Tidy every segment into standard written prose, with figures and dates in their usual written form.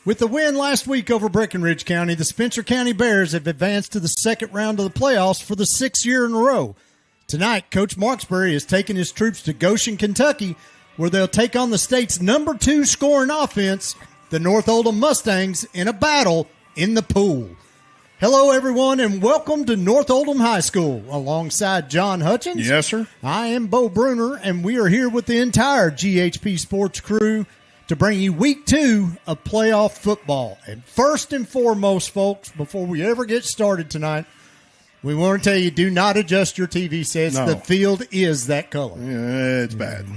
With the win last week over Breckenridge County, the Spencer County Bears have advanced to the second round of the playoffs for the 6th year in a row. Tonight, Coach Marksbury is taking his troops to Goshen, Kentucky, where they'll take on the state's number 2 scoring offense, the North Oldham Mustangs, in a battle in the pool. Hello, everyone, and welcome to North Oldham High School. Alongside John Hutchins. Yes, sir. I am Bo Bruner, and we are here with the entire GHP Sports crew to bring you week 2 of playoff football. And first and foremost, folks, before we ever get started tonight, we want to tell you, do not adjust your TV sets. No. The field is that color. Yeah, it's bad.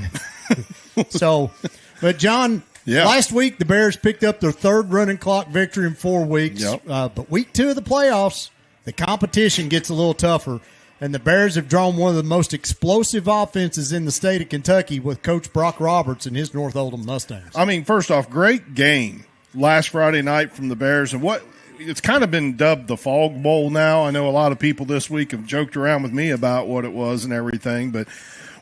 But John, last week the Bears picked up their 3rd running clock victory in 4 weeks. Yep. But week 2 of the playoffs, the competition gets a little tougher. And the Bears have drawn one of the most explosive offenses in the state of Kentucky with Coach Brock Roberts and his North Oldham Mustangs. I mean, first off, great game last Friday night from the Bears. And it's kind of been dubbed the Fog Bowl now. I know a lot of people this week have joked around with me about what it was and everything. But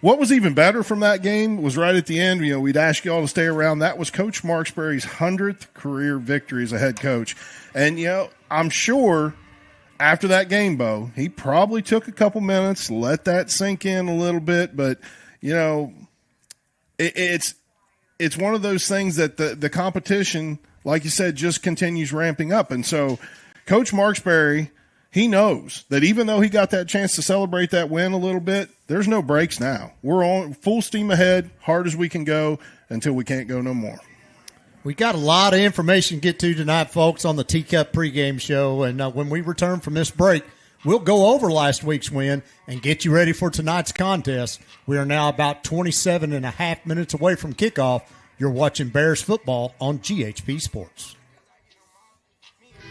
what was even better from that game was right at the end, we'd ask you all to stay around. That was Coach Marksbury's 100th career victory as a head coach. And, I'm sure – after that game, Bo, he probably took a couple minutes, let that sink in a little bit. But, it's one of those things that the competition, like you said, just continues ramping up. And so Coach Marksbury, he knows that even though he got that chance to celebrate that win a little bit, there's no breaks now. We're on full steam ahead, hard as we can go until we can't go no more. We got a lot of information to get to tonight, folks, on the Teacup pregame show. And when we return from this break, we'll go over last week's win and get you ready for tonight's contest. We are now about 27 and a half minutes away from kickoff. You're watching Bears football on GHP Sports.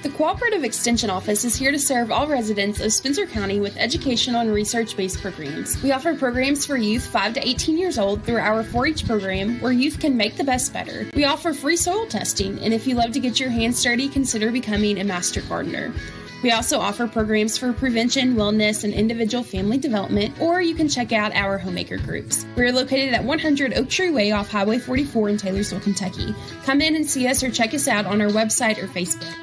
The Cooperative Extension Office is here to serve all residents of Spencer County with educational and research-based programs. We offer programs for youth 5 to 18 years old through our 4-H program, where youth can make the best better. We offer free soil testing, and if you love to get your hands dirty, consider becoming a master gardener. We also offer programs for prevention, wellness, and individual family development, or you can check out our homemaker groups. We are located at 100 Oak Tree Way off Highway 44 in Taylorsville, Kentucky. Come in and see us or check us out on our website or Facebook.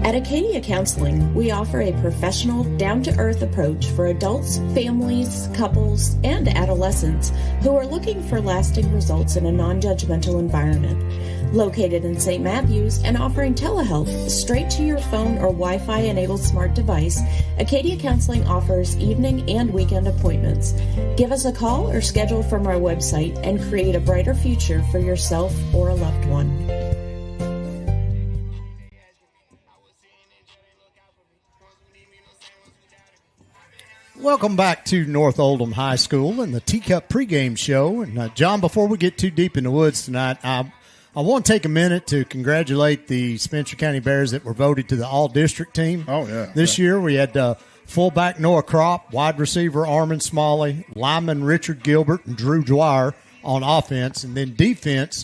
At Acadia Counseling, we offer a professional, down-to-earth approach for adults, families, couples, and adolescents who are looking for lasting results in a non-judgmental environment. Located in St. Matthews and offering telehealth straight to your phone or Wi-Fi-enabled smart device, Acadia Counseling offers evening and weekend appointments. Give us a call or schedule from our website and create a brighter future for yourself or a loved one. Welcome back to North Oldham High School and the Teacup pregame show. And John, before we get too deep in the woods tonight, I want to take a minute to congratulate the Spencer County Bears that were voted to the all-district team. This year. We had fullback Noah Kropp, wide receiver Armin Smalley, lineman Richard Gilbert and Drew Dwyer on offense. And then defense,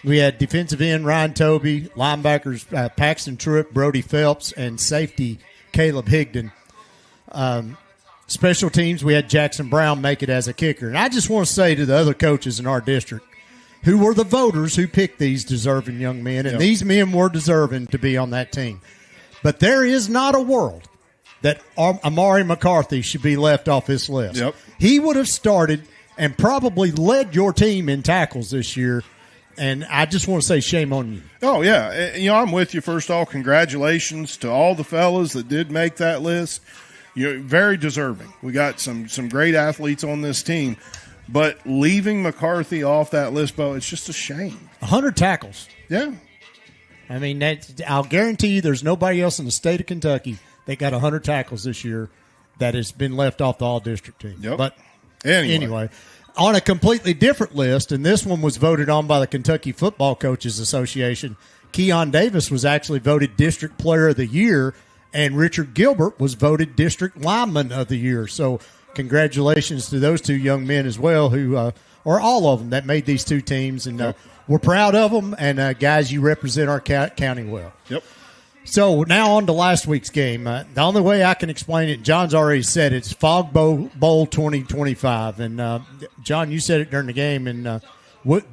we had defensive end Ryan Tobey, linebackers Paxton Truitt, Brody Phelps, and safety Caleb Higdon. Special teams, we had Jackson Brown make it as a kicker. And I just want to say to the other coaches in our district, who were the voters who picked these deserving young men, and these men were deserving to be on that team. But there is not a world that Amari McCarthy should be left off this list. Yep. He would have started and probably led your team in tackles this year, and I just want to say shame on you. Oh, yeah. I'm with you. First of all, congratulations to all the fellas that did make that list. You're very deserving. We got some great athletes on this team. But leaving McCarthy off that list, Bo, it's just a shame. 100 tackles. Yeah. I mean, I'll guarantee you there's nobody else in the state of Kentucky that got 100 tackles this year that has been left off the all-district team. Yep. But anyway On a completely different list, and this one was voted on by the Kentucky Football Coaches Association, Keon Davis was actually voted District Player of the Year, and Richard Gilbert was voted District Lineman of the Year. So congratulations to those two young men as well, who or all of them that made these two teams, and we're proud of them. And guys, you represent our county well. Yep. So now on to last week's game. The only way I can explain it, John's already said it's Fog Bowl 2025. And, John, you said it during the game, and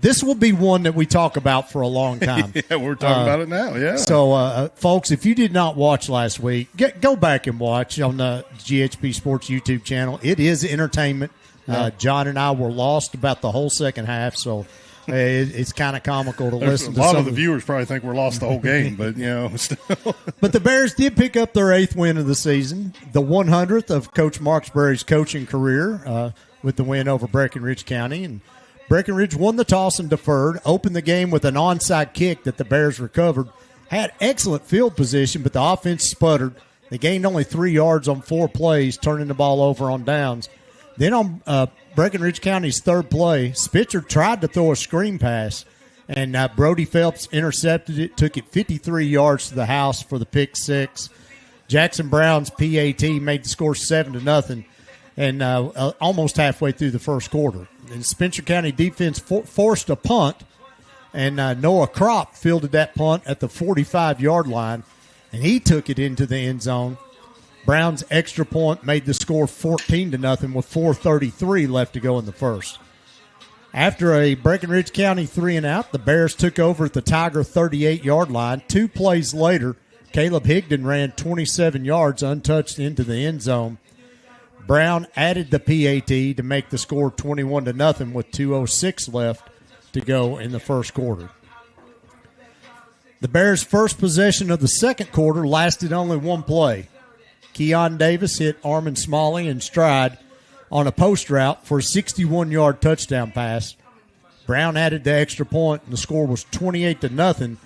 this will be one that we talk about for a long time. Yeah, we're talking about it now, yeah. So, folks, if you did not watch last week, go back and watch on the GHP-SPORTS YouTube channel. It is entertainment. John and I were lost about the whole second half, so – it's kind of comical to listen to. A lot of the viewers probably think we're lost the whole game, but, still. But the Bears did pick up their 8th win of the season, the 100th of Coach Marksbury's coaching career with the win over Breckenridge County. And Breckenridge won the toss and deferred, opened the game with an onside kick that the Bears recovered, had excellent field position, but the offense sputtered. They gained only 3 yards on 4 plays, turning the ball over on downs. Then on Breckenridge County's third play, Spitzer tried to throw a screen pass, and Brody Phelps intercepted it, took it 53 yards to the house for the pick 6. Jackson Brown's PAT made the score 7-0, and almost halfway through the first quarter. And Spencer County defense forced a punt, and Noah Kropp fielded that punt at the 45-yard line, and he took it into the end zone. Brown's extra point made the score 14-0 with 4:33 left to go in the first. After a Breckenridge County 3-and-out, the Bears took over at the Tiger 38-yard line. 2 plays later, Caleb Higdon ran 27 yards untouched into the end zone. Brown added the PAT to make the score 21-0 with 2:06 left to go in the first quarter. The Bears' first possession of the second quarter lasted only 1 play. Keon Davis hit Armin Smalley in stride on a post route for a 61-yard touchdown pass. Brown added the extra point, and the score was 28-0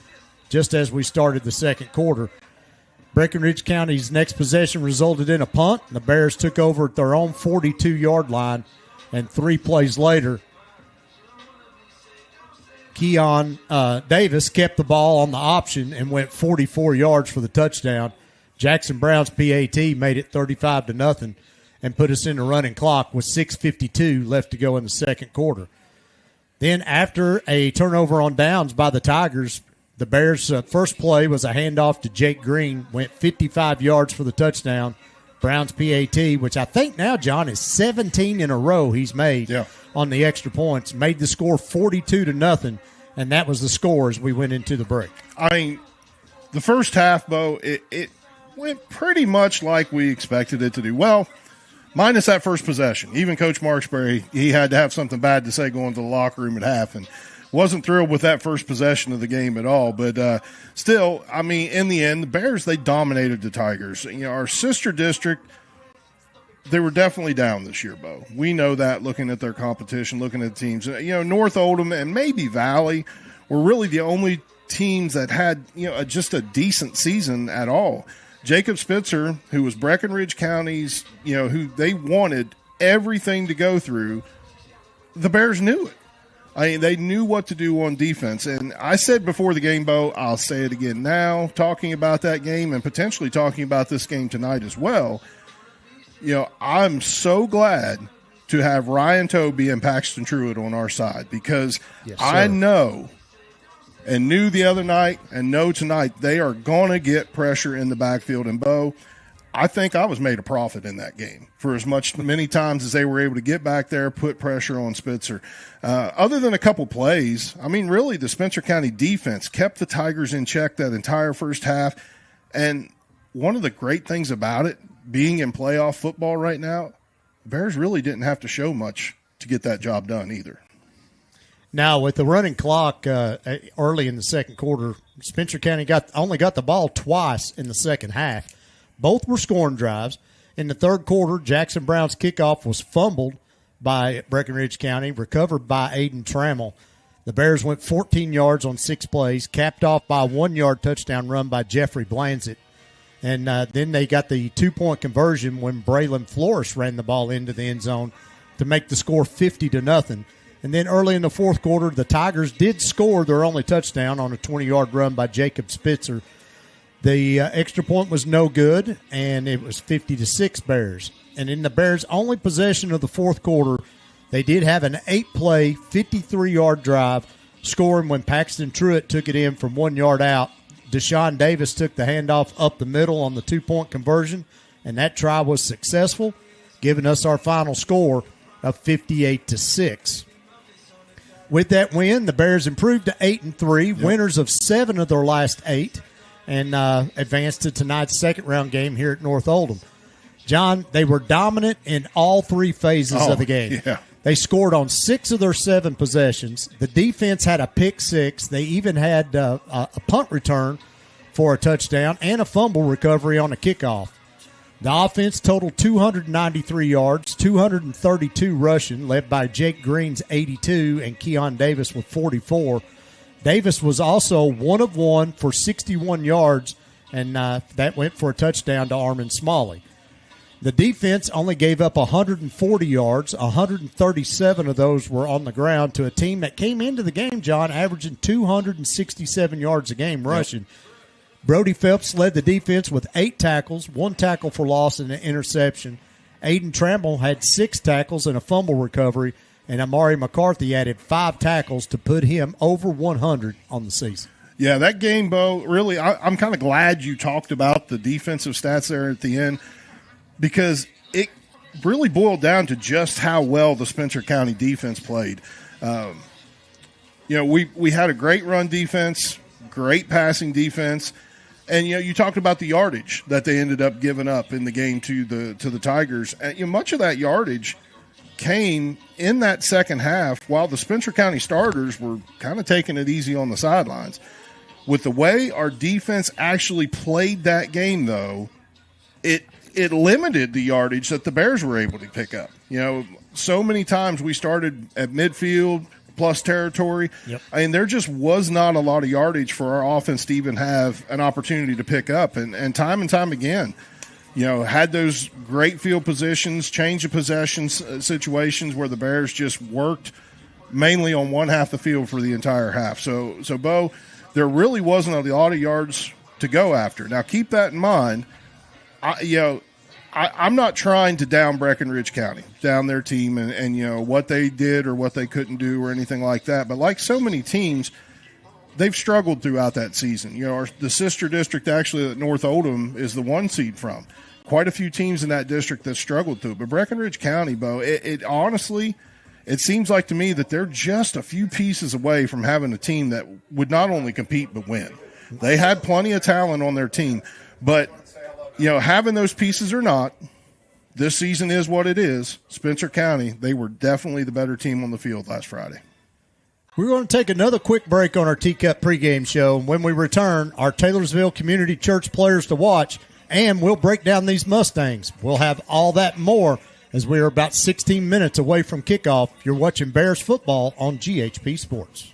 just as we started the second quarter. Breckenridge County's next possession resulted in a punt, and the Bears took over at their own 42-yard line, and 3 plays later, Keon Davis kept the ball on the option and went 44 yards for the touchdown. Jackson Brown's PAT made it 35-0 and put us in the running clock with 6:52 left to go in the second quarter. Then after a turnover on downs by the Tigers, the Bears' first play was a handoff to Jake Green, went 55 yards for the touchdown. Brown's PAT, which I think now, John, is 17 in a row he's made on the extra points, made the score 42-0, and that was the score as we went into the break. I mean, the first half, Bo, it went pretty much like we expected it to do. Well, minus that first possession. Even Coach Marksbury, he had to have something bad to say going to the locker room at half, and wasn't thrilled with that first possession of the game at all. But still, I mean, in the end, the Bears, they dominated the Tigers. Our sister district, they were definitely down this year, Bo. We know that looking at their competition, looking at the teams. North Oldham and maybe Valley were really the only teams that had, just a decent season at all. Jacob Spitzer, who was Breckenridge County's, who they wanted everything to go through, the Bears knew it. I mean, they knew what to do on defense. And I said before the game, Bo, I'll say it again now, talking about that game and potentially talking about this game tonight as well. I'm so glad to have Ryan Toby and Paxton Truitt on our side because I know and knew the other night and know tonight they are going to get pressure in the backfield. And, Bo, I think I was made a profit in that game for many times as they were able to get back there, put pressure on Spitzer. Other than a couple plays, I mean, really the Spencer County defense kept the Tigers in check that entire first half. And one of the great things about it, being in playoff football right now, the Bears really didn't have to show much to get that job done either. Now, with the running clock early in the second quarter, Spencer County only got the ball twice in the second half. Both were scoring drives. In the third quarter, Jackson Brown's kickoff was fumbled by Breckenridge County, recovered by Aiden Trammell. The Bears went 14 yards on 6 plays, capped off by a 1-yard touchdown run by Jeffrey Blanzett. And then they got the 2-point conversion when Braylon Flores ran the ball into the end zone to make the score 50-0. And then early in the fourth quarter, the Tigers did score their only touchdown on a 20-yard run by Jacob Spitzer. The extra point was no good, and it was 50-6 Bears. And in the Bears' only possession of the fourth quarter, they did have an 8-play, 53-yard drive, scoring when Paxton Truitt took it in from 1 yard out. Deshaun Davis took the handoff up the middle on the 2-point conversion, and that try was successful, giving us our final score of 58-6. With that win, the Bears improved to 8-3, winners of 7 of their last 8, and advanced to tonight's second-round game here at North Oldham. John, they were dominant in all 3 phases of the game. Yeah. They scored on 6 of their 7 possessions. The defense had a pick 6. They even had a punt return for a touchdown and a fumble recovery on a kickoff. The offense totaled 293 yards, 232 rushing, led by Jake Green's 82 and Keon Davis with 44. Davis was also 1 of 1 for 61 yards, and that went for a touchdown to Armin Smalley. The defense only gave up 140 yards. 137 of those were on the ground to a team that came into the game, John, averaging 267 yards a game rushing. Yep. Brody Phelps led the defense with 8 tackles, 1 tackle for loss and an interception. Aiden Tramble had 6 tackles and a fumble recovery, and Amari McCarthy added 5 tackles to put him over 100 on the season. Yeah, that game, Bo, really, I'm kind of glad you talked about the defensive stats there at the end, because it really boiled down to just how well the Spencer County defense played. We had a great run defense, great passing defense, and you talked about the yardage that they ended up giving up in the game to the Tigers. And much of that yardage came in that second half while the Spencer County starters were kind of taking it easy on the sidelines. With the way our defense actually played that game, though, it limited the yardage that the Bears were able to pick up. So many times we started at midfield plus territory. Yep. I mean, there just was not a lot of yardage for our offense to even have an opportunity to pick up. And time again, had those great field positions, change of possessions situations where the Bears just worked mainly on one half the field for the entire half. So Bo, there really wasn't a lot of yards to go after. Now, keep that in mind. I'm not trying to down Breckenridge County, down their team and what they did or what they couldn't do or anything like that. But like so many teams, they've struggled throughout that season. The sister district actually that North Oldham is the 1 seed from. Quite a few teams in that district that struggled through it. But Breckenridge County, Bo, it honestly, it seems like to me that they're just a few pieces away from having a team that would not only compete but win. They had plenty of talent on their team, but having those pieces or not, this season is what it is. Spencer County, they were definitely the better team on the field last Friday. We're going to take another quick break on our Teacup pregame show. When we return, our Taylorsville Community Church players to watch, and we'll break down these Mustangs. We'll have all that and more as we are about 16 minutes away from kickoff. You're watching Bears football on GHP Sports.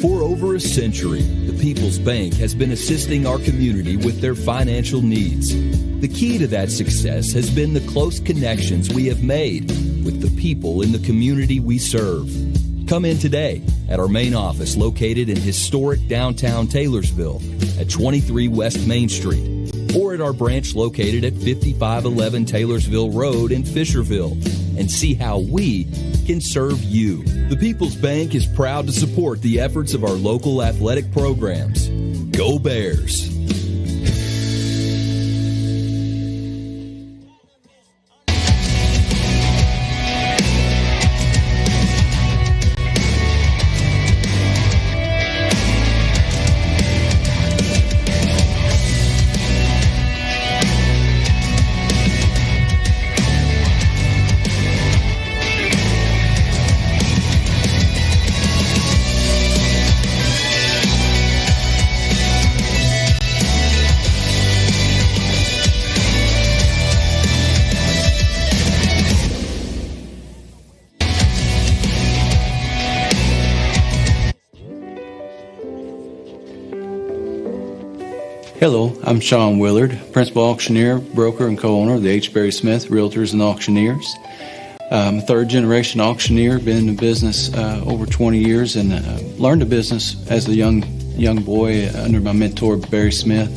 For over a century, the People's Bank has been assisting our community with their financial needs. The key to that success has been the close connections we have made with the people in the community we serve. Come in today at our main office located in historic downtown Taylorsville at 23 West Main Street, or at our branch located at 5511 Taylorsville Road in Fisherville, and see how we can serve you. The People's Bank is proud to support the efforts of our local athletic programs. Go Bears! Hello, I'm Sean Willard, Principal Auctioneer, Broker, and Co-owner of the H. Berry Smith Realtors and Auctioneers. I'm a third-generation auctioneer, been in the business over 20 years, and learned the business as a young boy under my mentor, Barry Smith,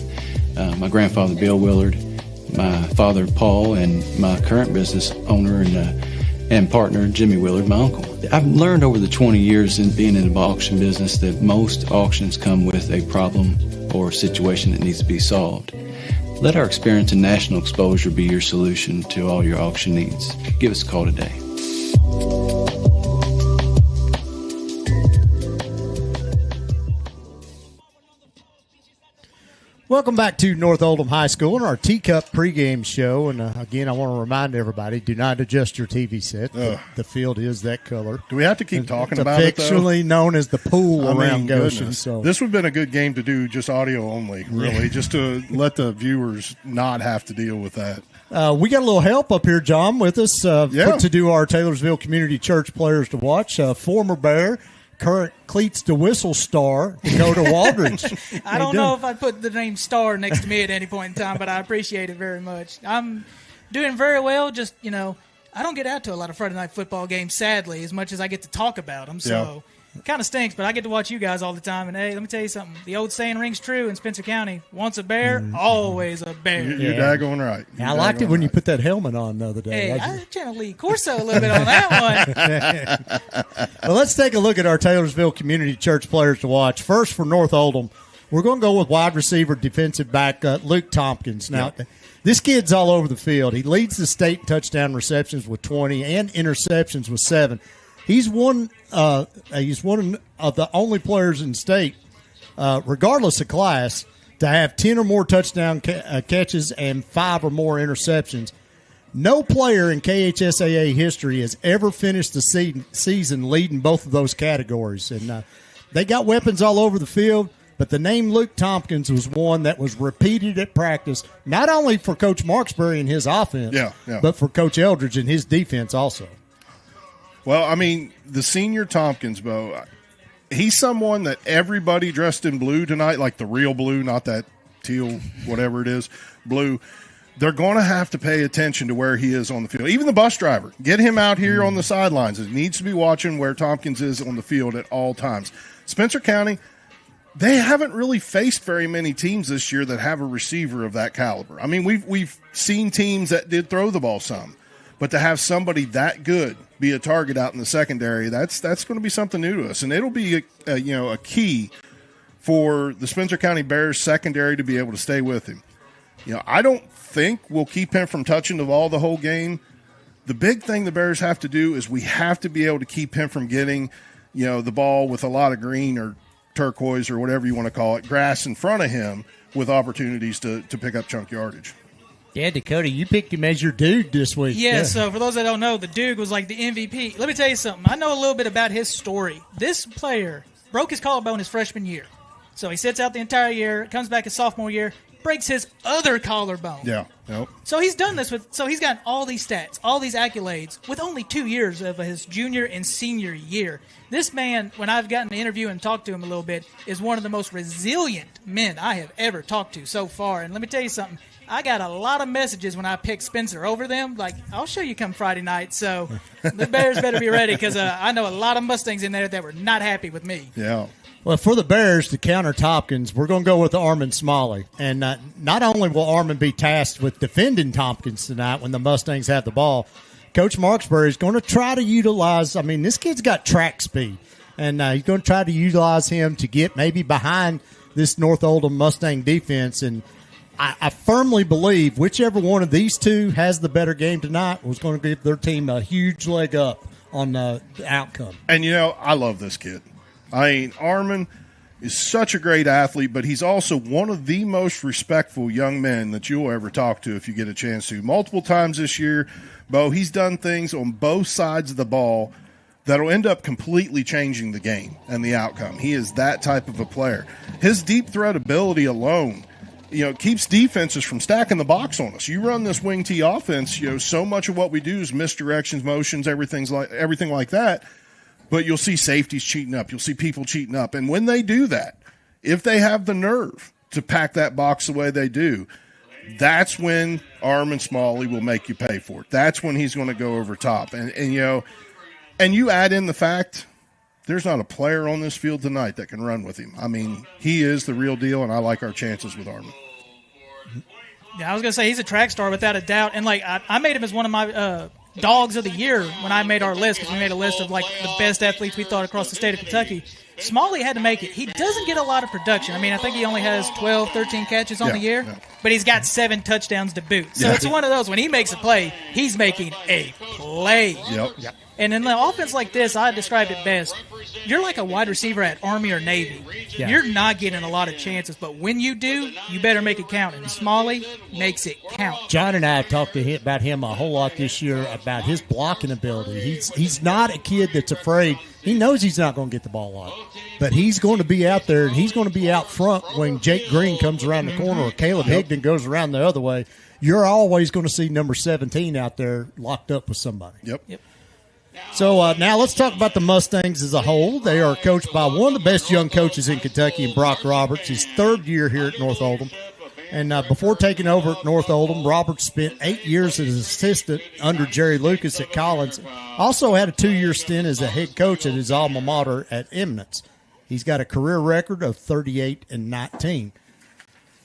my grandfather, Bill Willard, my father, Paul, and my current business owner and partner, Jimmy Willard, my uncle. I've learned over the 20 years in being in the auction business that most auctions come with a problem or a situation that needs to be solved. Let our experience and national exposure be your solution to all your auction needs. Give us a call today. Welcome back to North Oldham High School and our Teacup pregame show. And again, I want to remind everybody, do not adjust your TV set. The field is that color. Do we have to keep talking about it, though? Affectionately known as the pool around Goshen. So this would have been a good game to do just audio only, really, just to let the viewers not have to deal with that. We got a little help up here, John, with us to do our Taylorsville Community Church players to watch. Former Bear, current Cleats to Whistle star, Dakota Waldridge. I don't know if I'd put the name Star next to me at any point in time, but I appreciate it very much. I'm doing very well. Just, I don't get out to a lot of Friday night football games, sadly, as much as I get to talk about them. So it kind of stinks, but I get to watch you guys all the time. And, hey, let me tell you something. The old saying rings true in Spencer County. Once a bear, always a bear. You're daggone right. I liked it when you put that helmet on the other day. Hey, I channeled Lee Corso a little bit on that one. Well, let's take a look at our Taylorsville Community Church players to watch. First, for North Oldham, we're going to go with wide receiver, defensive back Luke Tompkins. Now, this kid's all over the field. He leads the state in touchdown receptions with 20 and interceptions with 7. He's one of the only players in state, regardless of class, to have 10 or more touchdown catches and 5 or more interceptions. No player in KHSAA history has ever finished the season leading both of those categories. And they got weapons all over the field, but the name Luke Tompkins was one that was repeated at practice, not only for Coach Marksbury and his offense, but for Coach Eldridge and his defense also. Well, I mean, the senior Tompkins, Bo, he's someone that everybody dressed in blue tonight, like the real blue, not that teal, whatever it is, blue. They're going to have to pay attention to where he is on the field. Even the bus driver, get him out here on the sidelines. He needs to be watching where Tompkins is on the field at all times. Spencer County, they haven't really faced very many teams this year that have a receiver of that caliber. I mean, we've seen teams that did throw the ball some, but to have somebody that good be a target out in the secondary, that's going to be something new to us, and it'll be a key for the Spencer County Bears secondary to be able to stay with him. I don't think we'll keep him from touching the ball the whole game. The big thing the Bears have to do is we have to be able to keep him from getting, the ball with a lot of green or turquoise or whatever you want to call it, grass in front of him with opportunities to pick up chunk yardage. Yeah, Dakota, you picked him as your dude this week. Yeah, so for those that don't know, the Duke was like the MVP. Let me tell you something. I know a little bit about his story. This player broke his collarbone his freshman year. So he sits out the entire year, comes back his sophomore year, breaks his other collarbone. Yeah. Nope. So he's done this so he's gotten all these stats, all these accolades with only 2 years of his junior and senior year. This man, when I've gotten to interview and talk to him a little bit, is one of the most resilient men I have ever talked to so far. And let me tell you something. I got a lot of messages when I picked Spencer over them. Like, I'll show you come Friday night. So the Bears better be ready because I know a lot of Mustangs in there that were not happy with me. Yeah. Well, for the Bears to counter Tompkins, we're going to go with Armin Smalley. And not only will Armin be tasked with defending Tompkins tonight when the Mustangs have the ball, Coach Marksbury is going to try to utilize – I mean, this kid's got track speed. And he's going to try to utilize him to get maybe behind this North Oldham Mustang defense. And I firmly believe whichever one of these two has the better game tonight was going to give their team a huge leg up on the outcome. And, I love this kid. I mean, Armin is such a great athlete, but he's also one of the most respectful young men that you'll ever talk to if you get a chance to. Multiple times this year, Bo, he's done things on both sides of the ball that'll end up completely changing the game and the outcome. He is that type of a player. His deep threat ability alone, keeps defenses from stacking the box on us. You run this wing T offense, so much of what we do is misdirections, motions, everything like that. But you'll see safeties cheating up. You'll see people cheating up. And when they do that, if they have the nerve to pack that box the way they do, that's when Arm and Smalley will make you pay for it. That's when he's going to go over top. And you add in the fact there's not a player on this field tonight that can run with him. I mean, he is the real deal, and I like our chances with Arm. Yeah, I was going to say he's a track star without a doubt. And, like, I made him as one of my dogs of the year when I made our list, because we made a list of, like, the best athletes we thought across the state of Kentucky. Smalley had to make it. He doesn't get a lot of production. I mean, I think he only has 12, 13 catches on the year, but he's got 7 touchdowns to boot. So it's one of those, when he makes a play, he's making a play. Yep. And in the offense like this, I described it best. You're like a wide receiver at Army or Navy. Yeah. You're not getting a lot of chances, but when you do, you better make it count. And Smalley makes it count. John and I have talked to him about him a whole lot this year, about his blocking ability. He's not a kid that's afraid. He knows he's not going to get the ball off, but he's going to be out there, and he's going to be out front when Jake Green comes around the corner or Caleb Higdon goes around the other way. You're always going to see number 17 out there locked up with somebody. Yep. So now let's talk about the Mustangs as a whole. They are coached by one of the best young coaches in Kentucky, in Brock Roberts, his 3rd year here at North Oldham. And before taking over at North Oldham, Roberts spent 8 years as an assistant under Jerry Lucas at Collins. Also had a 2-year stint as a head coach at his alma mater at Eminence. He's got a career record of 38-19.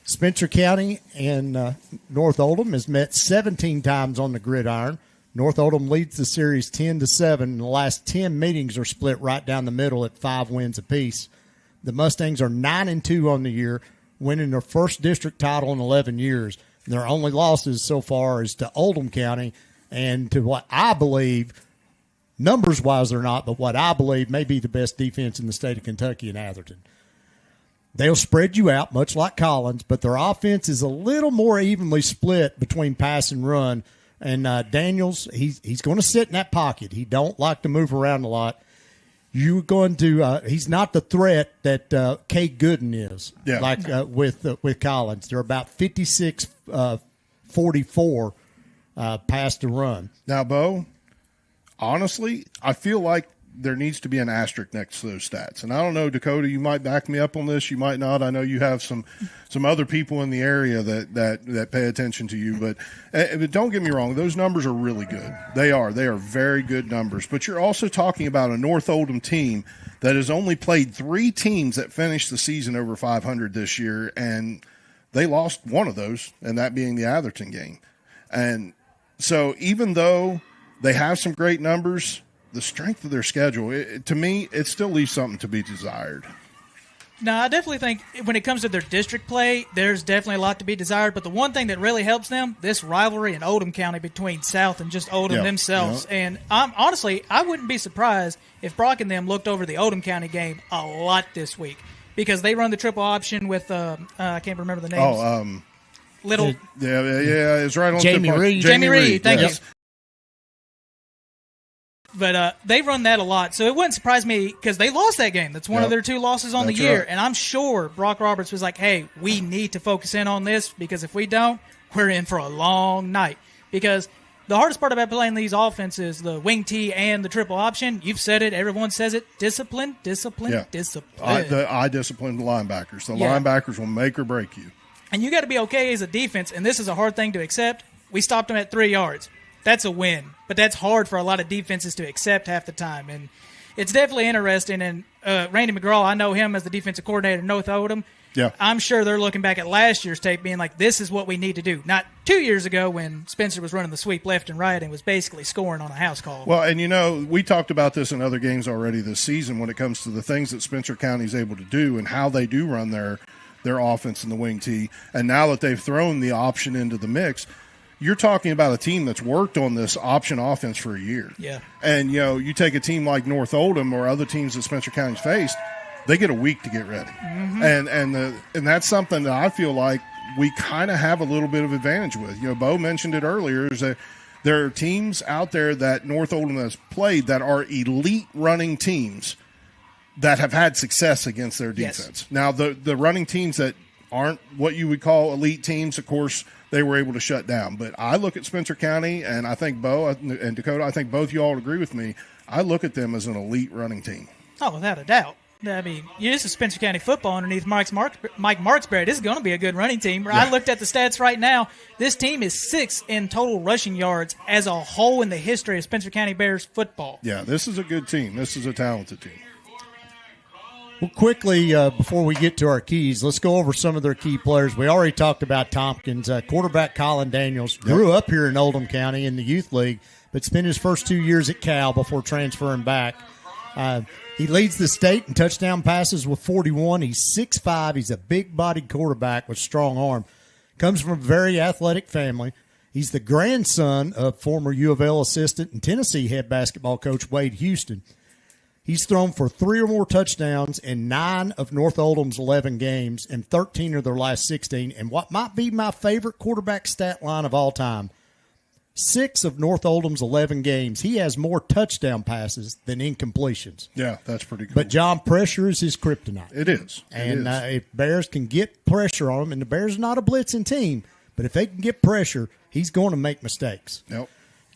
Spencer County and North Oldham has met 17 times on the gridiron. North Oldham leads the series 10-7, and the last 10 meetings are split right down the middle at 5 wins apiece. The Mustangs are 9-2 on the year, winning their first district title in 11 years. And their only losses so far is to Oldham County and to what I believe, numbers-wise they're not, but what I believe may be the best defense in the state of Kentucky in Atherton. They'll spread you out, much like Collins, but their offense is a little more evenly split between pass and run. And Daniels, he's going to sit in that pocket. He don't like to move around a lot. You're going to he's not the threat that Kay Gooden is, with Collins. They're about 56-44 pass to run. Now, Bo, honestly, I feel like there needs to be an asterisk next to those stats. And I don't know, Dakota, you might back me up on this. You might not. I know you have some other people in the area that pay attention to you. But don't get me wrong, those numbers are really good. They are very good numbers. But you're also talking about a North Oldham team that has only played 3 teams that finished the season over 500 this year, and they lost one of those, and that being the Atherton game. And so even though they have some great numbers, the strength of their schedule, to me, it still leaves something to be desired. No, I definitely think when it comes to their district play, there's definitely a lot to be desired. But the one thing that really helps them, this rivalry in Oldham County between South and just Oldham themselves. Yeah. And honestly, I wouldn't be surprised if Brock and them looked over the Oldham County game a lot this week, because they run the triple option with I can't remember the names. Little. Yeah, it's right on Jamie Reed. Jamie Reed, thank you. But they run that a lot, so it wouldn't surprise me because they lost that game. That's one of their 2 losses on the year, and I'm sure Brock Roberts was like, hey, we need to focus in on this, because if we don't, we're in for a long night. Because the hardest part about playing these offenses, the wing tee and the triple option, you've said it, everyone says it, discipline. I discipline the linebackers. The linebackers will make or break you. And you got to be okay as a defense, and this is a hard thing to accept. We stopped them at 3 yards. That's a win, but that's hard for a lot of defenses to accept half the time. And it's definitely interesting. And Randy McGraw, I know him as the defensive coordinator at North Oldham. Yeah. I'm sure they're looking back at last year's tape being like, this is what we need to do. Not 2 years ago when Spencer was running the sweep left and right and was basically scoring on a house call. Well, and we talked about this in other games already this season when it comes to the things that Spencer County is able to do and how they do run their offense in the wing tee. And now that they've thrown the option into the mix, you're talking about a team that's worked on this option offense for a year. Yeah. And, you take a team like North Oldham or other teams that Spencer County's faced, they get a week to get ready. Mm-hmm. And that's something that I feel like we kind of have a little bit of advantage with. Bo mentioned it earlier, is that there are teams out there that North Oldham has played that are elite running teams that have had success against their defense. Yes. Now, the running teams that aren't what you would call elite teams, of course, they were able to shut down. But I look at Spencer County, and I think Bo and Dakota, I think both you all agree with me. I look at them as an elite running team. Oh, without a doubt. I mean, this is Spencer County football underneath Mike Marksberry. This is going to be a good running team. Yeah. I looked at the stats right now. This team is 6th in total rushing yards as a whole in the history of Spencer County Bears football. Yeah, this is a good team. This is a talented team. Well, quickly, before we get to our keys, let's go over some of their key players. We already talked about Tompkins. Quarterback Colin Daniels grew up here in Oldham County in the youth league, but spent his first 2 years at Cal before transferring back. He leads the state in touchdown passes with 41. He's 6'5". He's a big-bodied quarterback with strong arm. Comes from a very athletic family. He's the grandson of former U of L assistant and Tennessee head basketball coach Wade Houston. He's thrown for 3 or more touchdowns in 9 of North Oldham's 11 games and 13 of their last 16. And what might be my favorite quarterback stat line of all time, 6 of North Oldham's 11 games, he has more touchdown passes than incompletions. Yeah, that's pretty cool. But, John, pressure is his kryptonite. It is. And if Bears can get pressure on him, and the Bears are not a blitzing team, but if they can get pressure, he's going to make mistakes. Yep.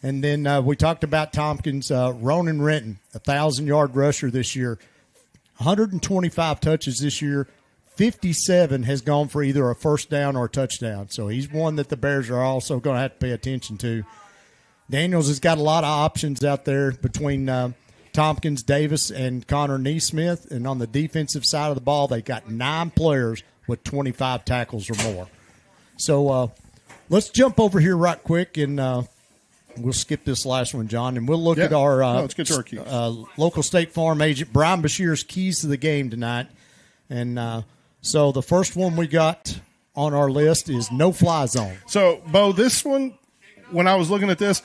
And then we talked about Tompkins, Ronan Renton, 1,000-yard rusher this year, 125 touches this year. 57 has gone for either a first down or a touchdown. So he's one that the Bears are also going to have to pay attention to. Daniels has got a lot of options out there between Tompkins, Davis, and Connor Neesmith. And on the defensive side of the ball, they got 9 players with 25 tackles or more. So let's jump over here right quick, and we'll skip this last one, John, and we'll look at our, let's get to our keys. Local State Farm agent Brian Bashir's keys to the game tonight. And so the first one we got on our list is no-fly zone. So, Bo, this one, when I was looking at this,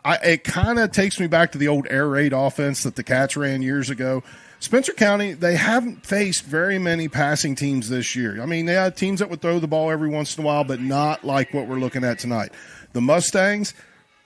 it kind of takes me back to the old air raid offense that the Cats ran years ago. Spencer County, they haven't faced very many passing teams this year. I mean, they had teams that would throw the ball every once in a while, but not like what we're looking at tonight. The Mustangs,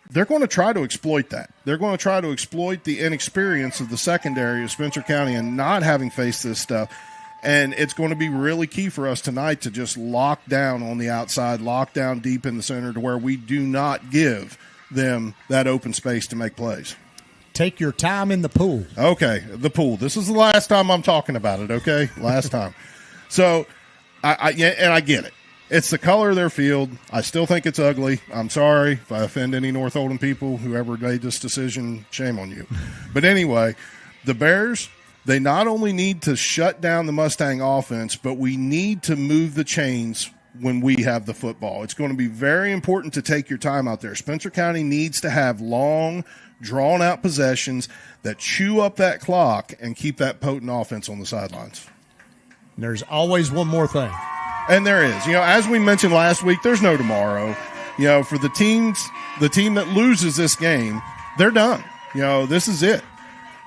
they're going to try to exploit that. They're going to try to exploit the inexperience of the secondary of Spencer County and not having faced this stuff. And it's going to be really key for us tonight to just lock down on the outside, lock down deep in the center to where we do not give them that open space to make plays. Take your time in the pool. Okay, the pool. This is the last time I'm talking about it, okay? Last time. So, I get it. It's the color of their field. I still think it's ugly. I'm sorry if I offend any North Oldham people, whoever made this decision, shame on you. But anyway, the Bears, they not only need to shut down the Mustang offense, but we need to move the chains when we have the football. It's going to be very important to take your time out there. Spencer County needs to have long, drawn-out possessions that chew up that clock and keep that potent offense on the sidelines. And there's always one more thing. And there is. You know, as we mentioned last week, there's no tomorrow. You know, for the team that loses this game, they're done. You know, this is it.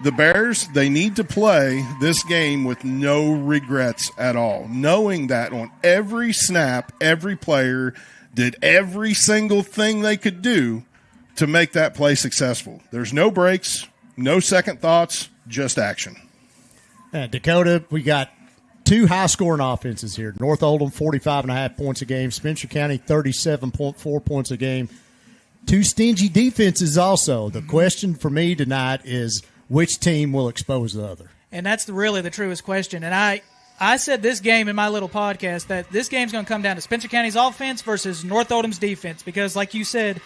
The Bears, they need to play this game with no regrets at all, knowing that on every snap, every player did every single thing they could do to make that play successful. There's no breaks, no second thoughts, just action. Dakota, we got 2 high-scoring offenses here. North Oldham, 45.5 points a game. Spencer County, 37.4 points a game. 2 stingy defenses also. The question for me tonight is, which team will expose the other? And that's really the truest question. And I said this game in my little podcast that this game's going to come down to Spencer County's offense versus North Oldham's defense because, like you said,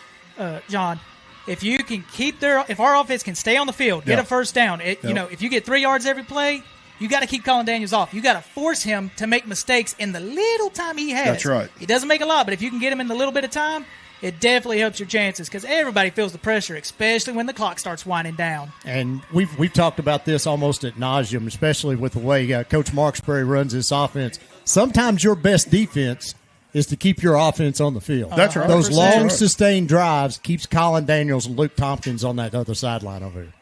John, if you can if our offense can stay on the field, get a first down, you know, if you get 3 yards every play, you got to keep Colin Daniels off. You got to force him to make mistakes in the little time he has. That's right. He doesn't make a lot, but if you can get him in the little bit of time, it definitely helps your chances because everybody feels the pressure, especially when the clock starts winding down. And we've talked about this almost ad nauseum, especially with the way Coach Marksberry runs this offense. Sometimes your best defense is to keep your offense on the field. That's right. Those long, sustained drives keeps Colin Daniels and Luke Tompkins on that other sideline over here.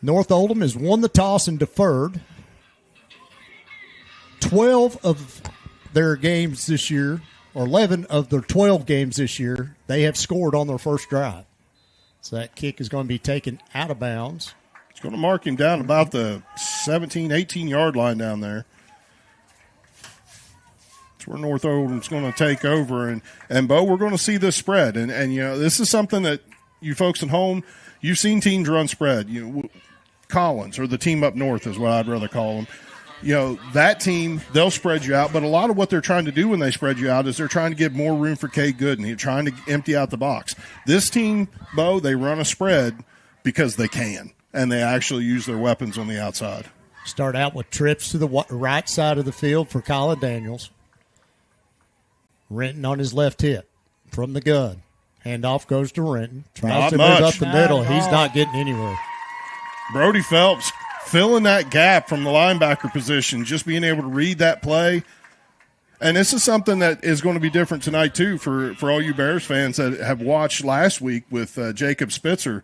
North Oldham has won the toss and deferred. 12 of their games this year, or 11 of their 12 games this year, they have scored on their first drive. So that kick is going to be taken out of bounds. It's going to mark him down about the 17, 18-yard line down there. That's where North Oldham's going to take over. And Bo, we're going to see this spread. And you know, this is something that you folks at home, you've seen teams run spread. Collins, or the team up north is what I'd rather call them. You know, that team, they'll spread you out, but a lot of what they're trying to do when they spread you out is they're trying to give more room for Cade Gooden. They're trying to empty out the box. This team, Bo, they run a spread because they can, and they actually use their weapons on the outside. Start out with trips to the right side of the field for Colin Daniels. Renton on his left hip from the gun. Handoff goes to Renton. Tries to move up the middle. He's not getting anywhere. Brody Phelps filling that gap from the linebacker position, just being able to read that play. And this is something that is going to be different tonight, too, for all you Bears fans that have watched last week with Jacob Spitzer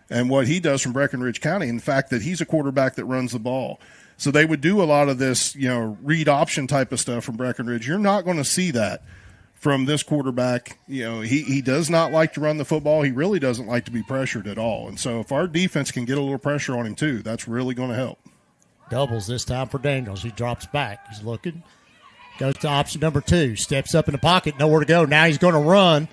and what he does from Breckenridge County, and the fact that he's a quarterback that runs the ball. So they would do a lot of this, you know, read option type of stuff from Breckenridge. You're not going to see that from this quarterback. You know, he does not like to run the football. He really doesn't like to be pressured at all. And so if our defense can get a little pressure on him too, that's really going to help. Doubles this time for Daniels. He drops back. He's looking. Goes to option number 2. Steps up in the pocket. Nowhere to go. Now he's going to run.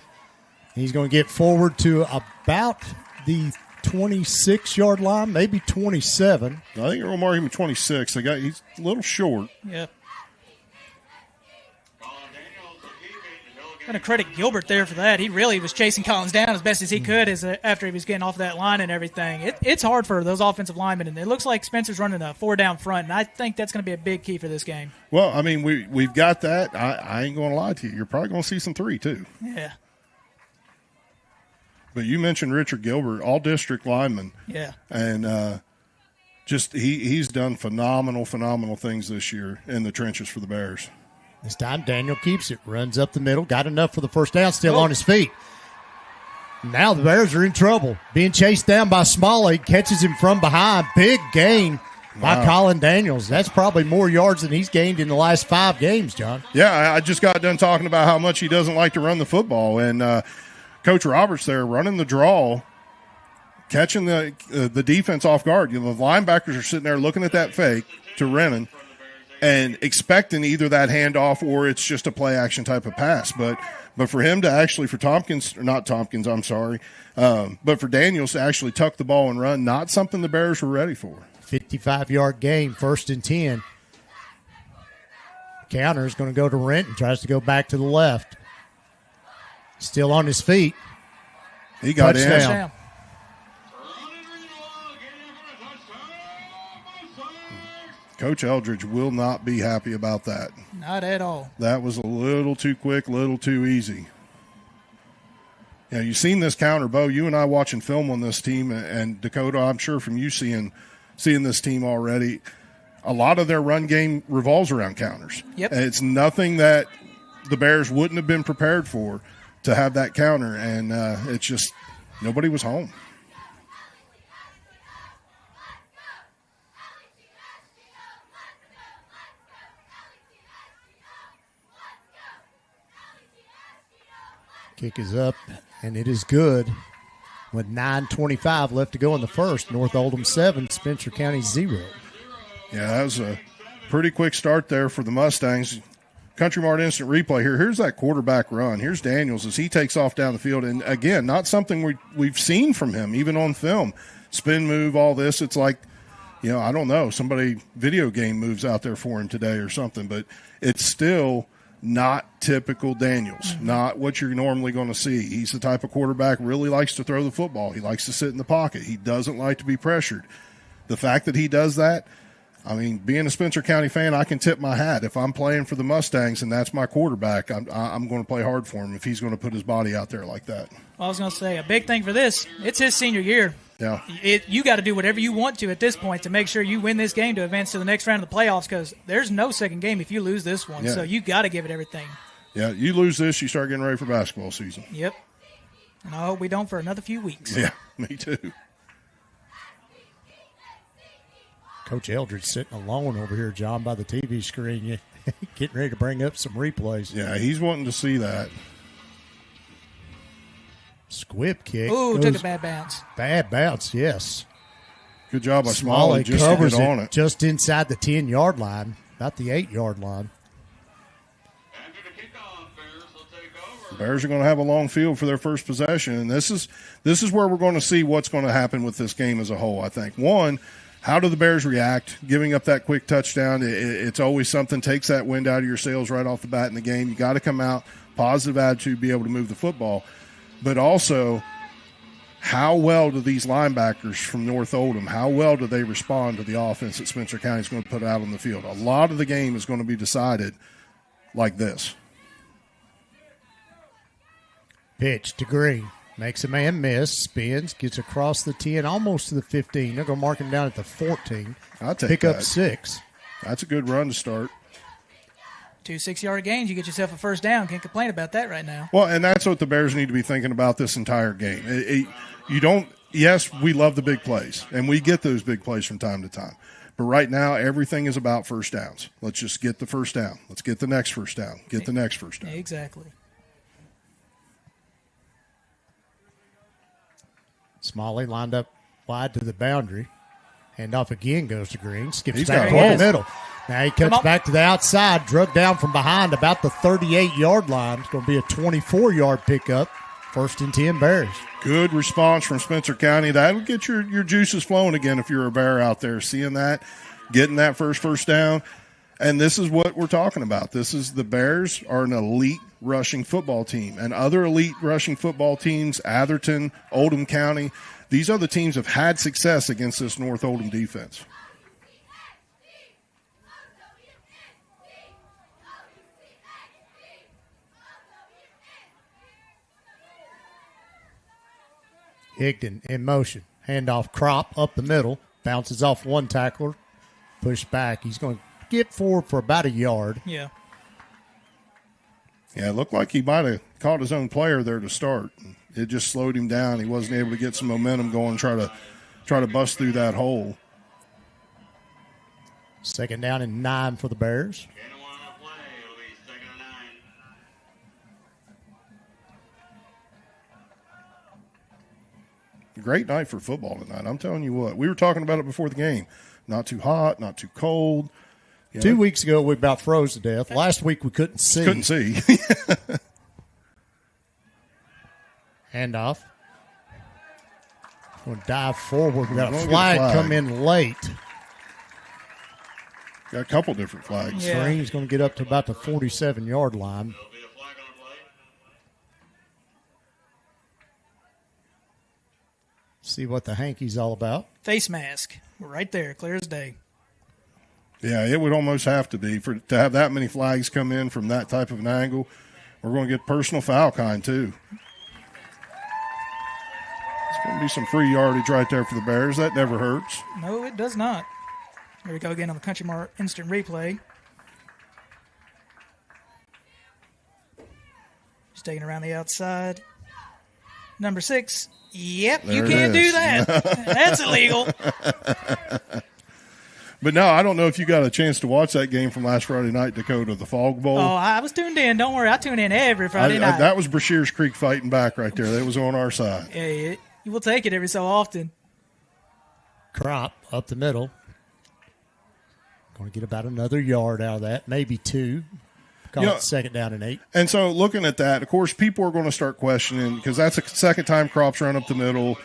He's going to get forward to about the 26-yard line, maybe 27. I think it'll mark him 26. He's a little short. Yep. I'm going to credit Gilbert there for that. He really was chasing Collins down as best as he could after he was getting off that line and everything. It's hard for those offensive linemen, and it looks like Spencer's running a 4-down front, and I think that's going to be a big key for this game. Well, I mean, we've got that. I ain't going to lie to you. You're probably going to see some 3, too. Yeah. But you mentioned Richard Gilbert, all-district lineman. Yeah. And just he's done phenomenal things this year in the trenches for the Bears. This time Daniel keeps it, runs up the middle, got enough for the first down, still on his feet. Now the Bears are in trouble. Being chased down by Smalley, catches him from behind. Big gain by Colin Daniels. That's probably more yards than he's gained in the last 5 games, John. Yeah, I just got done talking about how much he doesn't like to run the football. And Coach Roberts there running the draw, catching the defense off guard. You know, the linebackers are sitting there looking at that fake to Rennan and expecting either that handoff or it's just a play action type of pass. But for him to actually, for Tompkins, or not Tompkins, I'm sorry, but for Daniels to actually tuck the ball and run, not something the Bears were ready for. 55-yard gain, 1st and 10. Counter is going to go to Renton, tries to go back to the left. Still on his feet. He got touchdown. in. Coach Eldridge will not be happy about that. Not at all. That was a little too quick, a little too easy. Yeah, you've seen this counter, Bo. You and I watching film on this team, and Dakota, I'm sure from you seeing this team already, a lot of their run game revolves around counters. Yep. And it's nothing that the Bears wouldn't have been prepared for to have that counter, and it's just nobody was home. Kick is up, and it is good with 9:25 left to go in the first. North Oldham 7, Spencer County 0. Yeah, that was a pretty quick start there for the Mustangs. Country Mart instant replay here. Here's that quarterback run. Here's Daniels as he takes off down the field. And, again, not something we've seen from him, even on film. Spin move, all this. It's like, you know, I don't know, somebody video game moves out there for him today or something. But it's still not typical Daniels, not what you're normally going to see. He's the type of quarterback really likes to throw the football. He likes to sit in the pocket. He doesn't like to be pressured. The fact that he does that, I mean, being a Spencer County fan, I can tip my hat. If I'm playing for the Mustangs and that's my quarterback, I'm going to play hard for him if he's going to put his body out there like that. Well, I was going to say, a big thing for this, it's his senior year. Yeah. You got to do whatever you want to at this point to make sure you win this game to advance to the next round of the playoffs, because there's no second game if you lose this one. Yeah. So you got to give it everything. Yeah, you lose this, you start getting ready for basketball season. Yep. And I hope we don't for another few weeks. Yeah, me too. Coach Eldridge sitting alone over here, John, by the TV screen. Getting ready to bring up some replays. Yeah, he's wanting to see that. Squib kick. Ooh, took a bad bounce. Bad bounce, yes. Good job by Smalley just covers to get on it. Just inside the 10-yard line, not the 8-yard line. The Bears are going to have a long field for their first possession, and this is where we're going to see what's going to happen with this game as a whole, I think. One, How do the Bears react? Giving up that quick touchdown, it's always something, takes that wind out of your sails right off the bat in the game. You got to come out, positive attitude, be able to move the football. But also, how well do these linebackers from North Oldham, how well do they respond to the offense that Spencer County is going to put out on the field? A lot of the game is going to be decided like this. Pitch to Green. Makes a man miss, spins, gets across the 10, almost to the 15. They're going to mark him down at the 14. I'll take Pick that. up 6. That's a good run to start. 2 6-yard gains, you get yourself a first down. Can't complain about that right now. Well, and that's what the Bears need to be thinking about this entire game. You don't – yes, we love the big plays, and we get those big plays from time to time. But right now, everything is about first downs. Let's just get the first down. Let's get the next first down. Get the next first down. Exactly. Smalley lined up wide to the boundary. Handoff again goes to Green. Skips He's back got over holes. the middle. Now he cuts back to the outside, drug down from behind about the 38-yard line. It's going to be a 24-yard pickup. 1st and 10 Bears. Good response from Spencer County. That'll get your juices flowing again if you're a Bear out there. Seeing that, getting that first down. And this is what we're talking about. This is the Bears are an elite rushing football team. And other elite rushing football teams, Atherton, Oldham County, these other teams have had success against this North Oldham defense. Higdon in motion. Handoff Crop up the middle. Bounces off one tackler. Push back. He's going to get forward for about a yard. Yeah. Yeah, it looked like he might have caught his own player there to start. It just slowed him down. He wasn't able to get some momentum going, try to bust through that hole. 2nd down and 9 for the Bears. Great night for football tonight. I'm telling you what. We were talking about it before the game. Not too hot, not too cold. 2 weeks ago, we about froze to death. Last week, we couldn't see. Handoff. Going to dive forward. We got a flag come in late. Got a couple different flags. Yeah. Green's going to get up to about the 47-yard line. See what the hanky's all about. Face mask. We're right there, clear as day. Yeah, it would almost have to be to have that many flags come in from that type of an angle. We're going to get personal foul kind, too. It's going to be some free yardage right there for the Bears. That never hurts. No, it does not. Here we go again on the Country Mart instant replay. Just taking around the outside. Number 6. Yep, There you it can't is. do that. That's illegal. But no, I don't know if you got a chance to watch that game from last Friday night, Dakota, the Fog Bowl. Oh, I was tuned in. Don't worry, I tune in every Friday night. That was Brashears Creek fighting back right there. That was on our side. Yeah, you will take it every so often. Crop up the middle. Going to get about another yard out of that, maybe 2. Call it 2nd down and 8. And so looking at that, of course, people are going to start questioning because that's a second time Crop's run up the middle,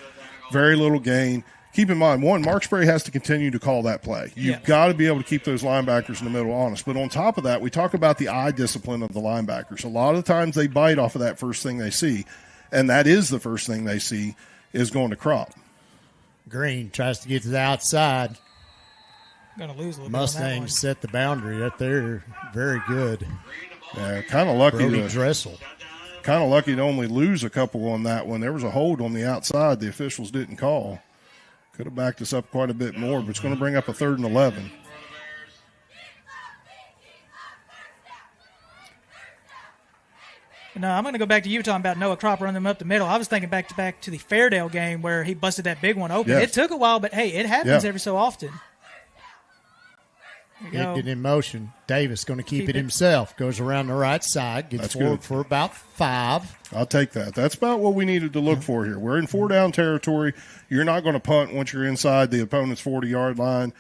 very little gain. Keep in mind, one, Mark Spray has to continue to call that play. You've got to be able to keep those linebackers in the middle honest. But on top of that, we talk about the eye discipline of the linebackers. A lot of times they bite off of that first thing they see, and that is the first thing they see is going to Crop. Green tries to get to the outside. Going to lose a little Mustangs set the boundary right there. Very good. Yeah, kind of lucky Brody Dressel. Kind of lucky to only lose a couple on that one. There was a hold on the outside the officials didn't call. Could have backed us up quite a bit more, but it's going to bring up a 3rd and 11. No, I'm going to go back to you talking about Noah Crop running them up the middle. I was thinking back to the Fairdale game where he busted that big one open. Yes. It took a while, but, hey, it happens every so often. Higdon in motion. Davis going to keep it himself. Goes around the right side. Gets forward for about 5. I'll take that. That's about what we needed to look for here. We're in 4-down territory. You're not going to punt once you're inside the opponent's 40-yard line.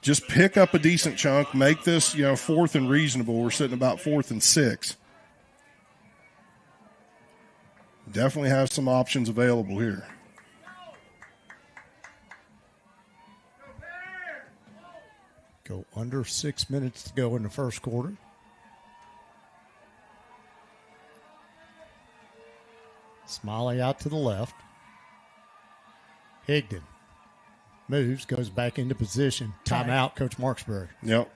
Just pick up a decent chunk. Make this, 4th and reasonable. We're sitting about 4th and 6. Definitely have some options available here. Go under 6 minutes to go in the first quarter. Smiley out to the left. Higdon moves, goes back into position. Timeout, Coach Marksbury. Yep.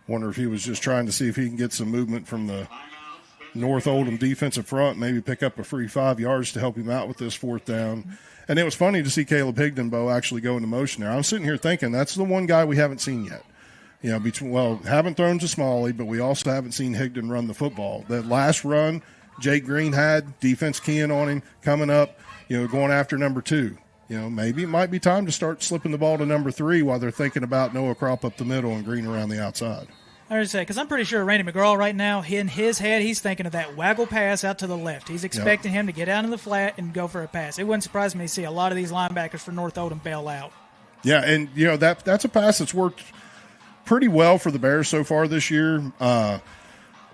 Wonder if he was just trying to see if he can get some movement from the North Oldham defensive front, maybe pick up a free 5 yards to help him out with this fourth down. And it was funny to see Caleb Higdon, Bo, actually go into motion there. I'm sitting here thinking that's the one guy we haven't seen yet. You know, haven't thrown to Smalley, but we also haven't seen Higdon run the football. That last run Jake Green had, defense keying on him, coming up, going after number 2. Maybe it might be time to start slipping the ball to number 3 while they're thinking about Noah Kropp up the middle and Green around the outside. I was say, because I'm pretty sure Randy McGraw right now, in his head, he's thinking of that waggle pass out to the left. He's expecting him to get out in the flat and go for a pass. It wouldn't surprise me to see a lot of these linebackers for North Oldham bail out. Yeah, and, that's a pass that's worked pretty well for the Bears so far this year.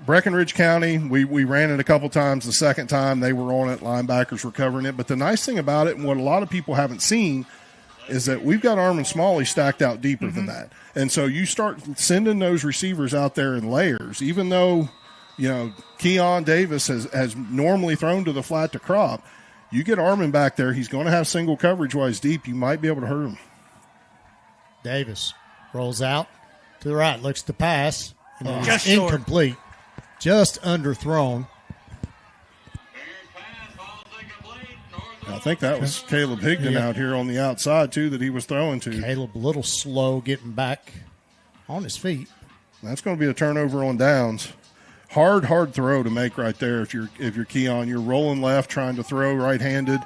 Breckenridge County, we ran it a couple times. The second time they were on it, linebackers were covering it. But the nice thing about it, and what a lot of people haven't seen, is that we've got Armin Smalley stacked out deeper than that. And so you start sending those receivers out there in layers, even though, Keon Davis has normally thrown to the flat to Kropp. You get Armin back there, he's going to have single coverage while he's deep. You might be able to hurt him. Davis rolls out to the right, looks to pass, and just incomplete. Just underthrown. I think that was Caleb Higdon out here on the outside, too, that he was throwing to. Caleb a little slow getting back on his feet. That's going to be a turnover on downs. Hard throw to make right there if you're Keon. You're rolling left, trying to throw right-handed.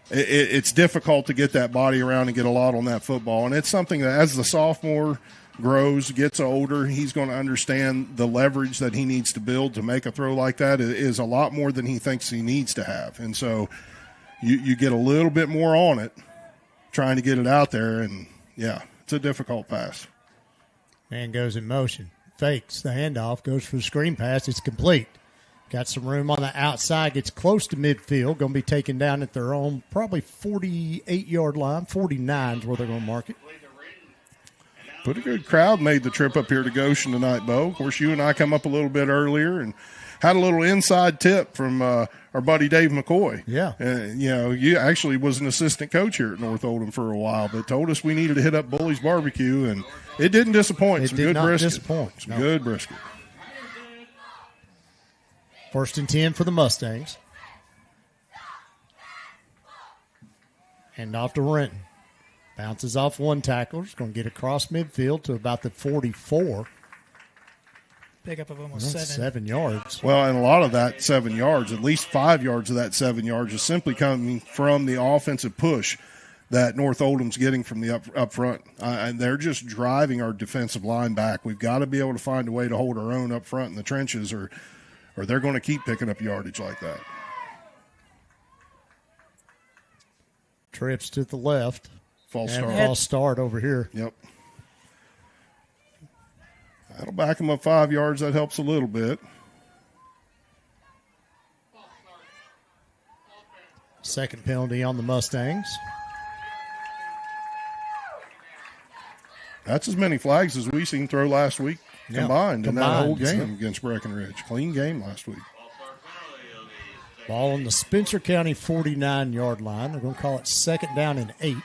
It's difficult to get that body around and get a lot on that football. And it's something that as the sophomore grows, gets older, he's going to understand the leverage that he needs to build to make a throw like that is a lot more than he thinks he needs to have. And so you get a little bit more on it, trying to get it out there, and, it's a difficult pass. Man goes in motion, fakes the handoff, goes for the screen pass. It's complete. Got some room on the outside, gets close to midfield, going to be taken down at their own probably 48-yard line, 49 is where they're going to mark it. Pretty good crowd made the trip up here to Goshen tonight, Bo. Of course, you and I come up a little bit earlier and had a little inside tip from our buddy Dave McCoy. Yeah. You actually was an assistant coach here at North Oldham for a while, but told us we needed to hit up Bully's Barbecue, and it didn't disappoint. It did not disappoint. Some good brisket. 1st and 10 for the Mustangs. Hand off to Renton. Bounces off one tackler. He's going to get across midfield to about the 44. Pickup of almost 7 yards. Well, and a lot of that 7 yards, at least 5 yards of that 7 yards, is simply coming from the offensive push that North Oldham's getting from the up front. And they're just driving our defensive line back. We've got to be able to find a way to hold our own up front in the trenches, or they're going to keep picking up yardage like that. Trips to the left. False start over here. Yep. That'll back him up 5 yards. That helps a little bit. Second penalty on the Mustangs. That's as many flags as we seen throw last week combined in that whole game against Breckenridge. Clean game last week. Ball on the Spencer County 49-yard line. They're going to call it 2nd down and 8.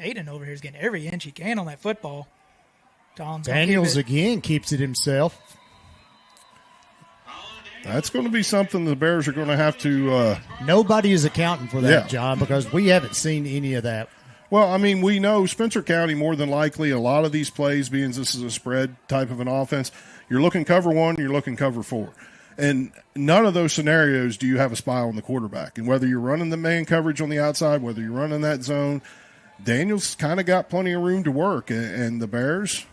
Aiden over here is getting every inch he can on that football. Daniels again keeps it himself. That's going to be something the Bears are going to have to nobody is accounting for that, John, because we haven't seen any of that. Well, I mean, we know Spencer County more than likely, a lot of these plays, being this is a spread type of an offense, you're looking cover 1, you're looking cover 4. And none of those scenarios do you have a spy on the quarterback. And whether you're running the man coverage on the outside, whether you're running that zone, Daniels kind of got plenty of room to work. And the Bears,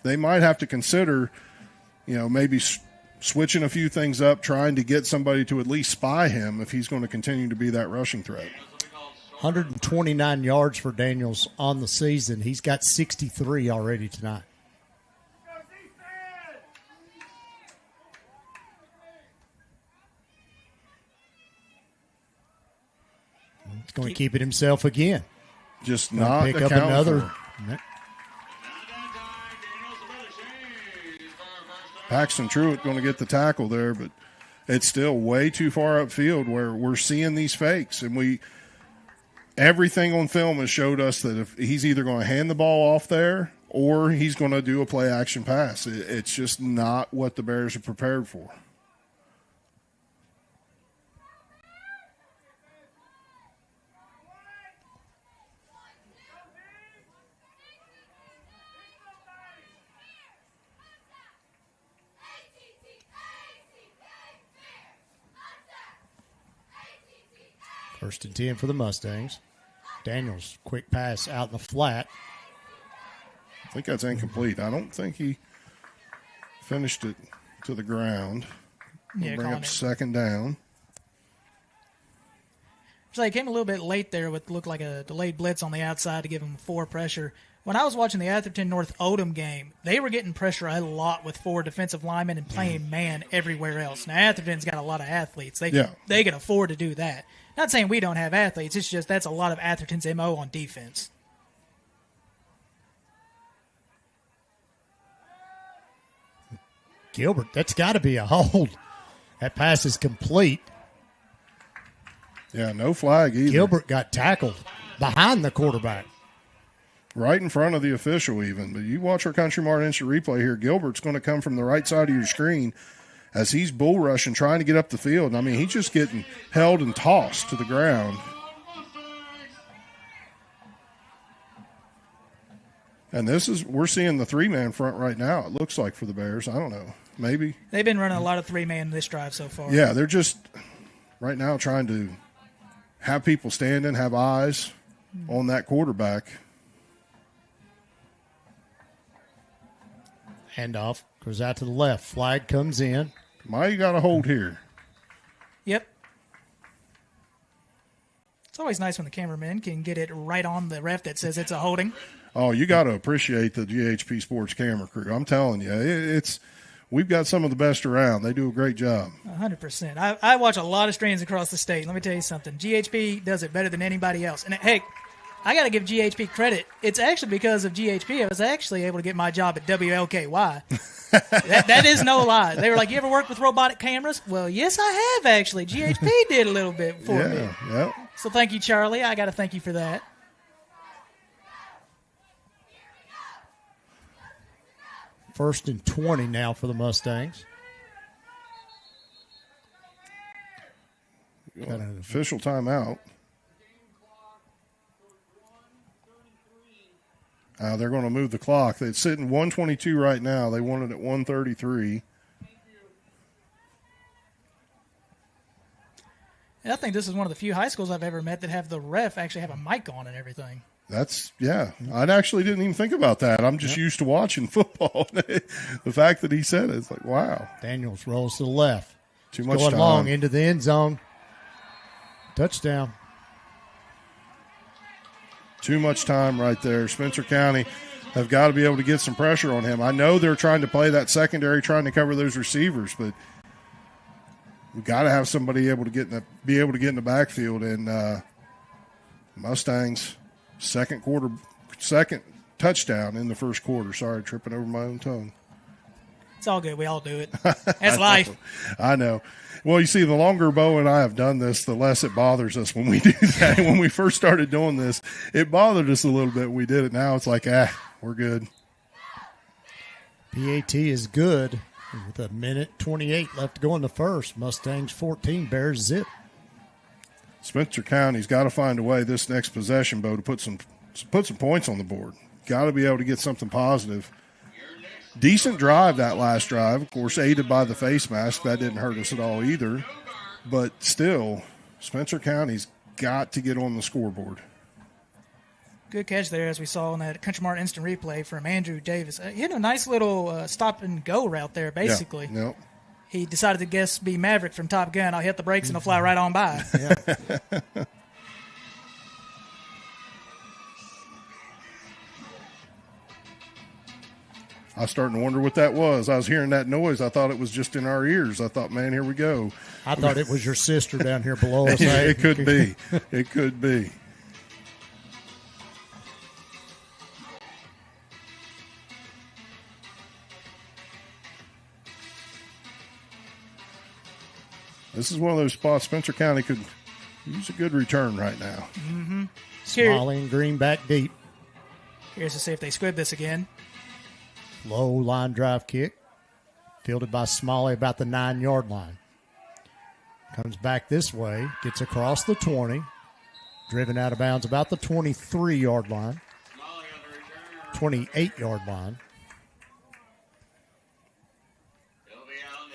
they might have to consider, maybe switching a few things up, trying to get somebody to at least spy him if he's going to continue to be that rushing threat. 129 yards for Daniels on the season. He's got 63 already tonight. He's going to keep it himself again. Just not pick up accounting another. for. Paxton Truitt going to get the tackle there, but it's still way too far upfield where we're seeing these fakes. And everything on film has showed us that if he's either going to hand the ball off there or he's going to do a play action pass. It's just not what the Bears are prepared for. First and 10 for the Mustangs. Daniels, quick pass out in the flat. I think that's incomplete. I don't think he finished it to the ground. Yeah, bring up second down. So he came a little bit late there with looked like a delayed blitz on the outside to give him 4 pressure. When I was watching the Atherton North Oldham game, they were getting pressure a lot with 4 defensive linemen and playing man everywhere else. Now, Atherton's got a lot of athletes. They can afford to do that. Not saying we don't have athletes. It's just that's a lot of Atherton's MO on defense. Gilbert, that's got to be a hold. That pass is complete. Yeah, no flag either. Gilbert got tackled behind the quarterback. Right in front of the official even. But you watch our Country Mart instant replay here. Gilbert's going to come from the right side of your screen as he's bull rushing, trying to get up the field. I mean, he's just getting held and tossed to the ground. And we're seeing the 3-man front right now, it looks like, for the Bears. I don't know. Maybe. They've been running a lot of 3-man this drive so far. Yeah, they're just right now trying to have people standing, have eyes on that quarterback. Handoff goes out to the left. Flag comes in. Why you got a hold here? Yep. It's always nice when the cameraman can get it right on the ref that says it's a holding. Oh, you got to appreciate the GHP-SPORTS camera crew. I'm telling you, we've got some of the best around. They do a great job. 100%. I watch a lot of streams across the state. Let me tell you something. GHP does it better than anybody else. And, hey, I got to give GHP credit. It's actually because of GHP I was actually able to get my job at WLKY. that is no lie. They were like, you ever work with robotic cameras? Well, yes, I have, actually. GHP did a little bit for me. Yeah. So thank you, Charlie. I got to thank you for that. First and 20 now for the Mustangs. Got an official timeout. They're going to move the clock. It's sitting 1:22 right now. They want it at 1:33. I think this is one of the few high schools I've ever met that have the ref actually have a mic on and everything. I actually didn't even think about that. I'm just used to watching football. The fact that he said it, it's like, wow. Daniels rolls to the left. Too much going time. Long into the end zone. Touchdown. Too much time right there. Spencer County have got to be able to get some pressure on him. I know they're trying to play that secondary, trying to cover those receivers, but we've got to have somebody able to get in the backfield. And Mustangs second touchdown in the first quarter. Sorry, tripping over my own tongue. It's all good. We all do it. That's life. I know. Well, you see, the longer Bo and I have done this, the less it bothers us when we do that. When we first started doing this, it bothered us a little bit. We did it. Now it's like, we're good. PAT is good with a minute 28 left to go in the first. Mustangs 14, Bears zip. Spencer County's got to find a way this next possession, Bo, to put some points on the board. Got to be able to get something positive. Decent drive that last drive, of course, aided by the face mask. That didn't hurt us at all either. But still, Spencer County's got to get on the scoreboard. Good catch there, as we saw in that Country Mart instant replay from Andrew Davis. He had a nice little stop-and-go route there, basically. Yeah, yep. He decided to be Maverick from Top Gun. I'll hit the brakes and he'll fly right on by. Yeah. I was starting to wonder what that was. I was hearing that noise. I thought it was just in our ears. I thought, man, here we go. I thought it was your sister down here below us. It could be. It could be. This is one of those spots Spencer County could use a good return right now. Mm-hmm. Smalley and Green back deep. Here's to see if they squib this again. Low line drive kick. Fielded by Smalley about the 9-yard line. Comes back this way. Gets across the 20. Driven out of bounds about the 23-yard line. 28-yard line.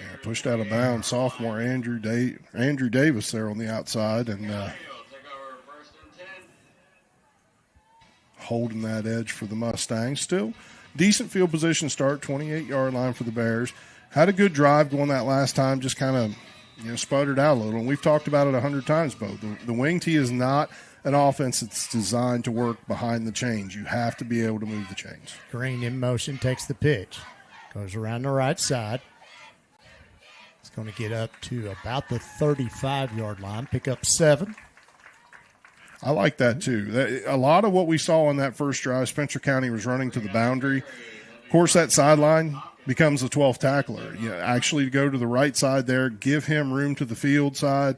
Yeah, pushed out of bounds. Sophomore Andrew Davis there on the outside, and holding that edge for the Mustangs. Still decent field position start, 28-yard line for the Bears. Had a good drive going that last time, just kind of sputtered out a little. And we've talked about it 100 times, Bo. The wing tee is not an offense that's designed to work behind the chains. You have to be able to move the chains. Green in motion, takes the pitch. Goes around the right side. It's going to get up to about the 35-yard line, pick up 7. I like that, too. A lot of what we saw on that first drive, Spencer County was running to the boundary. Of course, that sideline becomes the 12th tackler. Actually go to the right side there, give him room to the field side,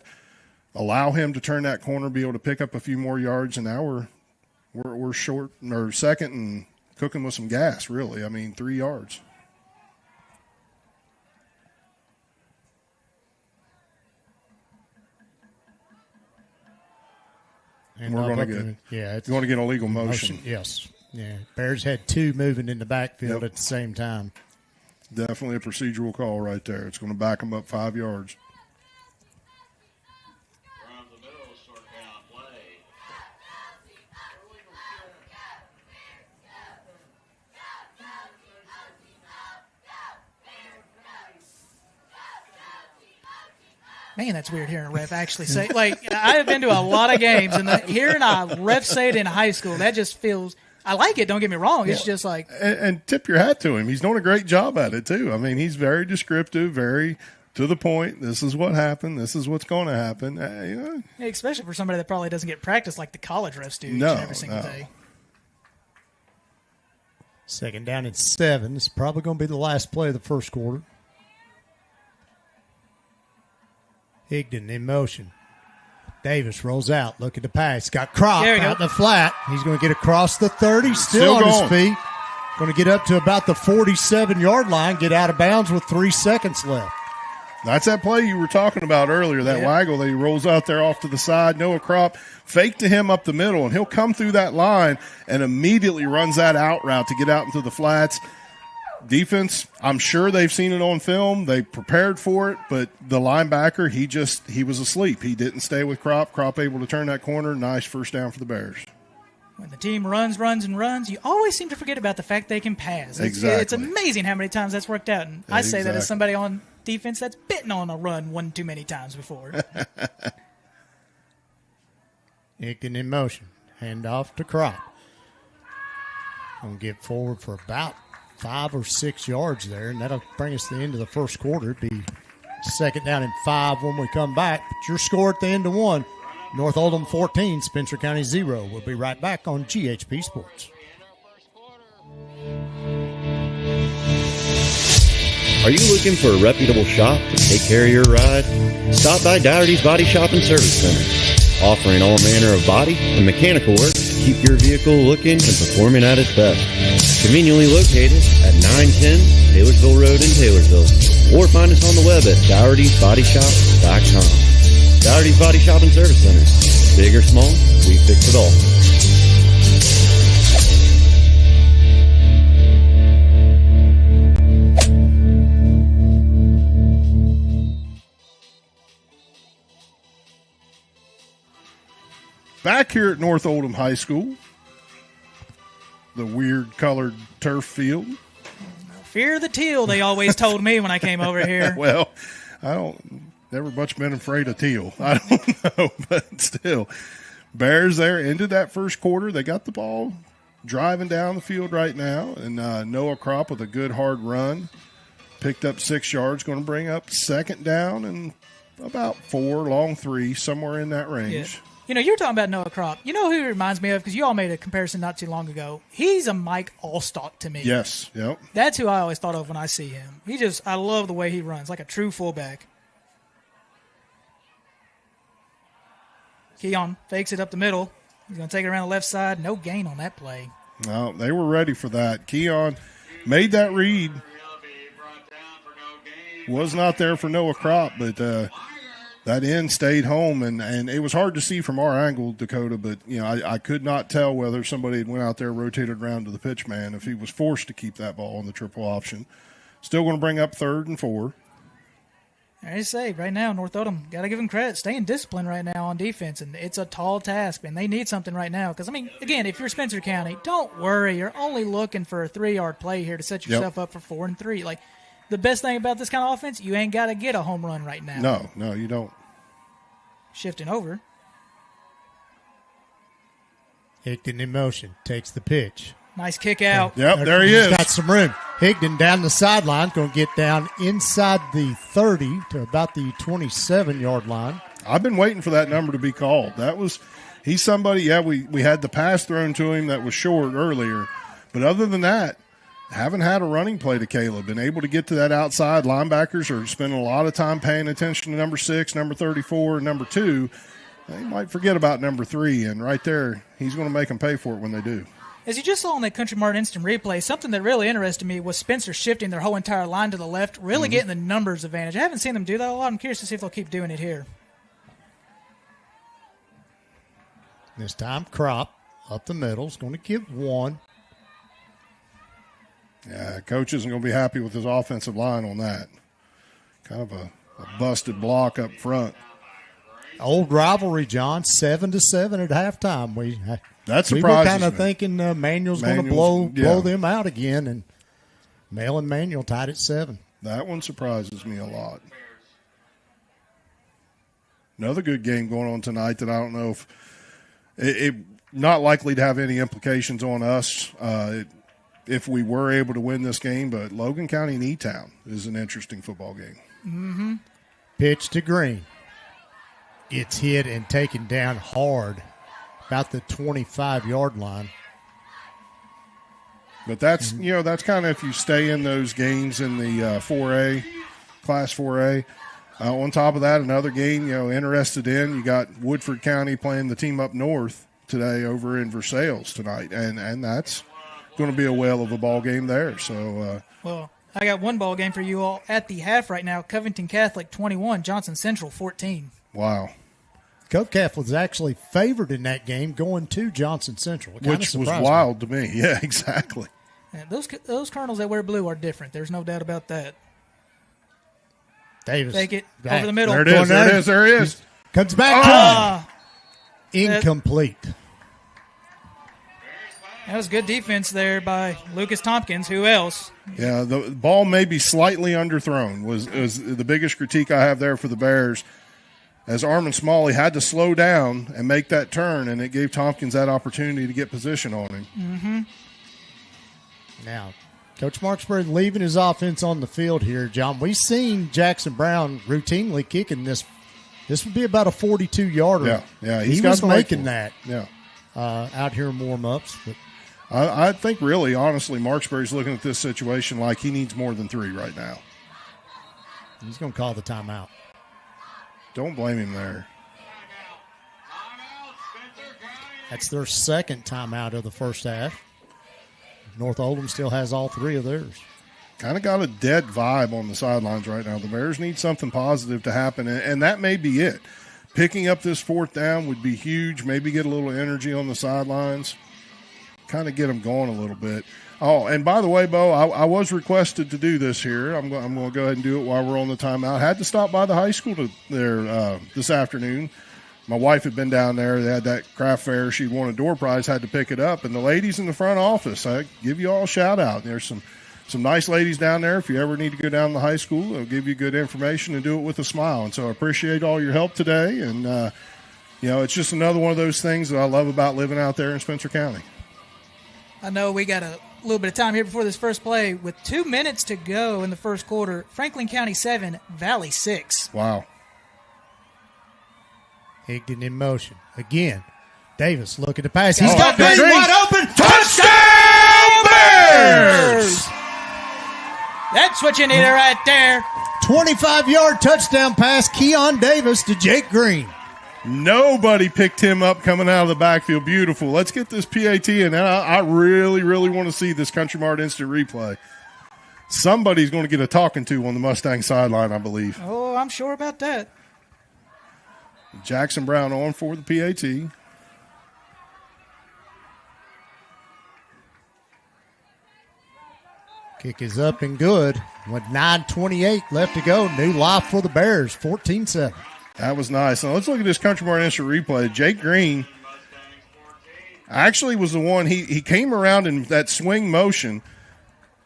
allow him to turn that corner, be able to pick up a few more yards, and now we're short or second and cooking with some gas, really. I mean, 3 yards. And we're going to get a legal motion. Yes. Yeah. Bears had 2 moving in the backfield at the same time. Definitely a procedural call right there. It's going to back them up 5 yards. Man, that's weird hearing a ref actually say. Like, I have been to a lot of games, and hearing a ref say it in high school, that just feels. I like it. Don't get me wrong. It's just like. And tip your hat to him. He's doing a great job at it too. I mean, he's very descriptive, very to the point. This is what happened. This is what's going to happen. Yeah, especially for somebody that probably doesn't get practice like the college refs do each and every single day. Second down and 7. It's probably going to be the last play of the first quarter. Higdon in motion. Davis rolls out. Look at the pass. Got Kropp out in the flat. He's going to get across the 30. Still on his feet. Going to get up to about the 47-yard line. Get out of bounds with 3 seconds left. That's that play you were talking about earlier, that waggle that he rolls out there off to the side. Noah Kropp fake to him up the middle, and he'll come through that line and immediately runs that out route to get out into the flats. Defense, I'm sure they've seen it on film. They prepared for it, but the linebacker, he was asleep. He didn't stay with Kropp. Kropp able to turn that corner. Nice first down for the Bears. When the team runs, you always seem to forget about the fact they can pass. Exactly. It's amazing how many times that's worked out. And I say that as somebody on defense that's bitten on a run one too many times before. Higdon in motion. Hand off to Kropp. Going to get forward for about 5 or 6 yards there, and that'll bring us to the end of the first quarter. It'll be second down and 5 when we come back. But your score at the end of 1, North Oldham 14, Spencer County 0. We'll be right back on GHP Sports. Are you looking for a reputable shop to take care of your ride? Stop by Dougherty's Body Shop and Service Center, offering all manner of body and mechanical work to keep your vehicle looking and performing at its best. Conveniently located at 910 Taylorsville Road in Taylorsville, or find us on the web at Dougherty'sBodyShop.com. Dougherty's Body Shop and Service Center. Big or small, we fix it all. Back here at North Oldham High School, the weird colored turf field. Fear the teal, they always told me when I came over here. Well, never much been afraid of teal. I don't know, but still. Bears there ended that first quarter. They got the ball driving down the field right now, and Noah Kropp with a good hard run. Picked up 6 yards, going to bring up second down and about 4, long 3, somewhere in that range. Yeah. You know, you're talking about Noah Kropp. You know who he reminds me of? Because you all made a comparison not too long ago. He's a Mike Allstock to me. Yes, yep. That's who I always thought of when I see him. I love the way he runs, like a true fullback. Keon fakes it up the middle. He's going to take it around the left side. No gain on that play. No, they were ready for that. Keon made that read. Was not there for Noah Kropp, but that end stayed home, and it was hard to see from our angle, Dakota, but I could not tell whether somebody had went out there, rotated around to the pitch man, if he was forced to keep that ball on the triple option. Still going to bring up 3rd and 4. I say, right now, North Oldham, got to give them credit, staying disciplined right now on defense, and it's a tall task, and they need something right now. Because, again, if you're Spencer County, don't worry. You're only looking for a 3-yard play here to set yourself up for 4 and 3. Like, the best thing about this kind of offense, you ain't got to get a home run right now. No, you don't. Shifting over. Higdon in motion, takes the pitch. Nice kick out. Yep, there he is. Got some room. Higdon down the sideline, going to get down inside the 30 to about the 27-yard line. I've been waiting for that number to be called. He's somebody, we had the pass thrown to him that was short earlier. But other than that, haven't had a running play to Caleb. Been able to get to that outside. Linebackers are spending a lot of time paying attention to number 6, number 34, and number 2. They might forget about number 3, and right there, he's going to make them pay for it when they do. As you just saw on that Country Mart instant replay, something that really interested me was Spencer shifting their whole entire line to the left, really getting the numbers advantage. I haven't seen them do that a lot. I'm curious to see if they'll keep doing it here. This time, Kropp up the middle is going to get 1. Yeah, coach isn't going to be happy with his offensive line on that. Kind of a busted block up front. Old rivalry, John, 7-7 at halftime. That surprises me. We were kind of me. thinking Manuel's going to blow them out again, and Mel and Manuel tied at 7. That one surprises me a lot. Another good game going on tonight that I don't know if it not likely to have any implications on us if we were able to win this game, but Logan County and E-Town is an interesting football game. Mm-hmm. Pitch to Green. Gets hit and taken down hard, about the 25-yard line. But that's, that's kind of if you stay in those games in the 4A, Class 4A. On top of that, another game, interested in, you got Woodford County playing the team up north today over in Versailles tonight, and that's going to be a whale of a ball game there. So, well, I got one ball game for you all at the half right now. Covington Catholic 21, Johnson Central 14. Wow. Cove Catholic was actually favored in that game going to Johnson Central. Which was wild to me. Yeah, exactly. And those Colonels that wear blue are different. There's no doubt about that. Davis. Take it over the middle. There it is. Comes back. Incomplete. That was good defense there by Lucas Tompkins. Who else? Yeah, the ball may be slightly underthrown was the biggest critique I have there for the Bears. As Armin Smalley had to slow down and make that turn, and it gave Tompkins that opportunity to get position on him. Mm-hmm. Now, Coach Marksburg leaving his offense on the field here, John. We've seen Jackson Brown routinely kicking this. This would be about a 42-yarder. Yeah, he was making that. Yeah, out here in warm-ups. But I think really, honestly, Marksburg's looking at this situation like he needs more than 3 right now. He's going to call the timeout. Don't blame him there. That's their second timeout of the first half. North Oldham still has all 3 of theirs. Kind of got a dead vibe on the sidelines right now. The Bears need something positive to happen, and that may be it. Picking up this 4th down would be huge. Maybe get a little energy on the sidelines. Kind of get them going a little bit. Oh, and by the way, Bo, I was requested to do this here. I'm going to go ahead and do it while we're on the timeout. Had to stop by the high school there this afternoon. My wife had been down there. They had that craft fair. She won a door prize, had to pick it up. And the ladies in the front office, I give you all a shout-out. There's some nice ladies down there. If you ever need to go down to the high school, they'll give you good information and do it with a smile. And so I appreciate all your help today. And, it's just another one of those things that I love about living out there in Spencer County. I know we got a little bit of time here before this first play. With 2 minutes to go in the first quarter, Franklin County 7, Valley 6. Wow. Higdon in motion. Again, Davis looking to pass. He's got Green wide open. Touchdown Bears! That's what you need right there. 25-yard touchdown pass, Keon Davis to Jake Green. Nobody picked him up coming out of the backfield. Beautiful. Let's get this PAT in. I really, really want to see this Country Mart instant replay. Somebody's going to get a talking to on the Mustang sideline, I believe. Oh, I'm sure about that. Jackson Brown on for the PAT. Kick is up and good. With 9:28 left to go, new life for the Bears, 14-7. That was nice. Now let's look at this Country Mart instant replay. Jake Green actually was the one. He came around in that swing motion.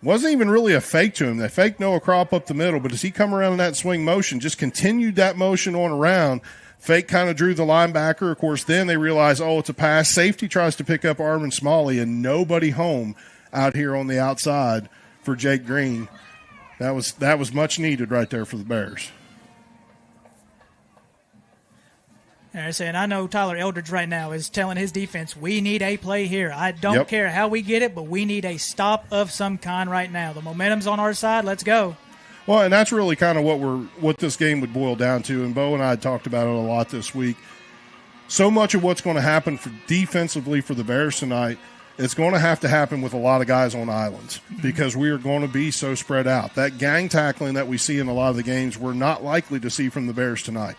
Wasn't even really a fake to him. They faked Noah Crop up the middle, but as he come around in that swing motion, just continued that motion on around. Fake kind of drew the linebacker. Of course, then they realize, it's a pass. Safety tries to pick up Armin Smalley, and nobody home out here on the outside for Jake Green. That was much needed right there for the Bears. And I know Tyler Eldridge right now is telling his defense, we need a play here. I don't care how we get it, but we need a stop of some kind right now. The momentum's on our side. Let's go. Well, and that's really kind of what this game would boil down to, and Bo and I had talked about it a lot this week. So much of what's going to happen defensively for the Bears tonight, it's going to happen with a lot of guys on islands because we are going to be so spread out. That gang tackling that we see in a lot of the games, we're not likely to see from the Bears tonight.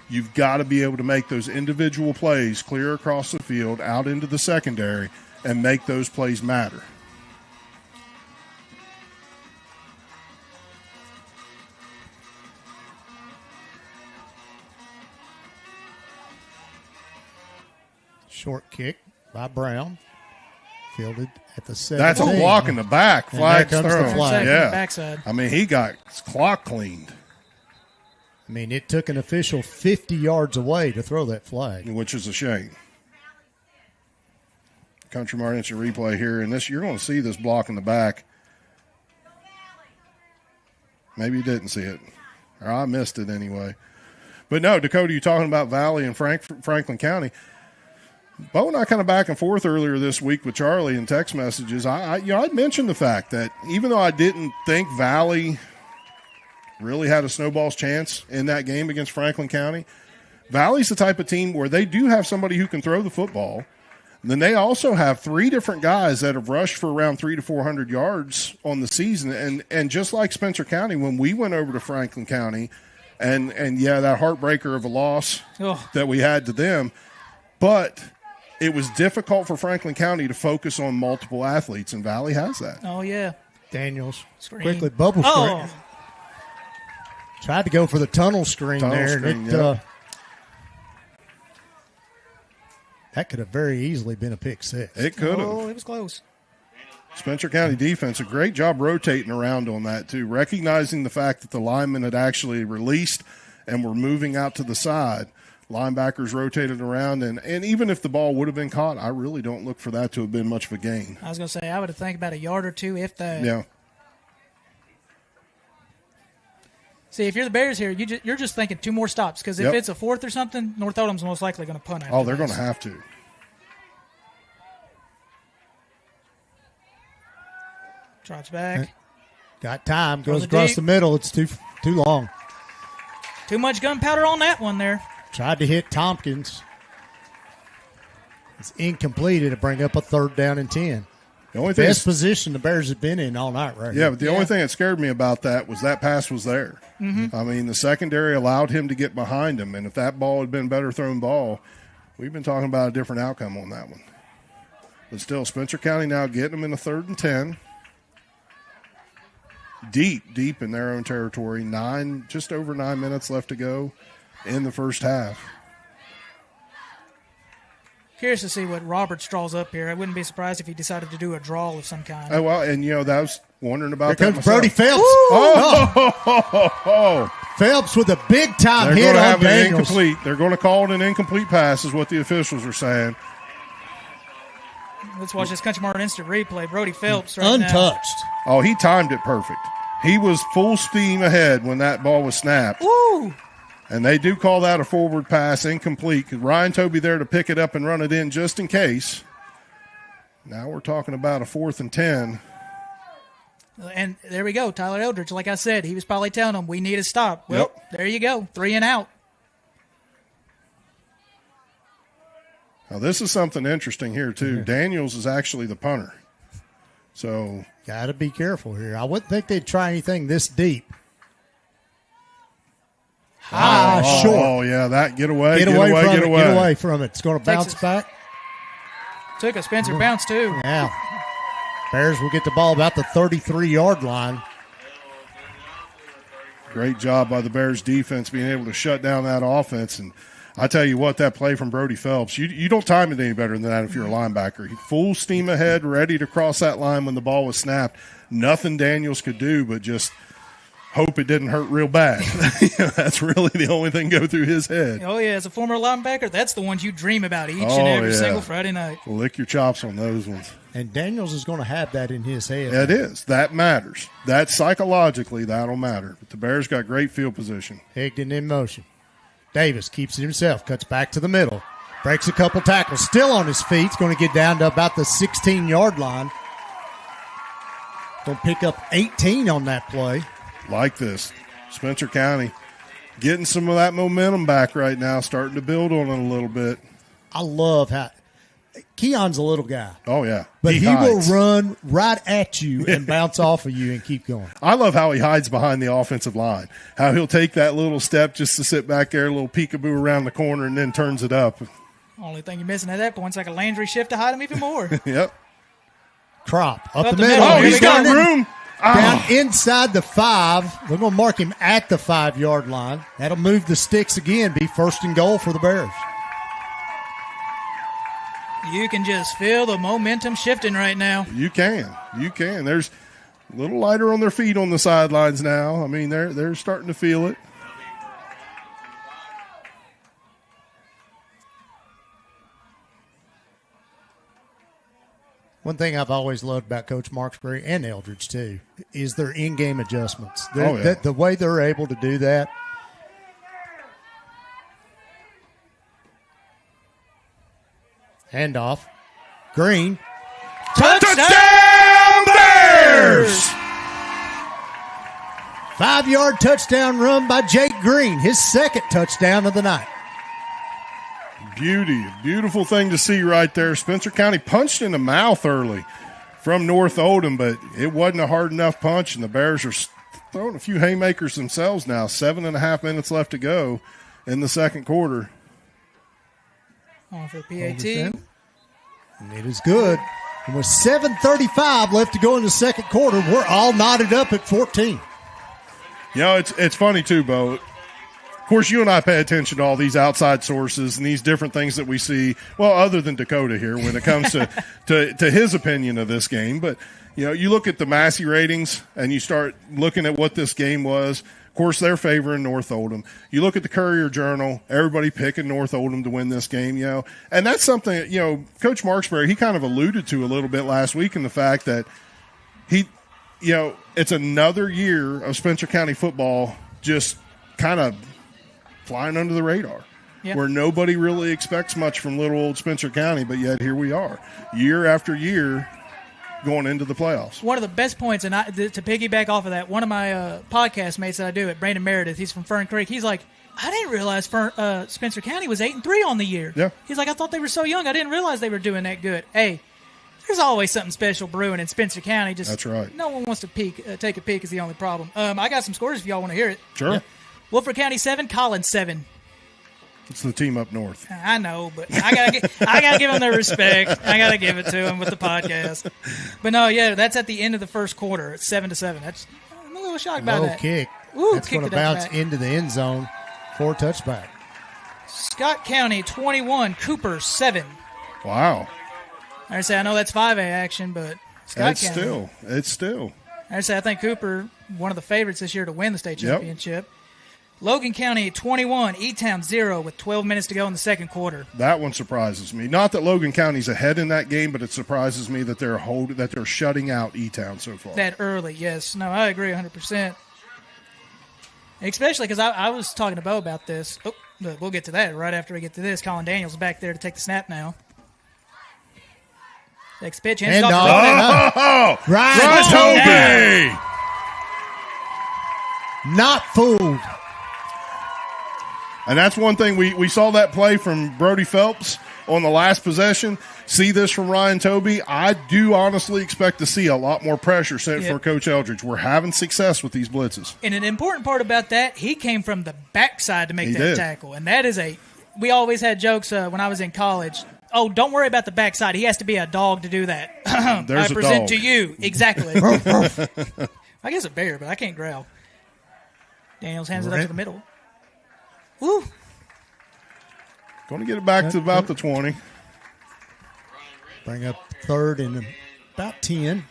You've got to be able to make those individual plays clear across the field, out into the secondary, and make those plays matter. Short kick by Brown. Fielded at the 17. That's a block in the back. Flag's comes the thrown. flag. Yeah. Backside. I mean, he got his clock cleaned. I mean, it took an official 50 yards away to throw that flag. Which is a shame. Country Mart instant replay here, and you're going to see this block in the back. Maybe you didn't see it. Or I missed it anyway. But no, Dakota, you're talking about Valley and Franklin County. Bo and I kind of back and forth earlier this week with Charlie in text messages. I'd mentioned the fact that even though I didn't think Valley really had a snowball's chance in that game against Franklin County, Valley's the type of team where they do have somebody who can throw the football. And then they also have 3 different guys that have rushed for around 300 to 400 yards on the season. And just like Spencer County, when we went over to Franklin County, and that heartbreaker of a loss that we had to them, but it was difficult for Franklin County to focus on multiple athletes, and Valley has that. Oh, yeah. Daniels Screen. quickly bubble screen. Tried to go for the tunnel screen there. That could have very easily been a pick six. It could have. Oh, it was close. Spencer County defense, a great job rotating around on that, too, recognizing the fact that the linemen had actually released and were moving out to the side. Linebackers rotated around, and even if the ball would have been caught, I really don't look for that to have been much of a gain. I was going to say, I would have think about a yard or two if that. Yeah. See, if you're the Bears here, you're just thinking 2 more stops, because if it's a 4th or something, North Oldham's most likely going to punt after they're going to have to. Trots back. Got time. Goes across the middle. It's too long. Too much gunpowder on that one there. Tried to hit Tompkins. It's incomplete. It'll bring up a 3rd down and 10. The only best position the Bears have been in all night right now. Yeah, but the only thing that scared me about that was that pass was there. Mm-hmm. I mean, the secondary allowed him to get behind him, and if that ball had been better thrown ball, we've been talking about a different outcome on that one. But still, Spencer County now getting them in the 3rd and 10. Deep in their own territory. Just over 9 minutes left to go in the first half. Curious to see what Roberts draws up here. I wouldn't be surprised if he decided to do a draw of some kind. Oh, well, and, that was wondering about Here that comes Brody Phelps. Phelps with a big-time hit on Daniels. They're going to call it an incomplete pass is what the officials are saying. Let's watch this Country Mart instant replay. Brody Phelps right now. Untouched. Oh, he timed it perfect. He was full steam ahead when that ball was snapped. Woo! And they do call that a forward pass, incomplete, because Ryan Toby there to pick it up and run it in just in case. Now we're talking about a 4th and 10. And there we go. Tyler Eldridge, like I said, he was probably telling them, we need a stop. Well, There you go. 3 and out. Now, this is something interesting here, too. Mm-hmm. Daniels is actually the punter. So, got to be careful here. I wouldn't think they'd try anything this deep. Short. Oh, yeah, that get away Get away from it. It's going to bounce back. Took a Spencer bounce, too. Yeah. Bears will get the ball about the 33-yard line. Great job by the Bears defense being able to shut down that offense. And I tell you what, that play from Brody Phelps, you don't time it any better than that if you're a linebacker. He full steam ahead, ready to cross that line when the ball was snapped. Nothing Daniels could do but just hope it didn't hurt real bad. That's really the only thing go through his head. Oh, yeah, as a former linebacker, that's the ones you dream about each and every single Friday night. Lick your chops on those ones. And Daniels is going to have that in his head. It is. That matters. That psychologically, that'll matter. But the Bears got great field position. Higdon in motion. Davis keeps it himself, cuts back to the middle, breaks a couple tackles, still on his feet. He's going to get down to about the 16-yard line. Going to pick up 18 on that play. Like this. Spencer County getting some of that momentum back right now, starting to build on it a little bit. I love how Keon's a little guy. Oh, yeah. But he will run right at you and bounce off of you and keep going. I love how he hides behind the offensive line, how he'll take that little step just to sit back there, a little peekaboo around the corner, and then turns it up. Only thing you're missing at that point is like a Landry shift to hide him even more. Yep. Crop up the middle. Oh, he's got room. Down inside the 5. They're going to mark him at the 5-yard line. That'll move the sticks again, be 1st and goal for the Bears. You can just feel the momentum shifting right now. You can. There's a little lighter on their feet on the sidelines now. I mean, they're starting to feel it. One thing I've always loved about Coach Marksbury and Eldridge, too, is their in-game adjustments. The way they're able to do that. Handoff. Green. Touchdown Bears! 5-yard touchdown run by Jake Green, his 2nd touchdown of the night. Beautiful thing to see right there. Spencer County punched in the mouth early from North Oldham, but it wasn't a hard enough punch, and the Bears are throwing a few haymakers themselves now. 7.5 minutes left to go in the second quarter. On for PAT. And it is good. And with 7:35 left to go in the second quarter, we're all knotted up at 14. You know, it's funny too, Bo. Of course, you and I pay attention to all these outside sources and these different things that we see, well, other than Dakota here when it comes to his opinion of this game. But, you know, you look at the Massey ratings and you start looking at what this game was. Of course, they're favoring North Oldham. You look at the Courier-Journal, everybody picking North Oldham to win this game, you know. And that's something, you know, Coach Marksbury, he kind of alluded to a little bit last week in the fact that he, you know, it's another year of Spencer County football just kind of flying under the radar, where nobody really expects much from little old Spencer County, but yet here we are, year after year, going into the playoffs. One of the best points, and to piggyback off of that, one of my podcast mates that I do, Brandon Meredith, he's from Fern Creek, he's like, I didn't realize Spencer County was 8-3 on the year. Yeah. He's like, I thought they were so young, I didn't realize they were doing that good. Hey, there's always something special brewing in Spencer County. Just that's right. No one wants to take a peek is the only problem. I got some scores if y'all want to hear it. Sure. Yeah. Wolford County 7, Collins 7. It's the team up north. I know, but I gotta give them their respect. I gotta give it to them with the podcast. But no, yeah, that's at the end of the first quarter. It's 7-7. I'm a little shocked by that. Kick. Ooh, that's going to bounce into the end zone for a touchback. Scott County 21, Cooper 7. Wow. I say I know that's 5A action, but Scott County. It's still. I say I think Cooper one of the favorites this year to win the state championship. Logan County 21, E-Town 0 with 12 minutes to go in the second quarter. That one surprises me. Not that Logan County's ahead in that game, but it surprises me that they're shutting out E-Town so far. That early, yes. No, I agree 100%. Especially because I was talking to Bo about this. Oh, look, we'll get to that right after we get to this. Colin Daniels back there to take the snap now. Next pitch. Hands off. Ryan Toby! Not fooled. And that's one thing. We saw that play from Brody Phelps on the last possession. See this from Ryan Toby. I do honestly expect to see a lot more pressure sent for Coach Eldridge. We're having success with these blitzes. And an important part about that, he came from the backside to make that tackle. And that is we always had jokes when I was in college. Oh, don't worry about the backside. He has to be a dog to do that. I present to you. Exactly. I guess a bear, but I can't growl. Daniels hands it up to the middle. Woo. Going to get it back to about the 20. Bring up third and about 10.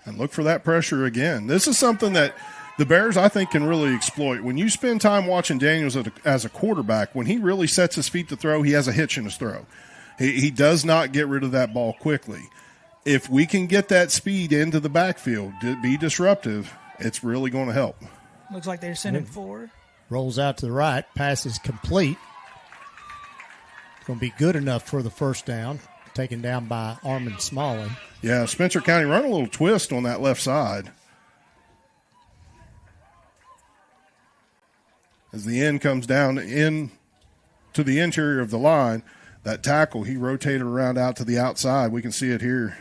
And look for that pressure again. This is something that the Bears, I think, can really exploit. When you spend time watching Daniels as a quarterback, when he really sets his feet to throw, he has a hitch in his throw. He does not get rid of that ball quickly. If we can get that speed into the backfield, to be disruptive, it's really going to help. Looks like they're sending forward. Rolls out to the right. Pass is complete. It's going to be good enough for the first down. Taken down by Armin Smalley. Yeah, Spencer County run a little twist on that left side. As the end comes down in to the interior of the line, that tackle, he rotated around out to the outside. We can see it here.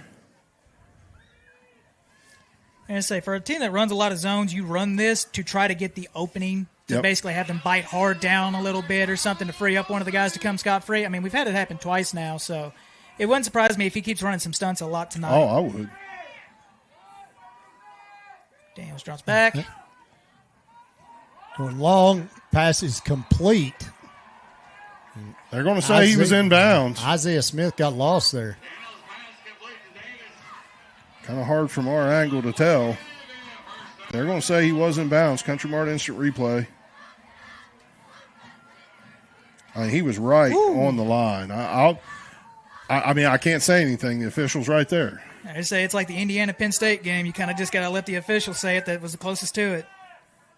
And I say, for a team that runs a lot of zones, you run this to try to get the opening, to basically have them bite hard down a little bit or something to free up one of the guys to come scot-free. I mean, we've had it happen twice now, so it wouldn't surprise me if he keeps running some stunts a lot tonight. Oh, I would. Daniels drops back. Going long. Pass is complete. They're going to say he was in bounds. Isaiah Smith got lost there. Kind of hard from our angle to tell. They're going to say he was in bounds. Country Mart instant replay. I mean, he was right on the line. I mean, I can't say anything. The official's right there. I say it's like the Indiana-Penn State game. You kind of just got to let the official say it. That was the closest to it.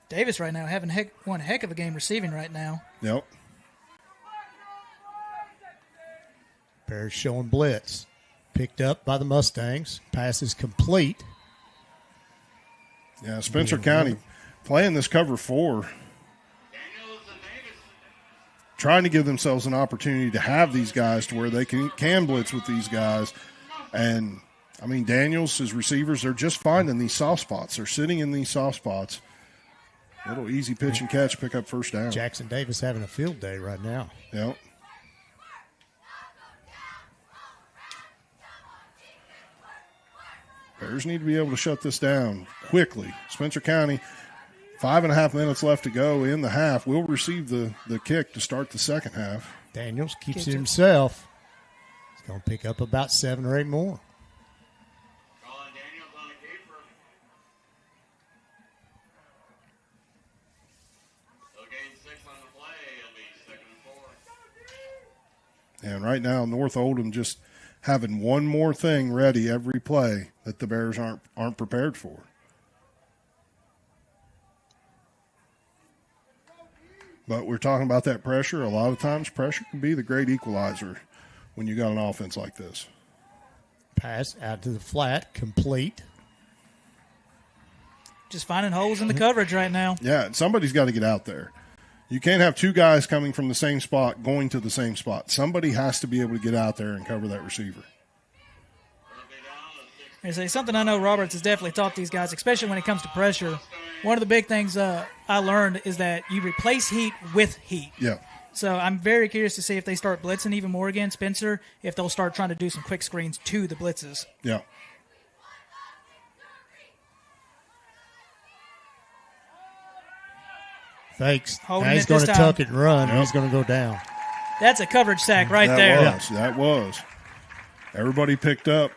Davis right now having one heck of a game receiving right now. Yep. Bears showing blitz. Picked up by the Mustangs. Pass is complete. Yeah, Spencer County playing this cover 4. Trying to give themselves an opportunity to have these guys to where they can blitz with these guys. And, I mean, Daniels, his receivers, they're just finding these soft spots. They're sitting in these soft spots. Little easy pitch and catch, pick up first down. Jackson Davis having a field day right now. Yep. Bears need to be able to shut this down quickly. Spencer County, 5.5 minutes left to go in the half. We'll receive the kick to start the second half. Daniels keeps it himself. He's going to pick up about 7 or 8 more. And right now, North Oldham just having one more thing ready every play that the Bears aren't prepared for. But we're talking about that pressure. A lot of times pressure can be the great equalizer when you got an offense like this. Pass out to the flat, complete. Just finding holes in the coverage right now. Yeah, somebody's got to get out there. You can't have two guys coming from the same spot going to the same spot. Somebody has to be able to get out there and cover that receiver. I say something I know Roberts has definitely taught these guys, especially when it comes to pressure. One of the big things I learned is that you replace heat with heat. Yeah. So I'm very curious to see if they start blitzing even more again, Spencer, if they'll start trying to do some quick screens to the blitzes. Yeah. Fakes. Now he's going to tuck it and run. Yep. He's going to go down. That's a coverage sack right there. That was. Everybody picked up.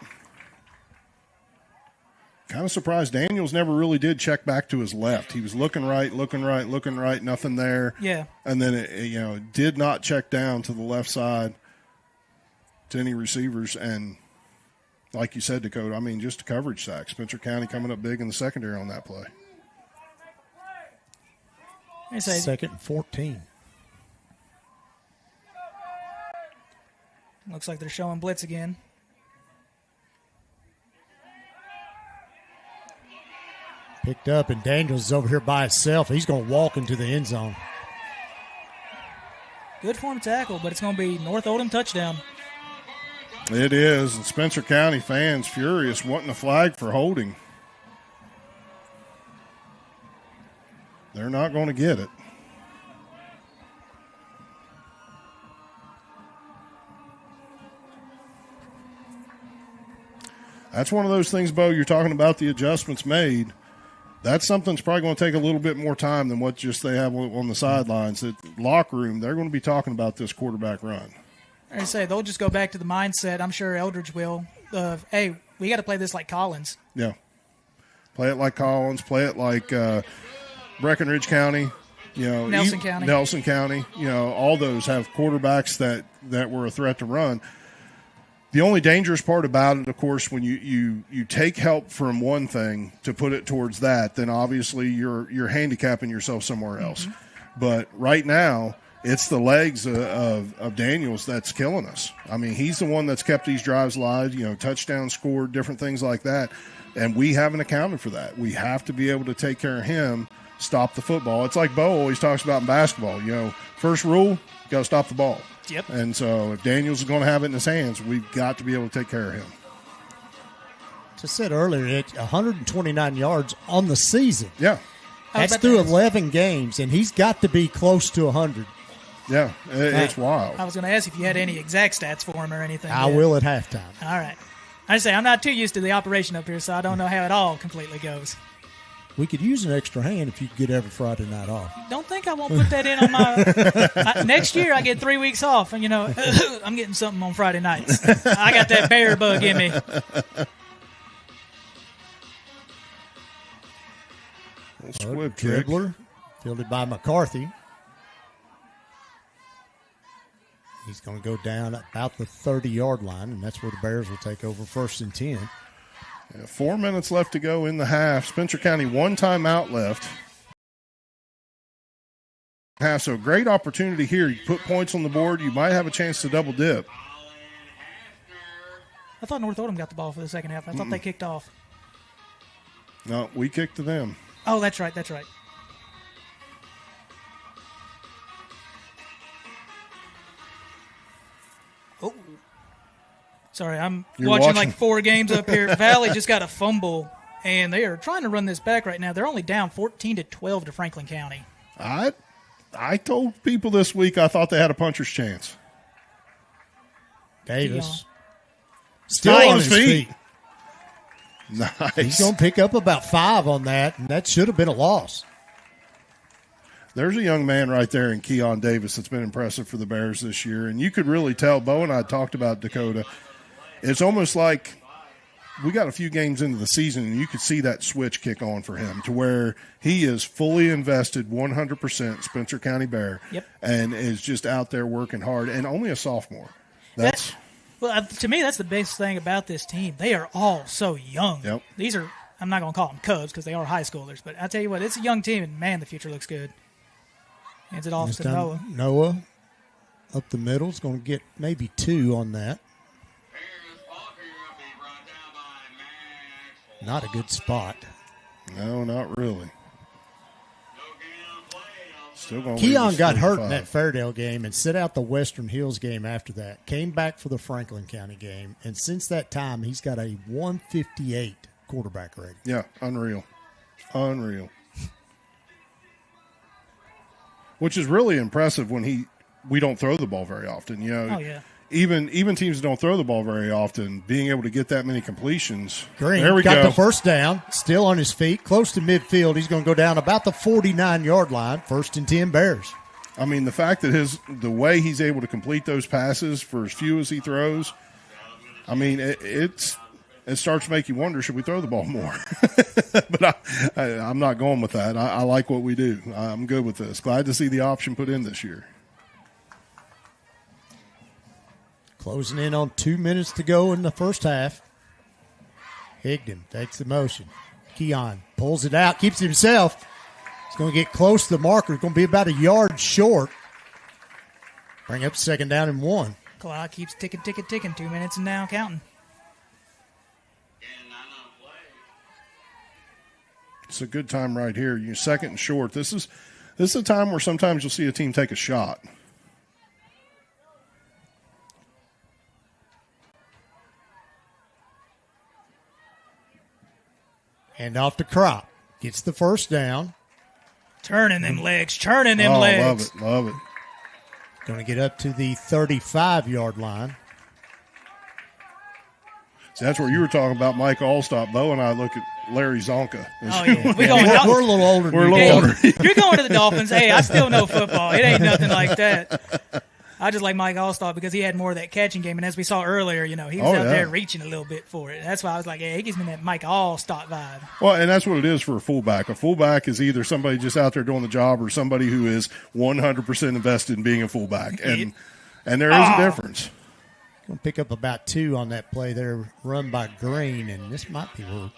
kind of surprised Daniels never really did check back to his left. He was looking right, nothing there. Yeah. And then it did not check down to the left side to any receivers. And like you said, Dakota, I mean, just a coverage sack. Spencer County coming up big in the secondary on that play. Second and 14. Looks like they're showing blitz again. Picked up, and Daniels is over here by himself. He's going to walk into the end zone. Good form tackle, but it's going to be North Oldham touchdown. It is, and Spencer County fans furious, wanting a flag for holding. They're not going to get it. That's one of those things, Bo, you're talking about the adjustments made. That's something that's probably going to take a little bit more time than what just they have on the sidelines. The locker room, they're going to be talking about this quarterback run. I say they'll just go back to the mindset. I'm sure Eldridge will. Hey, we got to play this like Collins. Yeah, play it like Collins. Play it like Breckenridge County. Nelson County. All those have quarterbacks that were a threat to run. The only dangerous part about it, of course, when you take help from one thing to put it towards that, then obviously you're handicapping yourself somewhere else. Mm-hmm. But right now, it's the legs of Daniels that's killing us. I mean, he's the one that's kept these drives alive, touchdown scored, different things like that, and we haven't accounted for that. We have to be able to take care of him, stop the football. It's like Bo always talks about in basketball. First rule, you got to stop the ball. Yep. And so if Daniels is going to have it in his hands, we've got to be able to take care of him. As I said earlier, it's 129 yards on the season. Yeah. That's through 11 games, and he's got to be close to 100. Yeah, it's wild. I was going to ask if you had any exact stats for him or anything. I will at halftime. All right. I say I'm not too used to the operation up here, so I don't know how it all completely goes. We could use an extra hand if you could get every Friday night off. Don't think I won't put that in on my next year I get 3 weeks off, and I'm getting something on Friday nights. I got that bear bug in me. Squib kick. Dribbler, fielded by McCarthy. He's going to go down about the 30-yard line, and that's where the Bears will take over 1st and 10. 4 minutes left to go in the half. Spencer County, one timeout left. So great opportunity here. You put points on the board, you might have a chance to double dip. I thought North Oldham got the ball for the second half. I thought they kicked off. No, we kicked to them. Oh, that's right. Oh. Sorry, I'm watching like 4 games up here. Valley just got a fumble, and they are trying to run this back right now. They're only down 14-12 to Franklin County. I told people this week I thought they had a puncher's chance. Davis. Still on his feet. Nice. He's going to pick up about 5 on that, and that should have been a loss. There's a young man right there in Keon Davis that's been impressive for the Bears this year, and you could really tell. Bo and I talked about Dakota. It's almost like we got a few games into the season, and you could see that switch kick on for him to where he is fully invested 100% Spencer County Bear. Yep. And is just out there working hard, and only a sophomore. To me, that's the best thing about this team. They are all so young. Yep. These are, I'm not going to call them Cubs because they are high schoolers, but I tell you what, it's a young team, and man, the future looks good. Hands it off to Noah. Noah up the middle is going to get maybe 2 on that. Not a good spot. No, not really. Keon got hurt in that Fairdale game and sit out the Western Hills game after that. Came back for the Franklin County game, and since that time, he's got a 158 quarterback rating. Yeah, unreal. Which is really impressive when we don't throw the ball very often. Oh, yeah. Even teams that don't throw the ball very often, being able to get that many completions. Green there we got go. the first down, still on his feet, close to midfield. He's going to go down about the 49-yard line, 1st and 10 Bears. I mean, the fact that the way he's able to complete those passes for as few as he throws, I mean, it's it starts to make you wonder, should we throw the ball more? But I'm not going with that. I like what we do. I'm good with this. Glad to see the option put in this year. Closing in on 2 minutes to go in the first half. Higdon takes the motion. Keon pulls it out, keeps it himself. He's going to get close to the marker. It's going to be about a yard short. Bring up 2nd down and 1. Clock keeps ticking. 2 minutes and now counting. It's a good time right here. You're 2nd and short. This is a time where sometimes you'll see a team take a shot. Hand off to Crop. Gets the first down. Turning them legs. Legs. Love it. Going to get up to the 35-yard line. See, that's where you were talking about Mike Allstott. Bo and I look at Larry Zonka. Oh, yeah. We're a little older. We're a little older. You're going to the Dolphins. Hey, I still know football. It ain't nothing like that. I just like Mike Allstott because he had more of that catching game. And as we saw earlier, he was out there reaching a little bit for it. That's why I was like, he gives me that Mike Allstott vibe. Well, and that's what it is for a fullback. A fullback is either somebody just out there doing the job or somebody who is 100% invested in being a fullback. And there is a difference. Going to pick up about 2 on that play there, run by Green, and this might be worth.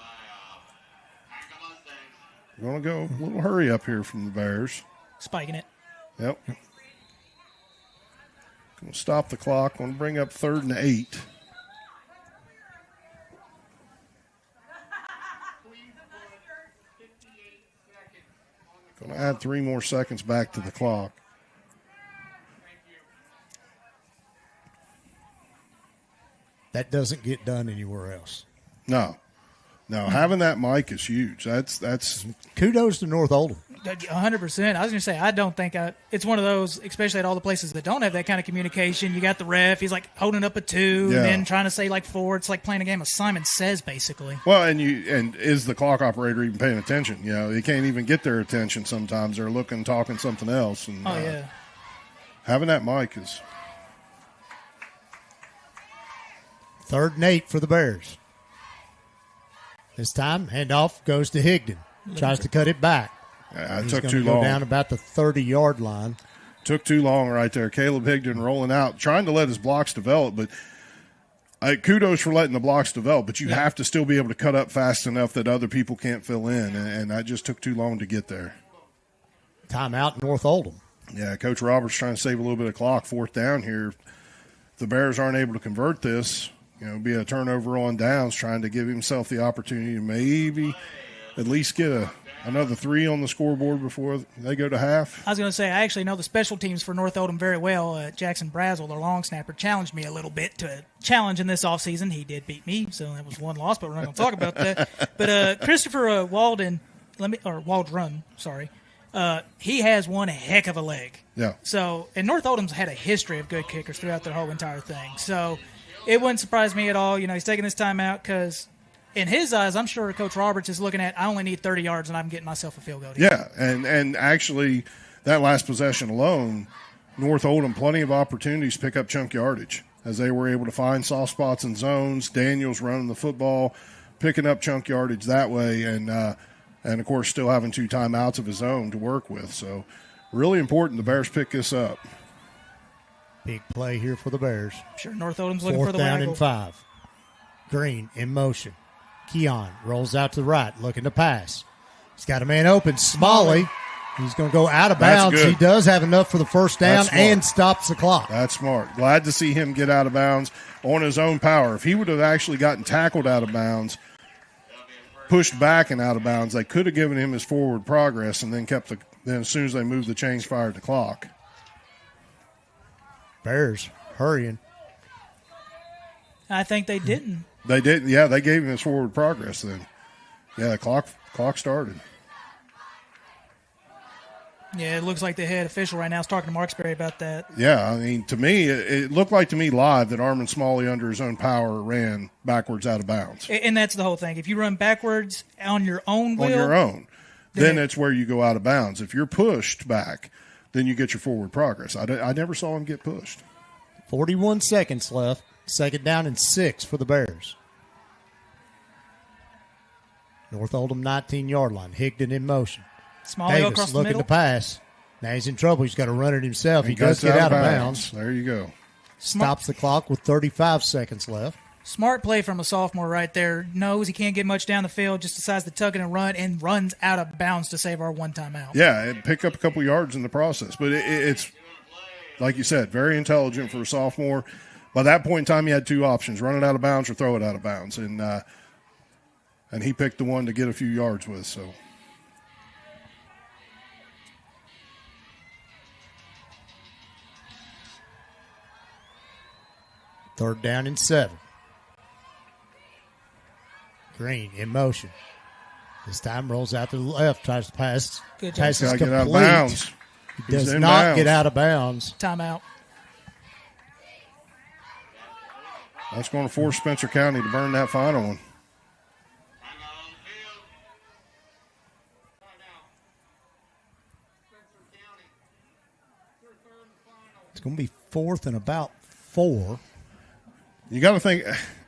We're going to go a little hurry up here from the Bears. Spiking it. Yep. Going to stop the clock. Going to bring up 3rd and 8. Going to add 3 more seconds back to the clock. That doesn't get done anywhere else. No, having that mic is huge. That's kudos to North Oldham. 100%. I was going to say, I don't think it's one of those, especially at all the places that don't have that kind of communication. You got the ref, he's like holding up a 2, and then trying to say like 4. It's like playing a game of Simon Says, basically. Well, and is the clock operator even paying attention? You can't even get their attention sometimes. They're looking, talking something else. And, having that mic is. 3rd and 8 for the Bears. This time, handoff goes to Higdon. Tries to cut it back. It took too long. Go down about the 30-yard line. Took too long right there. Caleb Higdon rolling out, trying to let his blocks develop, but kudos for letting the blocks develop, but you have to still be able to cut up fast enough that other people can't fill in, and that just took too long to get there. Timeout, North Oldham. Yeah, Coach Roberts trying to save a little bit of clock. 4th down here. If the Bears aren't able to convert this, be a turnover on downs, trying to give himself the opportunity to maybe at least get another 3 on the scoreboard before they go to half. I was going to say, I actually know the special teams for North Oldham very well. Jackson Brazel, their long snapper, challenged me a little bit to a challenge in this offseason. He did beat me, so that was 1 loss, but we're not going to talk about that. But Christopher Waldron, he has one heck of a leg. Yeah. So, and North Oldham's had a history of good kickers throughout their whole entire thing. So it wouldn't surprise me at all. He's taking this time out because in his eyes, I'm sure Coach Roberts is looking at, I only need 30 yards and I'm getting myself a field goal. Yeah, and actually that last possession alone, North Oldham plenty of opportunities to pick up chunk yardage as they were able to find soft spots and zones. Daniels running the football, picking up chunk yardage that way, and of course still having 2 timeouts of his own to work with. So really important the Bears pick this up. Big play here for the Bears. Sure, North Oldham's looking for the 4th down waggle. and 5. Green in motion. Keon rolls out to the right, looking to pass. He's got a man open. Smalley. He's going to go out of bounds. He does have enough for the first down and stops the clock. That's smart. Glad to see him get out of bounds on his own power. If he would have actually gotten tackled out of bounds, pushed back and out of bounds, they could have given him his forward progress and then then as soon as they moved the chains, fired the clock. Bears hurrying. I think they didn't. They didn't. Yeah, they gave him his forward progress then. Yeah, the clock started. Yeah, it looks like the head official right now is talking to Marksberry about that. Yeah, I mean, to me, it looked like to me live that Armin Smalley under his own power ran backwards out of bounds. And that's the whole thing. If you run backwards on your own will. Then it's where you go out of bounds. If you're pushed back, then you get your forward progress. I never saw him get pushed. 41 seconds left. 2nd down and 6 for the Bears. North Oldham 19-yard line. Higdon in motion. Smalley Davis across the looking middle. to pass. Now he's in trouble. He's got to run it himself. He does Gets get out of bounds. There you go. Stops the clock with 35 seconds left. Smart play from a sophomore right there. Knows he can't get much down the field, just decides to tuck it and run, and runs out of bounds to save our one timeout. Yeah, pick up a couple yards in the process. But it's, like you said, very intelligent for a sophomore. By that point in time, he had two options, run it out of bounds or throw it out of bounds. And he picked the one to get a few yards with. So. Third down and 7. Green in motion. This time rolls out to the left, tries to pass. Good job. Pass is Gotta get complete. out of bounds. He does not get out of bounds. Timeout. That's going to force Spencer County to burn that final one. It's going to be 4th and about 4. You got to think,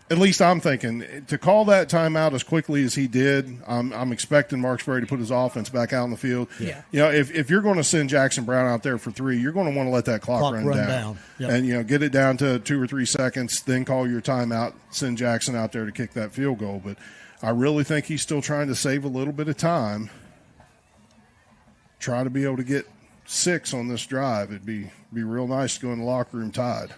at least I'm thinking, to call that timeout as quickly as he did, I'm expecting Marksbury to put his offense back out on the field. Yeah. You know, if you're going to send Jackson Brown out there for 3, you're going to want to let that clock run down. Yep. And, you know, get it down to 2 or 3 seconds, then call your timeout, send Jackson out there to kick that field goal. But I really think he's still trying to save a little bit of time, try to be able to get 6 on this drive. It'd be real nice to go in the locker room tied.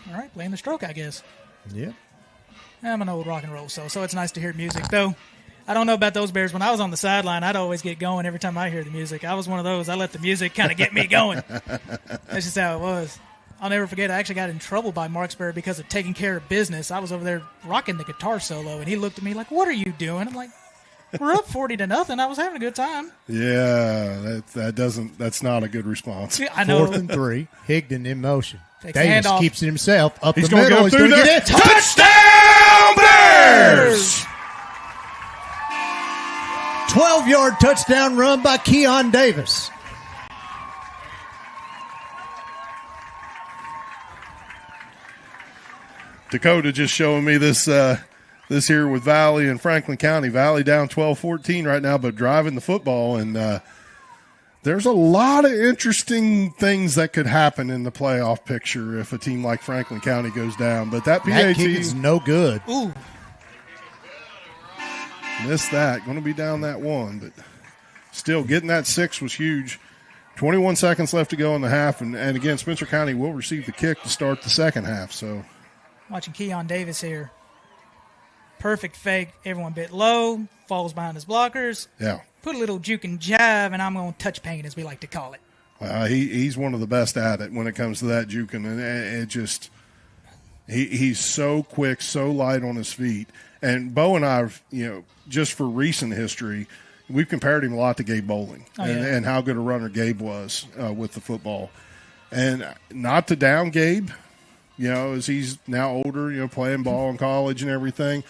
All right, playing the stroke, I guess. Yeah. I'm an old rock and roll, so it's nice to hear music. Though, I don't know about those Bears. When I was on the sideline, I'd always get going every time I hear the music. I was one of those. I let the music kind of get me going. That's just how it was. I'll never forget, I actually got in trouble by Marksbury because of taking care of business. I was over there rocking the guitar solo, and he looked at me like, "What are you doing?" I'm like, "We're up 40-0. I was having a good time." Yeah, that's not a good response. Yeah, I know. 4th and 3. Higdon in motion. Takes the Davis handoff. keeps it himself up He's the going to middle. go through there. Get it. Touchdown Bears! 12-yard touchdown run by Keon Davis. Dakota just showing me this here with Valley and Franklin County. Valley down 12-14 right now, but driving the football. And there's a lot of interesting things that could happen in the playoff picture if a team like Franklin County goes down. But that That PAT kick is no good. Ooh. missed that. Going to be down that one, but still getting that 6 was huge. 21 seconds left to go in the half. And again, Spencer County will receive the kick to start the second half. So Watching Keon Davis here. Perfect fake. Everyone bit low. Falls behind his blockers. yeah. Put a little juke and jive, and I'm going to touch paint, as we like to call it. He's one of the best at it when it comes to that juking, and it just he's so quick, so light on his feet. And Bo and I, just for recent history, we've compared him a lot to Gabe Bowling and how good a runner Gabe was with the football. And not to down Gabe, as he's now older, playing ball in college and everything.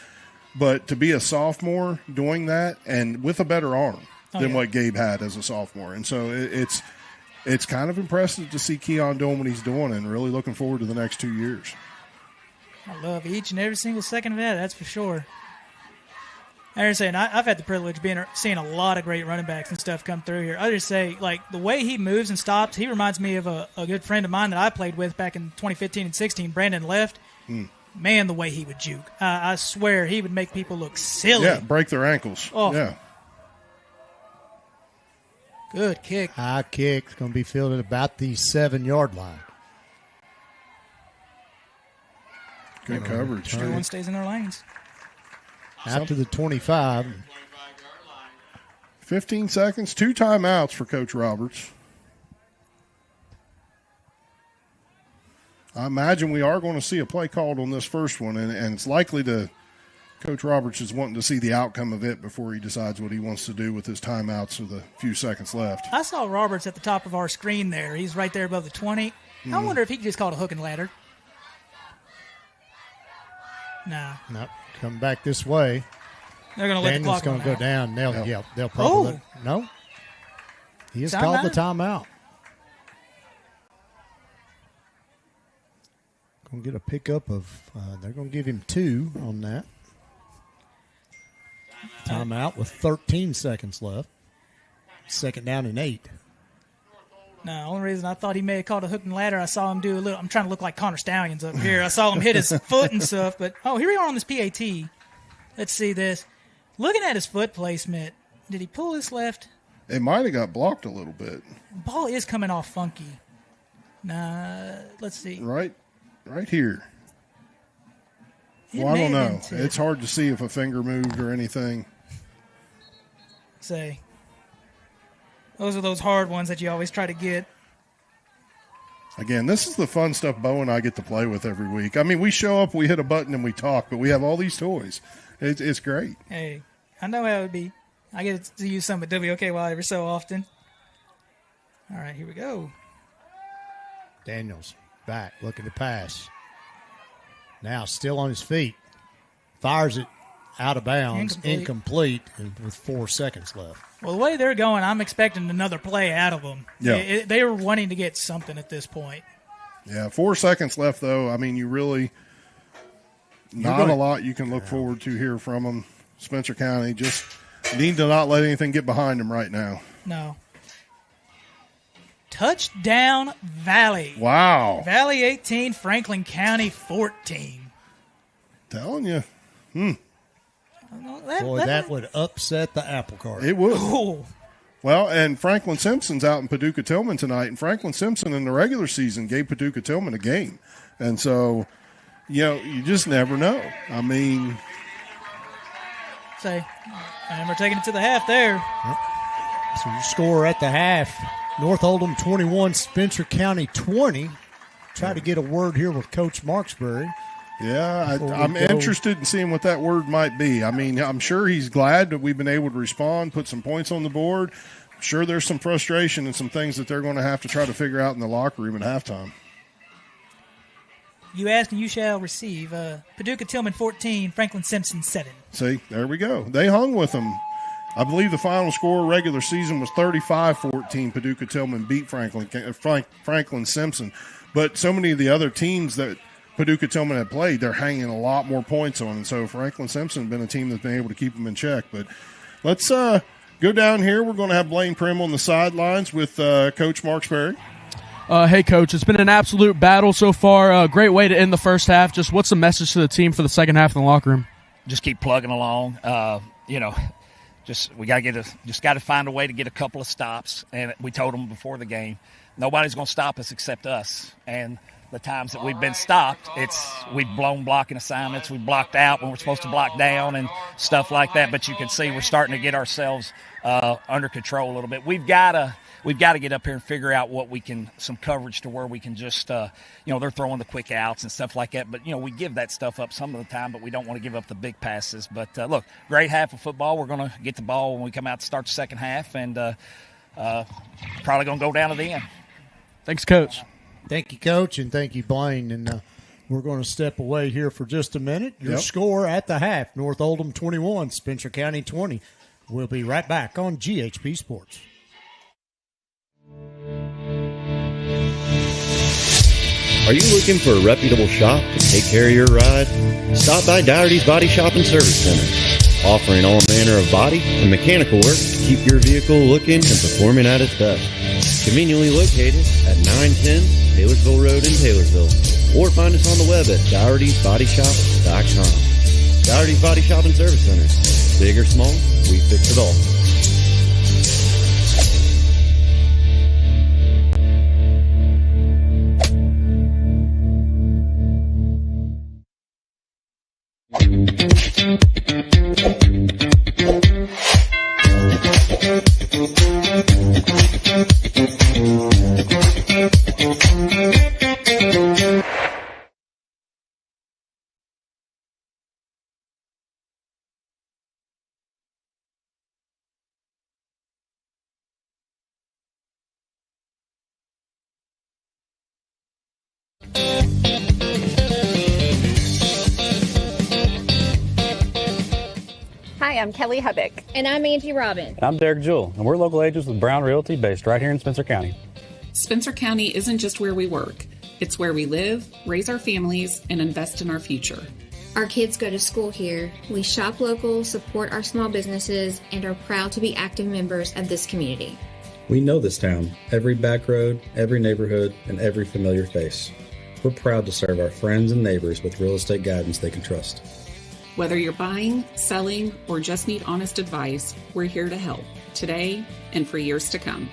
But to be a sophomore doing that and with a better arm than what Gabe had as a sophomore. And so it's kind of impressive to see Keon doing what he's doing and really looking forward to the next 2 years. I love each and every single second of that, that's for sure. I was saying, I've had the privilege of seeing a lot of great running backs and stuff come through here. I just say, the way he moves and stops, he reminds me of a good friend of mine that I played with back in 2015 and 16, Brandon Left. Man, the way he would juke. I swear he would make people look silly. Yeah, break their ankles. Oh. Yeah. Good kick. High kick. It's going to be fielded about the 7-yard line. Good coverage. Everyone stays in their lanes. Out to the 25. 15 seconds, 2 timeouts for Coach Roberts. I imagine we are going to see a play called on this first one, and it's likely to Coach Roberts is wanting to see the outcome of it before he decides what he wants to do with his timeouts with a few seconds left. I saw Roberts at the top of our screen there. He's right there above the 20. I wonder if he could just call it a hook and ladder. Nah. Nope. Come back this way. They're going to let the Daniel's clock going run to go out. down. They'll probably no. He has called the timeout. Going to get a pickup of, they're going to give him 2 on that. Timeout with 13 seconds left. 2nd down and 8. No, the only reason I thought he may have caught a hook and ladder, I saw him do a little. I'm trying to look like Connor Stallions up here. I saw him hit his foot and stuff. But, here we are on this PAT. Let's see this. Looking at his foot placement, did he pull his left? It might have got blocked a little bit. Ball is coming off funky. Nah, let's see. Right here. Well, I don't know. It's hard to see if a finger moved or anything. Say. Those are those hard ones that you always try to get. Again, this is the fun stuff Bo and I get to play with every week. I mean, we show up, we hit a button, and we talk, but we have all these toys. It's great. Hey, I know how it would be. I get to use some at WOKY every so often. All right, here we go. Daniels back, looking to pass. Now still on his feet. Fires it out of bounds, incomplete, and with 4 seconds left. Well, the way they're going, I'm expecting another play out of them. Yeah. They were wanting to get something at this point. Yeah, 4 seconds left, though. I mean, you really not a lot you can look forward to here from them. Spencer County just need to not let anything get behind them right now. No. Touchdown, Valley. Wow. Valley 18, Franklin County 14. Telling you. That would upset the apple cart. It would. Oh. Well, and Franklin Simpson's out in Paducah-Tillman tonight, and Franklin Simpson in the regular season gave Paducah-Tillman a game. And so, you just never know. I mean. And we're taking it to the half there. Yep. So your score at the half, North Oldham 21, Spencer County 20. Try to get a word here with Coach Marksbury. Yeah, I'm interested in seeing what that word might be. I mean, I'm sure he's glad that we've been able to respond, put some points on the board. I'm sure there's some frustration and some things that they're going to have to try to figure out in the locker room at halftime. You ask and you shall receive. Paducah-Tillman 14, Franklin Simpson 7. See, there we go. They hung with them. I believe the final score regular season was 35-14. Paducah-Tillman beat Franklin Simpson. But so many of the other teams that Paducah-Tillman had played, they're hanging a lot more points on. And so Franklin Simpson has been a team that's been able to keep them in check. But let's go down here. We're going to have Blaine Prim on the sidelines with Coach Marksbury. Hey, Coach, it's been an absolute battle so far. Great way to end the first half. Just what's the message to the team for the second half in the locker room? Just keep plugging along. We got to find a way to get a couple of stops. And we told them before the game, nobody's going to stop us except us. And the times that we've been stopped, we've blown blocking assignments. We've blocked out when we're supposed to block down and stuff like that. But you can see we're starting to get ourselves under control a little bit. We've got to get up here and figure out some coverage to where we can just, they're throwing the quick outs and stuff like that. But, we give that stuff up some of the time, but we don't want to give up the big passes. But, look, great half of football. We're going to get the ball when we come out to start the second half, and probably going to go down to the end. Thanks, Coach. Thank you, Coach, and thank you, Blaine. And we're going to step away here for just a minute. Your score at the half, North Oldham 21, Spencer County 20. We'll be right back on GHP Sports. Are you looking for a reputable shop to take care of your ride? Stop by Dougherty's Body Shop and Service Center, offering all manner of body and mechanical work to keep your vehicle looking and performing at its best. Conveniently located at 910 Taylorsville Road in Taylorsville, or find us on the web at Dougherty'sBodyShop.com. Dougherty's Body Shop and Service Center. Big or small, we fix it all. Hi, I'm Kelly Hubbock. And I'm Angie Robin. And I'm Derek Jewell, and we're local agents with Brown Realty based right here in Spencer County. Spencer County isn't just where we work. It's where we live, raise our families, and invest in our future. Our kids go to school here. We shop local, support our small businesses, and are proud to be active members of this community. We know this town, every back road, every neighborhood, and every familiar face. We're proud to serve our friends and neighbors with real estate guidance they can trust. Whether you're buying, selling, or just need honest advice, we're here to help today and for years to come.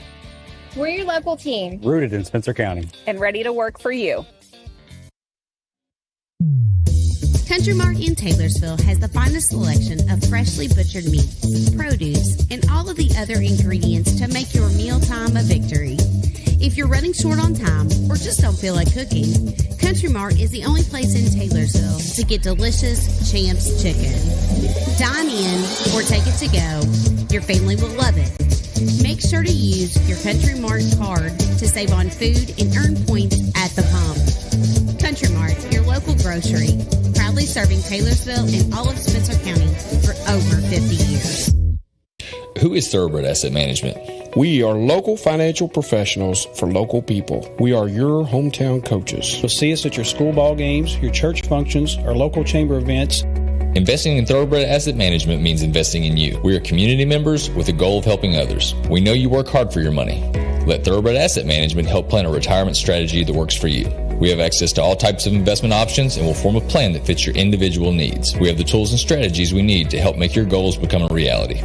We're your local team. Rooted in Spencer County. And ready to work for you. Country Mart in Taylorsville has the finest selection of freshly butchered meats, produce, and all of the other ingredients to make your mealtime a victory. If you're running short on time or just don't feel like cooking, Country Mart is the only place in Taylorsville to get delicious Champs chicken. Dine in or take it to go. Your family will love it. Make sure to use your Country Mart card to save on food and earn points at the pump. Country Mart, your local grocery, proudly serving Taylorsville and all of Spencer County for over 50 years. Who is Thoroughbred Asset Management? We are local financial professionals for local people. We are your hometown coaches. You'll see us at your school ball games, your church functions, our local chamber events. Investing in Thoroughbred Asset Management means investing in you. We are community members with a goal of helping others. We know you work hard for your money. Let Thoroughbred Asset Management help plan a retirement strategy that works for you. We have access to all types of investment options and will form a plan that fits your individual needs. We have the tools and strategies we need to help make your goals become a reality.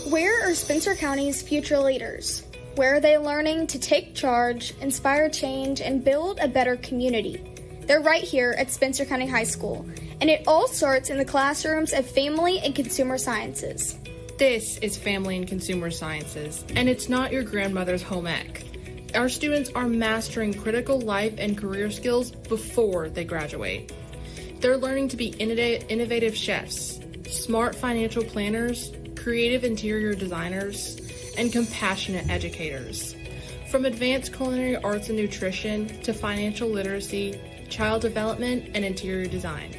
Where are Spencer County's future leaders? Where are they learning to take charge, inspire change, and build a better community? They're right here at Spencer County High School, and it all starts in the classrooms of Family and Consumer Sciences. This is Family and Consumer Sciences, and it's not your grandmother's home ec. Our students are mastering critical life and career skills before they graduate. They're learning to be innovative chefs, smart financial planners, creative interior designers, and compassionate educators. From advanced culinary arts and nutrition to financial literacy, child development, and interior design.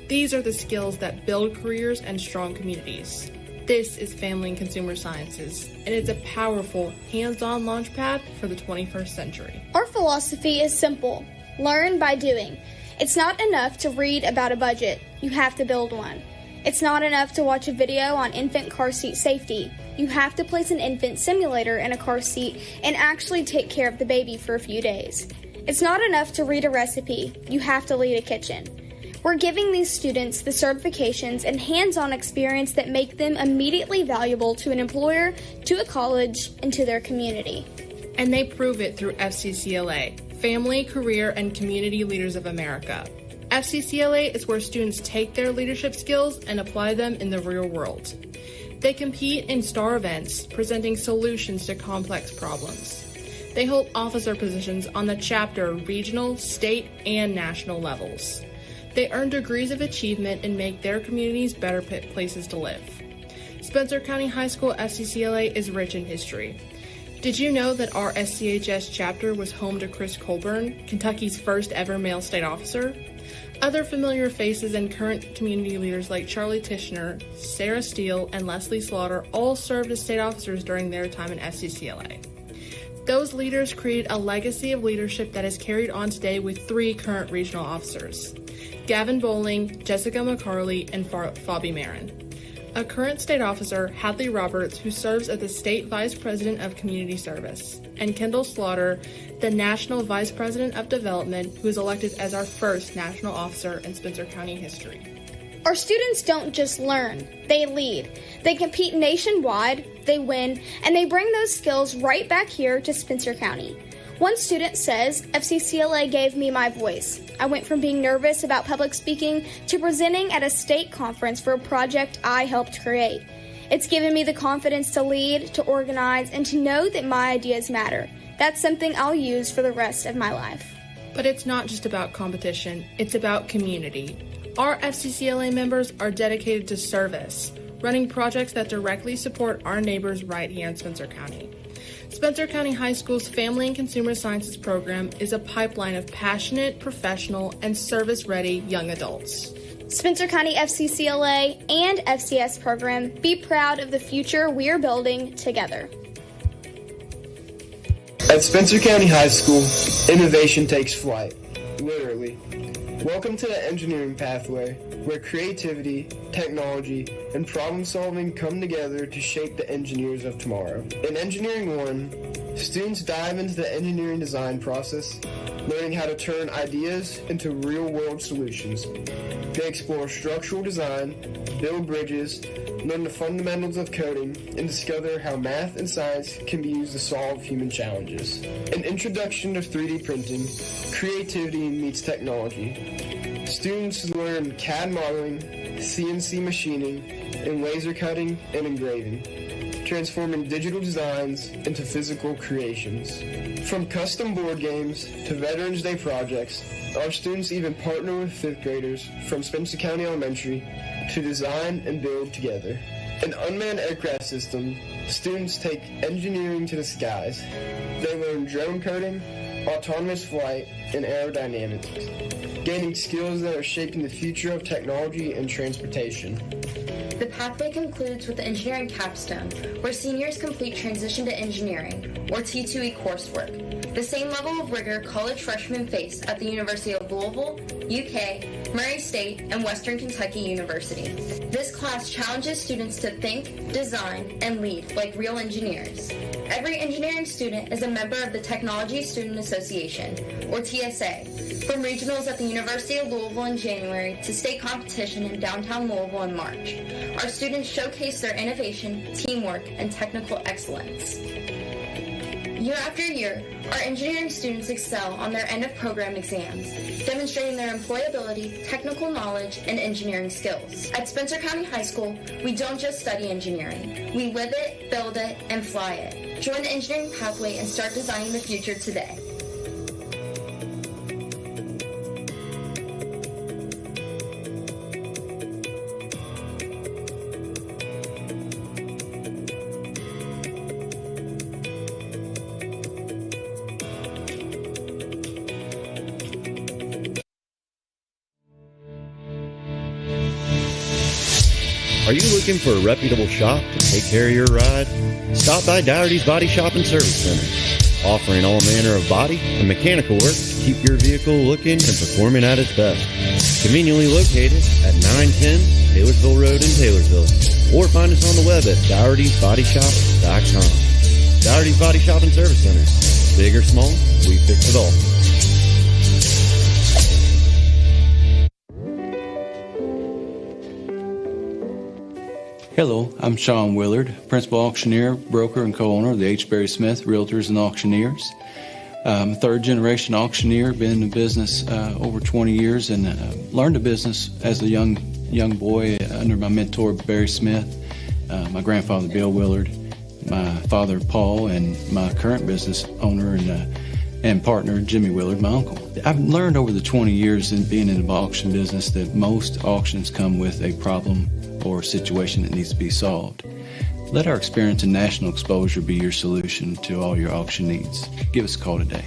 These are the skills that build careers and strong communities. This is Family and Consumer Sciences, and it's a powerful, hands-on launchpad for the 21st century. Our philosophy is simple: learn by doing. It's not enough to read about a budget. You have to build one. It's not enough to watch a video on infant car seat safety. You have to place an infant simulator in a car seat and actually take care of the baby for a few days. It's not enough to read a recipe. You have to lead a kitchen. We're giving these students the certifications and hands-on experience that make them immediately valuable to an employer, to a college, and to their community. And they prove it through FCCLA, Family, Career, and Community Leaders of America. FCCLA is where students take their leadership skills and apply them in the real world. They compete in STAR events, presenting solutions to complex problems. They hold officer positions on the chapter, regional, state, and national levels. They earn degrees of achievement and make their communities better places to live. Spencer County High School FCCLA is rich in history. Did you know that our SCHS chapter was home to Chris Colburn, Kentucky's first ever male state officer? Other familiar faces and current community leaders like Charlie Tishner, Sarah Steele, and Leslie Slaughter all served as state officers during their time in FCCLA. Those leaders created a legacy of leadership that is carried on today with 3 current regional officers: Gavin Bowling, Jessica McCarley, and Fabi Marin. A current state officer, Hadley Roberts, who serves as the State Vice President of Community Service, and Kendall Slaughter, the National Vice President of Development, who is elected as our first national officer in Spencer County history. Our students don't just learn, they lead. They compete nationwide, they win, and they bring those skills right back here to Spencer County. One student says, FCCLA gave me my voice. I went from being nervous about public speaking to presenting at a state conference for a project I helped create. It's given me the confidence to lead, to organize, and to know that my ideas matter. That's something I'll use for the rest of my life. But it's not just about competition, it's about community. Our FCCLA members are dedicated to service, running projects that directly support our neighbors right here in Spencer County. Spencer County High School's Family and Consumer Sciences program is a pipeline of passionate, professional, and service-ready young adults. Spencer County FCCLA and FCS program, be proud of the future we are building together. At Spencer County High School, innovation takes flight, literally. Welcome to the engineering pathway, where creativity, technology, and problem solving come together to shape the engineers of tomorrow. In Engineering 1, students dive into the engineering design process, learning how to turn ideas into real-world solutions. They explore structural design, build bridges, learn the fundamentals of coding, and discover how math and science can be used to solve human challenges. An introduction to 3D printing, creativity meets technology. Students learn CAD modeling, CNC machining, and laser cutting and engraving, transforming digital designs into physical creations. From custom board games to Veterans Day projects, our students even partner with 5th graders from Spencer County Elementary to design and build together. In unmanned aircraft system, students take engineering to the skies. They learn drone coding, autonomous flight, and aerodynamics, gaining skills that are shaping the future of technology and transportation. The pathway concludes with the engineering capstone, where seniors complete transition to engineering, or T2E coursework, the same level of rigor college freshmen face at the University of Louisville, UK, Murray State, and Western Kentucky University. This class challenges students to think, design, and lead like real engineers. Every engineering student is a member of the Technology Student Association, or TSA, from regionals at the University of Louisville in January to state competition in downtown Louisville in March. Our students showcase their innovation, teamwork, and technical excellence. Year after year, our engineering students excel on their end-of-program exams, demonstrating their employability, technical knowledge, and engineering skills. At Spencer County High School, we don't just study engineering. We live it, build it, and fly it. Join the engineering pathway and start designing the future today. Are you looking for a reputable shop to take care of your ride? Stop by Dougherty's Body Shop and Service Center, offering all manner of body and mechanical work to keep your vehicle looking and performing at its best. Conveniently located at 910 Taylorsville Road in Taylorsville, or find us on the web at Dougherty'sBodyShop.com. Dougherty's Body Shop and Service Center. Big or small, we fix it all. Hello, I'm Sean Willard, Principal Auctioneer, Broker, and Co-owner of the H. Berry Smith Realtors and Auctioneers. I'm a third-generation auctioneer, been in business over 20 years, and learned the business as a young boy under my mentor, Barry Smith, my grandfather, Bill Willard, my father, Paul, and my current business owner and partner, Jimmy Willard, my uncle. I've learned over the 20 years in being in the auction business that most auctions come with a problem or situation that needs to be solved. Let our experience and national exposure be your solution to all your auction needs. Give us a call today.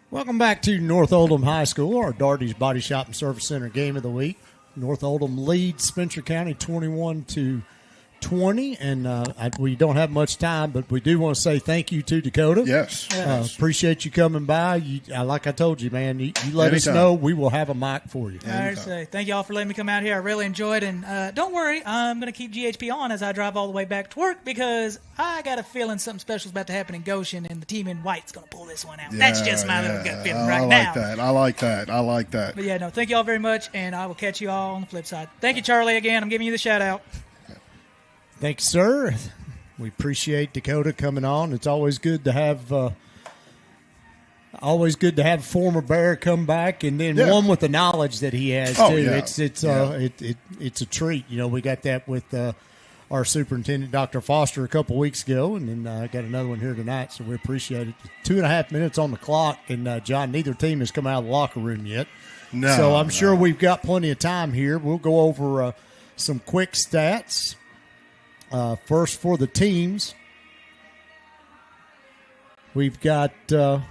Welcome back to North Oldham High School, our Dougherty's Body Shop and Service Center game of the week. North Oldham leads Spencer County 21-20, and we don't have much time, but we do want to say thank you to Dakota. Yes. Appreciate you coming by. Like I told you, man, you let us know. We will have a mic for you. I say thank you all for letting me come out here. I really enjoyed it, and don't worry, I'm going to keep GHP on as I drive all the way back to work because I got a feeling something special is about to happen in Goshen, and the team in white's going to pull this one out. That's just my little gut feeling right now. I like that. But yeah, no, thank you all very much, and I will catch you all on the flip side. Thank you, Charlie, again. I'm giving you the shout-out. Thank you, sir. We appreciate Dakota coming on. It's always good to have a former Bear come back, and then one with the knowledge that he has too. Yeah. It's a treat. You know, we got that with our superintendent, Dr. Foster, a couple weeks ago, and then got another one here tonight. So we appreciate it. 2.5 minutes on the clock, and John, neither team has come out of the locker room yet. No. So I'm sure we've got plenty of time here. We'll go over some quick stats. First for the teams, we've got, let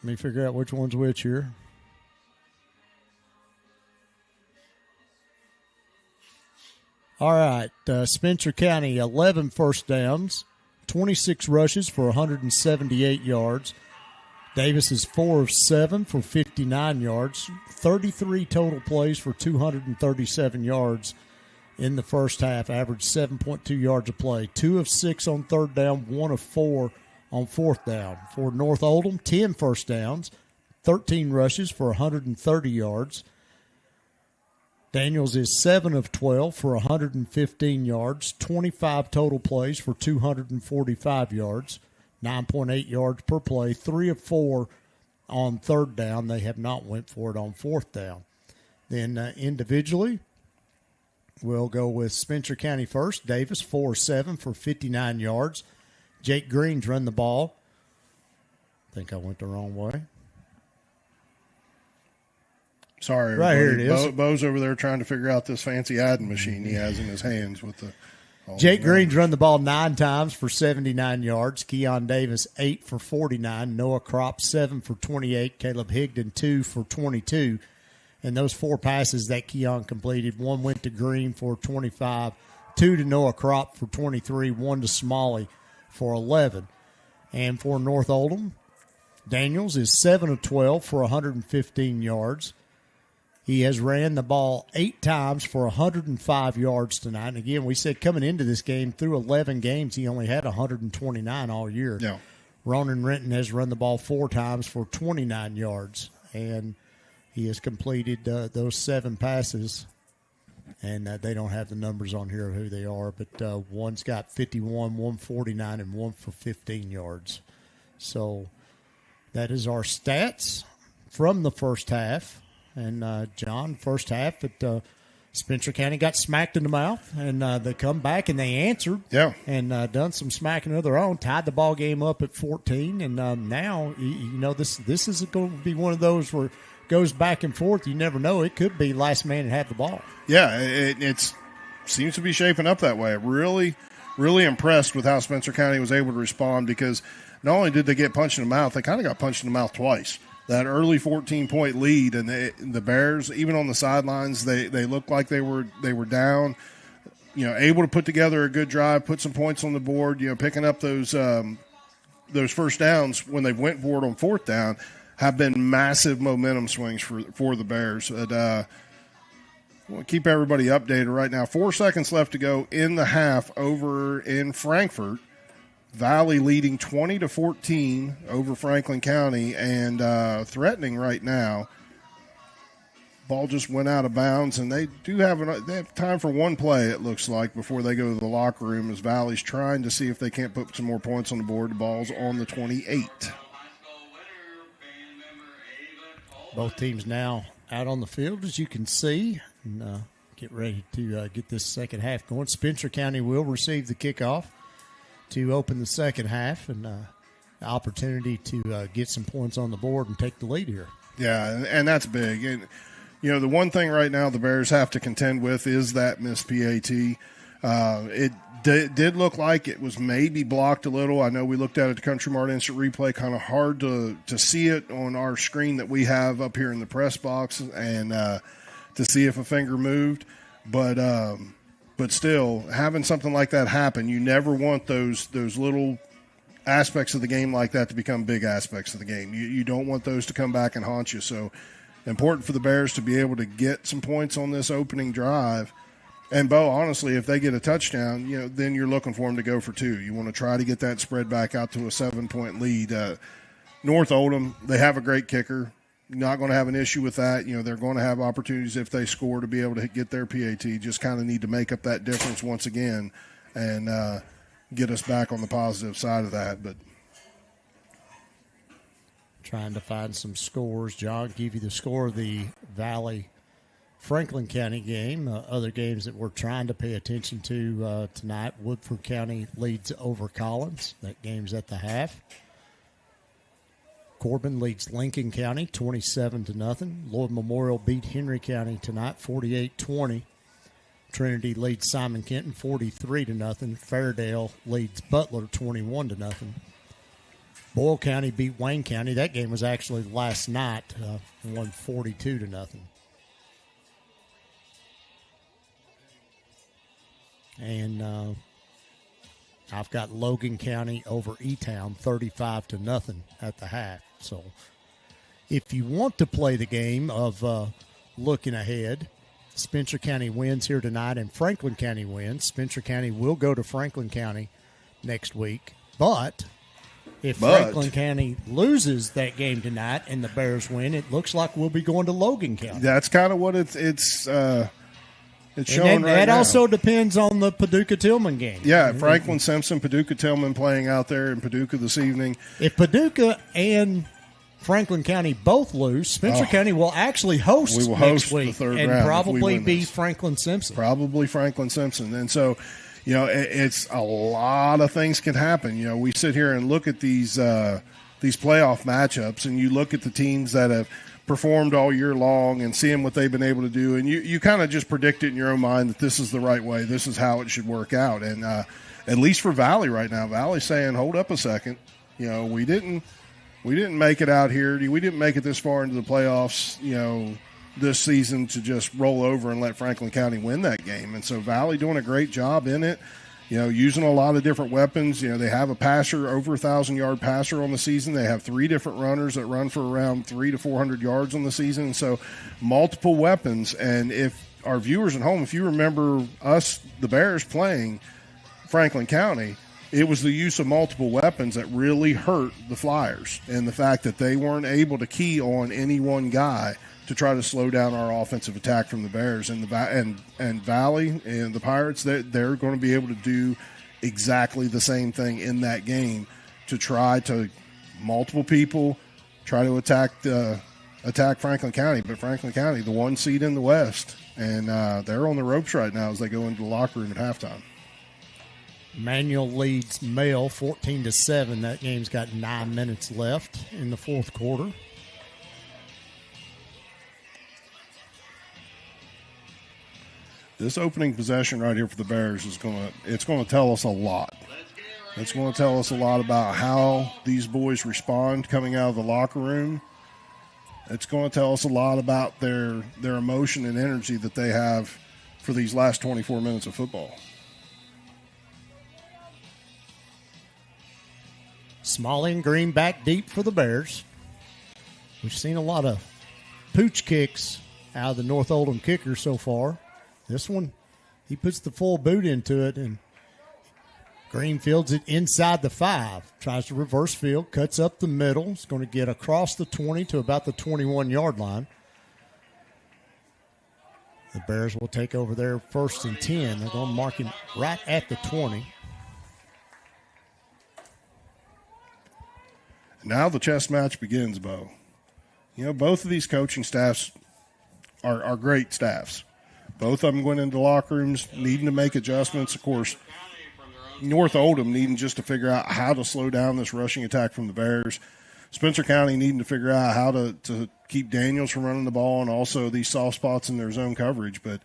me figure out which one's which here. All right, Spencer County, 11 first downs, 26 rushes for 178 yards. Davis is 4 of 7 for 59 yards, 33 total plays for 237 yards in the first half, averaged 7.2 yards a play, 2 of 6 on third down, 1 of 4 on fourth down. For North Oldham, 10 first downs, 13 rushes for 130 yards. Daniels is 7 of 12 for 115 yards, 25 total plays for 245 yards, 9.8 yards per play, 3 of 4 on third down. They have not went for it on fourth down. Then individually, we'll go with Spencer County first. Davis, 4 of 7 for 59 yards. Jake Green's run the ball. I think I went the wrong way. Sorry, right everybody. here it is. Bo's over there trying to figure out this fancy adding machine he has in his hands with the. Jake Green's run the ball 9 times for 79 yards. Keon Davis, 8 for 49. Noah Kropp, 7 for 28. Caleb Higdon, 2 for 22. And those 4 passes that Keon completed, 1 went to Green for 25, 2 to Noah Kropp for 23, 1 to Smalley for 11. And for North Oldham, Daniels is 7 of 12 for 115 yards. He has ran the ball 8 times for 105 yards tonight. And again, we said coming into this game, through 11 games, he only had 129 all year. Yeah. Ronan Renton has run the ball 4 times for 29 yards. And he has completed those 7 passes. And they don't have the numbers on here of who they are. But one's got 51, 149, and 1 for 15 yards. So that is our stats from the first half. And, John, first half, Spencer County got smacked in the mouth, and they come back and they answered. Yeah. And done some smacking of their own, tied the ball game up at 14. And now, this is going to be one of those where it goes back and forth. You never know. It could be last man to have the ball. Yeah, it seems to be shaping up that way. Really, really impressed with how Spencer County was able to respond, because not only did they get punched in the mouth, they kind of got punched in the mouth twice. That early 14-point lead, and the Bears, even on the sidelines, they looked like they were down. Able to put together a good drive, put some points on the board. Picking up those first downs when they went for it on fourth down have been massive momentum swings for the Bears. We'll keep everybody updated right now. 4 seconds left to go in the half over in Frankfort. Valley leading 20-14 over Franklin County, and threatening right now. Ball just went out of bounds, and they have time for one play, it looks like, before they go to the locker room, as Valley's trying to see if they can't put some more points on the board. The ball's on the 28. Both teams now out on the field, as you can see, and get ready to get this second half going. Spencer County will receive the kickoff to open the second half, and the opportunity to get some points on the board and take the lead here. Yeah, and that's big. And, the one thing right now the Bears have to contend with is that missed PAT. It did look like it was maybe blocked a little. I know we looked at it at Country Mart Instant Replay, kind of hard to see it on our screen that we have up here in the press box, and to see if a finger moved. But still, having something like that happen, you never want those little aspects of the game like that to become big aspects of the game. You don't want those to come back and haunt you. So important for the Bears to be able to get some points on this opening drive. And, Bo, honestly, if they get a touchdown, then you're looking for them to go for 2. You want to try to get that spread back out to a 7-point lead. North Oldham, they have a great kicker. Not going to have an issue with that. They're going to have opportunities if they score to be able to get their PAT. Just kind of need to make up that difference once again and get us back on the positive side of that. But trying to find some scores. John, give you the score of the Valley Franklin County game. Other games that we're trying to pay attention to tonight. Woodford County leads over Collins. That game's at the half. Corbin leads Lincoln County 27-0. Lloyd Memorial beat Henry County tonight 48-20. Trinity leads Simon Kenton 43-0. Fairdale leads Butler 21-0. Boyle County beat Wayne County. That game was actually last night, won 42-0. and I've got Logan County over E-Town 35-0 at the half. So if you want to play the game of looking ahead, Spencer County wins here tonight and Franklin County wins. Spencer County will go to Franklin County next week. But if Franklin County loses that game tonight and the Bears win, it looks like we'll be going to Logan County. That's kind of what it's showing right now. That also depends on the Paducah-Tillman game. Yeah, Franklin Simpson, Paducah-Tillman playing out there in Paducah this evening. If Paducah and Franklin County both lose, Spencer County will actually host next week the third and round probably be Franklin Simpson. Probably Franklin Simpson. And so, it's a lot of things can happen. We sit here and look at these playoff matchups, and you look at the teams that have performed all year long and seeing what they've been able to do, and you kind of just predict it in your own mind that this is the right way, this is how it should work out. And at least for Valley right now, Valley's saying, hold up a second. We didn't make it out here. We didn't make it this far into the playoffs, this season to just roll over and let Franklin County win that game. And so Valley doing a great job in it, using a lot of different weapons. They have a passer, over 1,000-yard passer on the season. They have 3 different runners that run for around 300 to 400 yards on the season. And so multiple weapons. And if our viewers at home, if you remember us, the Bears, playing Franklin County, it was the use of multiple weapons that really hurt the Flyers, and the fact that they weren't able to key on any one guy to try to slow down our offensive attack from the Bears. And Valley and the Pirates, they're going to be able to do exactly the same thing in that game to try to multiple people try to attack Franklin County. But Franklin County, the 1 seed in the West, and they're on the ropes right now as they go into the locker room at halftime. Manual leads Male 14-7. That game's got 9 minutes left in the fourth quarter. This opening possession right here for the Bears is going to tell us a lot. It's going to tell us a lot about how these boys respond coming out of the locker room. It's going to tell us a lot about their emotion and energy that they have for these last 24 minutes of football. Smalley and Green back deep for the Bears. We've seen a lot of pooch kicks out of the North Oldham kicker so far. This one, he puts the full boot into it, and Green fields it inside the 5. Tries to reverse field, cuts up the middle. It's going to get across the 20 to about the 21-yard line. The Bears will take over their 1st and 10. They're going to mark him right at the 20. Now the chess match begins, Bo. Both of these coaching staffs are great staffs. Both of them went into locker rooms needing to make adjustments. Of course, North Oldham needing just to figure out how to slow down this rushing attack from the Bears. Spencer County needing to figure out how to keep Daniels from running the ball, and also these soft spots in their zone coverage. But,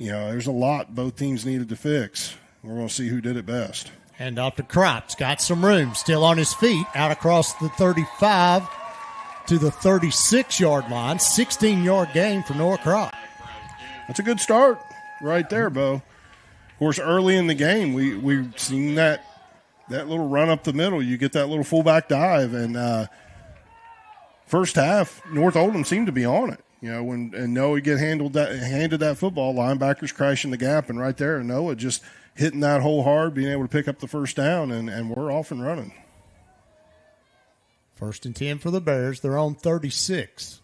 there's a lot both teams needed to fix. We're going to see who did it best. And off to Crop's got some room, still on his feet, out across the 35 to the 36-yard line. 16-yard gain for Noah Crop. That's a good start right there, Bo. Of course, early in the game, we've seen that little run up the middle. You get that little fullback dive, and first half, North Oldham seemed to be on it. When Noah handed that football, linebackers crashing the gap, and right there, Noah just hitting that hole hard, being able to pick up the first down, and we're off and running. 1st and 10 for the Bears. They're on 36.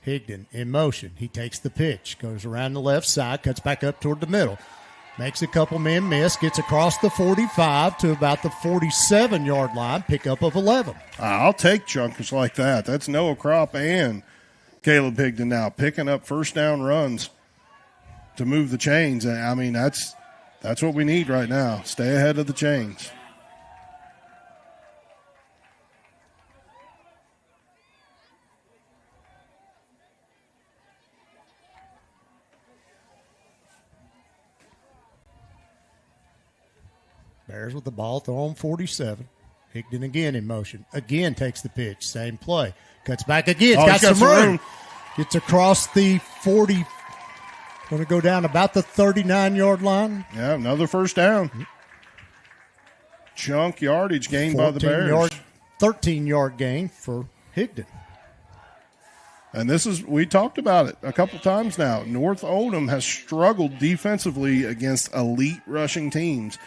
Higdon in motion. He takes the pitch, goes around the left side, cuts back up toward the middle. Makes a couple men miss, gets across the 45 to about the 47-yard line, pickup of 11. I'll take chunkers like that. That's Noah Crop and Caleb Higdon now picking up first down runs to move the chains. I mean, that's what we need right now. Stay ahead of the chains. Bears with the ball, throw on 47. Higdon again in motion. Again takes the pitch. Same play. Cuts back again. Got some room. Gets across the Going to go down about the 39-yard line. Yeah, another first down. Chunk yardage gained by the Bears. 13-yard gain for Higdon. And we talked about it a couple times now. North Oldham has struggled defensively against elite rushing teams.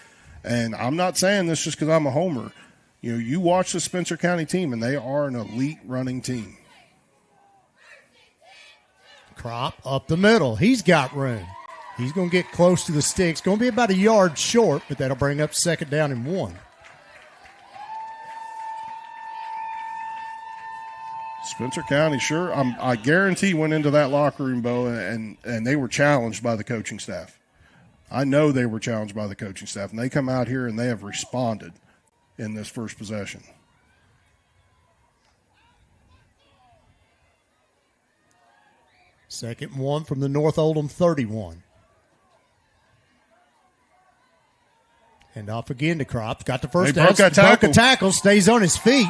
And I'm not saying this just because I'm a homer. You watch the Spencer County team, and they are an elite running team. Crop up the middle. He's got room. He's going to get close to the sticks. Going to be about a yard short, but that'll bring up 2nd down and 1. Spencer County, sure. I guarantee went into that locker room, Bo, and they were challenged by the coaching staff. I know they were challenged by the coaching staff, and they come out here and they have responded in this first possession. Second 1 from the North Oldham 31. And off again to Crop. Got the first down. Broke a tackle. Stays on his feet.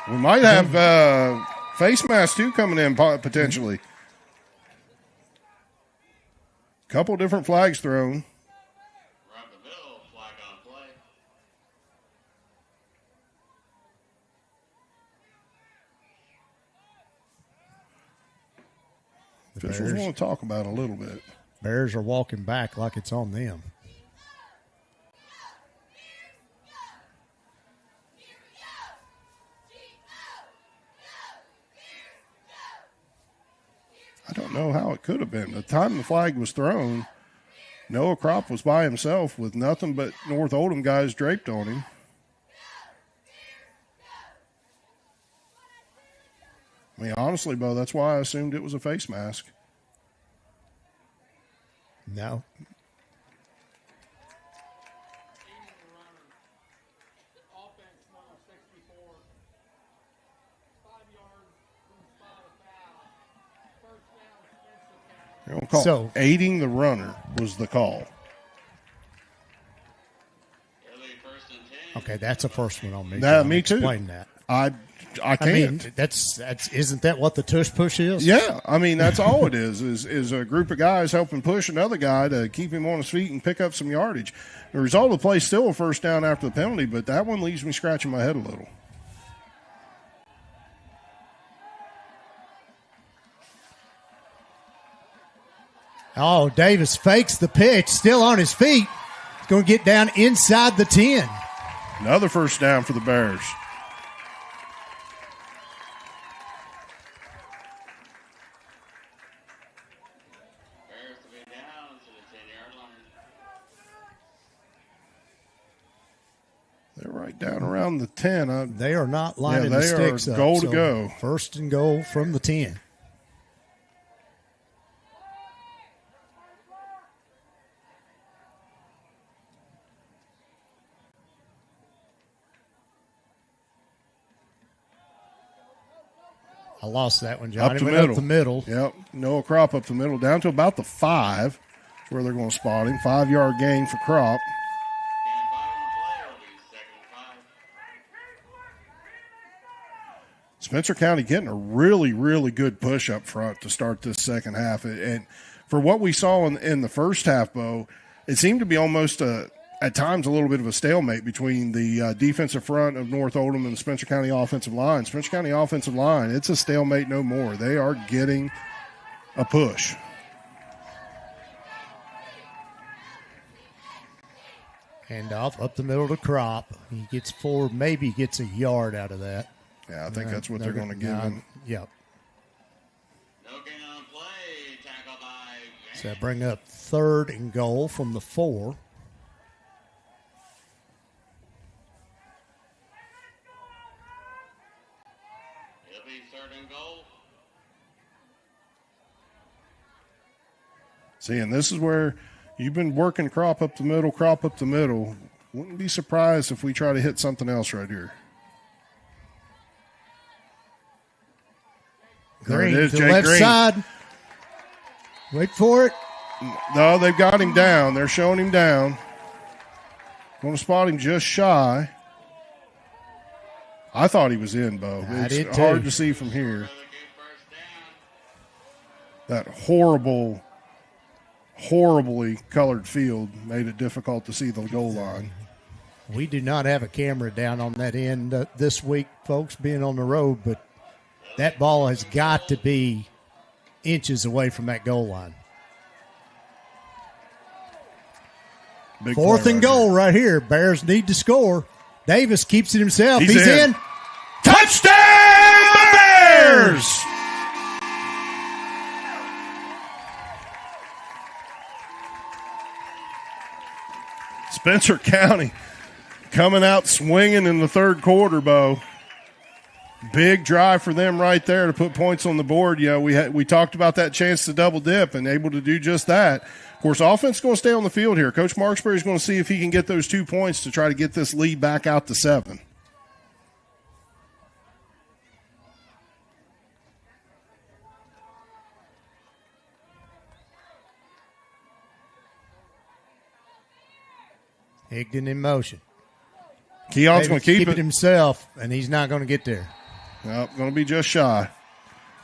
We might have face mask, too, coming in potentially. Couple different flags thrown. Right in the middle, flag on play. Officials want to talk about it a little bit. Bears are walking back like it's on them. I don't know how it could have been. The time the flag was thrown, Noah Crop was by himself with nothing but North Oldham guys draped on him. I mean, honestly, Bo, that's why I assumed it was a face mask. No. So aiding the runner was the call. Okay, that's a first one on me. Me too. Explain that. I can't. I mean, that's isn't that what the tush push is? Yeah, I mean that's all it is a group of guys helping push another guy to keep him on his feet and pick up some yardage. The result of the play is still a first down after the penalty, but that one leaves me scratching my head a little. Oh, Davis fakes the pitch, still on his feet. He's going to get down inside the 10. Another first down for the Bears. Bears to be down to the 10-yard line. They're right down around the 10. They are not lining the sticks up. Goal to go. First and goal from the 10. I lost that one, Johnny. Up the middle. Yep. Noah Crop up the middle, down to about the 5, where they're going to spot him. 5-yard gain for Crop. Spencer County getting a really, really good push up front to start this second half. And for what we saw in the first half, Bo, it seemed to be almost at times a little bit of a stalemate between the defensive front of North Oldham and the Spencer County offensive line. Spencer County offensive line, it's a stalemate no more. They are getting a push. Hand off up the middle to Crop. He gets forward, maybe gets a yard out of that. Yeah, I think that's what they're going to give him. Yep. No gain on play. Tackle by So that bring up 3rd and goal from the 4. It'll be 3rd and goal. See, and this is where you've been working Crop up the middle. Wouldn't be surprised if we try to hit something else right here. Green there it is, to Jake the left Green. side. Wait for it. No, they've got him down. They're showing him down. Going to spot him just shy. I thought he was in, Bo. It's hard to see from here. That horrible horribly colored field made it difficult to see the goal line. We do not have a camera down on that end this week, folks, being on the road, but that ball has got to be inches away from that goal line. Big 4th and goal right here. Bears need to score. Davis keeps it himself. He's in. Touchdown, Bears! Spencer County coming out swinging in the third quarter, Bo. Big drive for them right there to put points on the board. Yeah, we talked about that chance to double dip and able to do just that. Of course, offense is going to stay on the field here. Coach Marksbury is going to see if he can get those 2 points to try to get this lead back out to 7. Higdon in motion. Keon's going to keep it himself, and he's not going to get there. Nope, going to be just shy.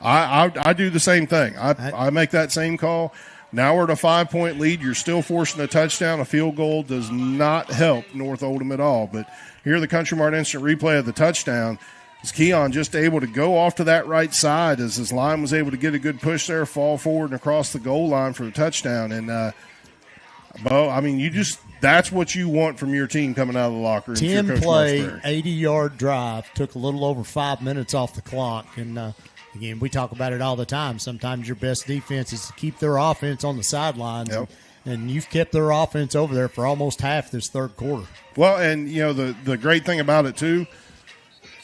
I do the same thing. I make that same call. Now we're at a 5-point lead. You're still forcing a touchdown. A field goal does not help North Oldham at all. But here the Country Mart instant replay of the touchdown is Keon just able to go off to that right side as his line was able to get a good push there, fall forward and across the goal line for the touchdown. And, Bo, I mean, that's what you want from your team coming out of the locker room. 10-play, 80-yard drive. Took a little over 5 minutes off the clock. And, again, we talk about it all the time. Sometimes your best defense is to keep their offense on the sidelines. Yep. And you've kept their offense over there for almost half this third quarter. Well, and, the great thing about it, too,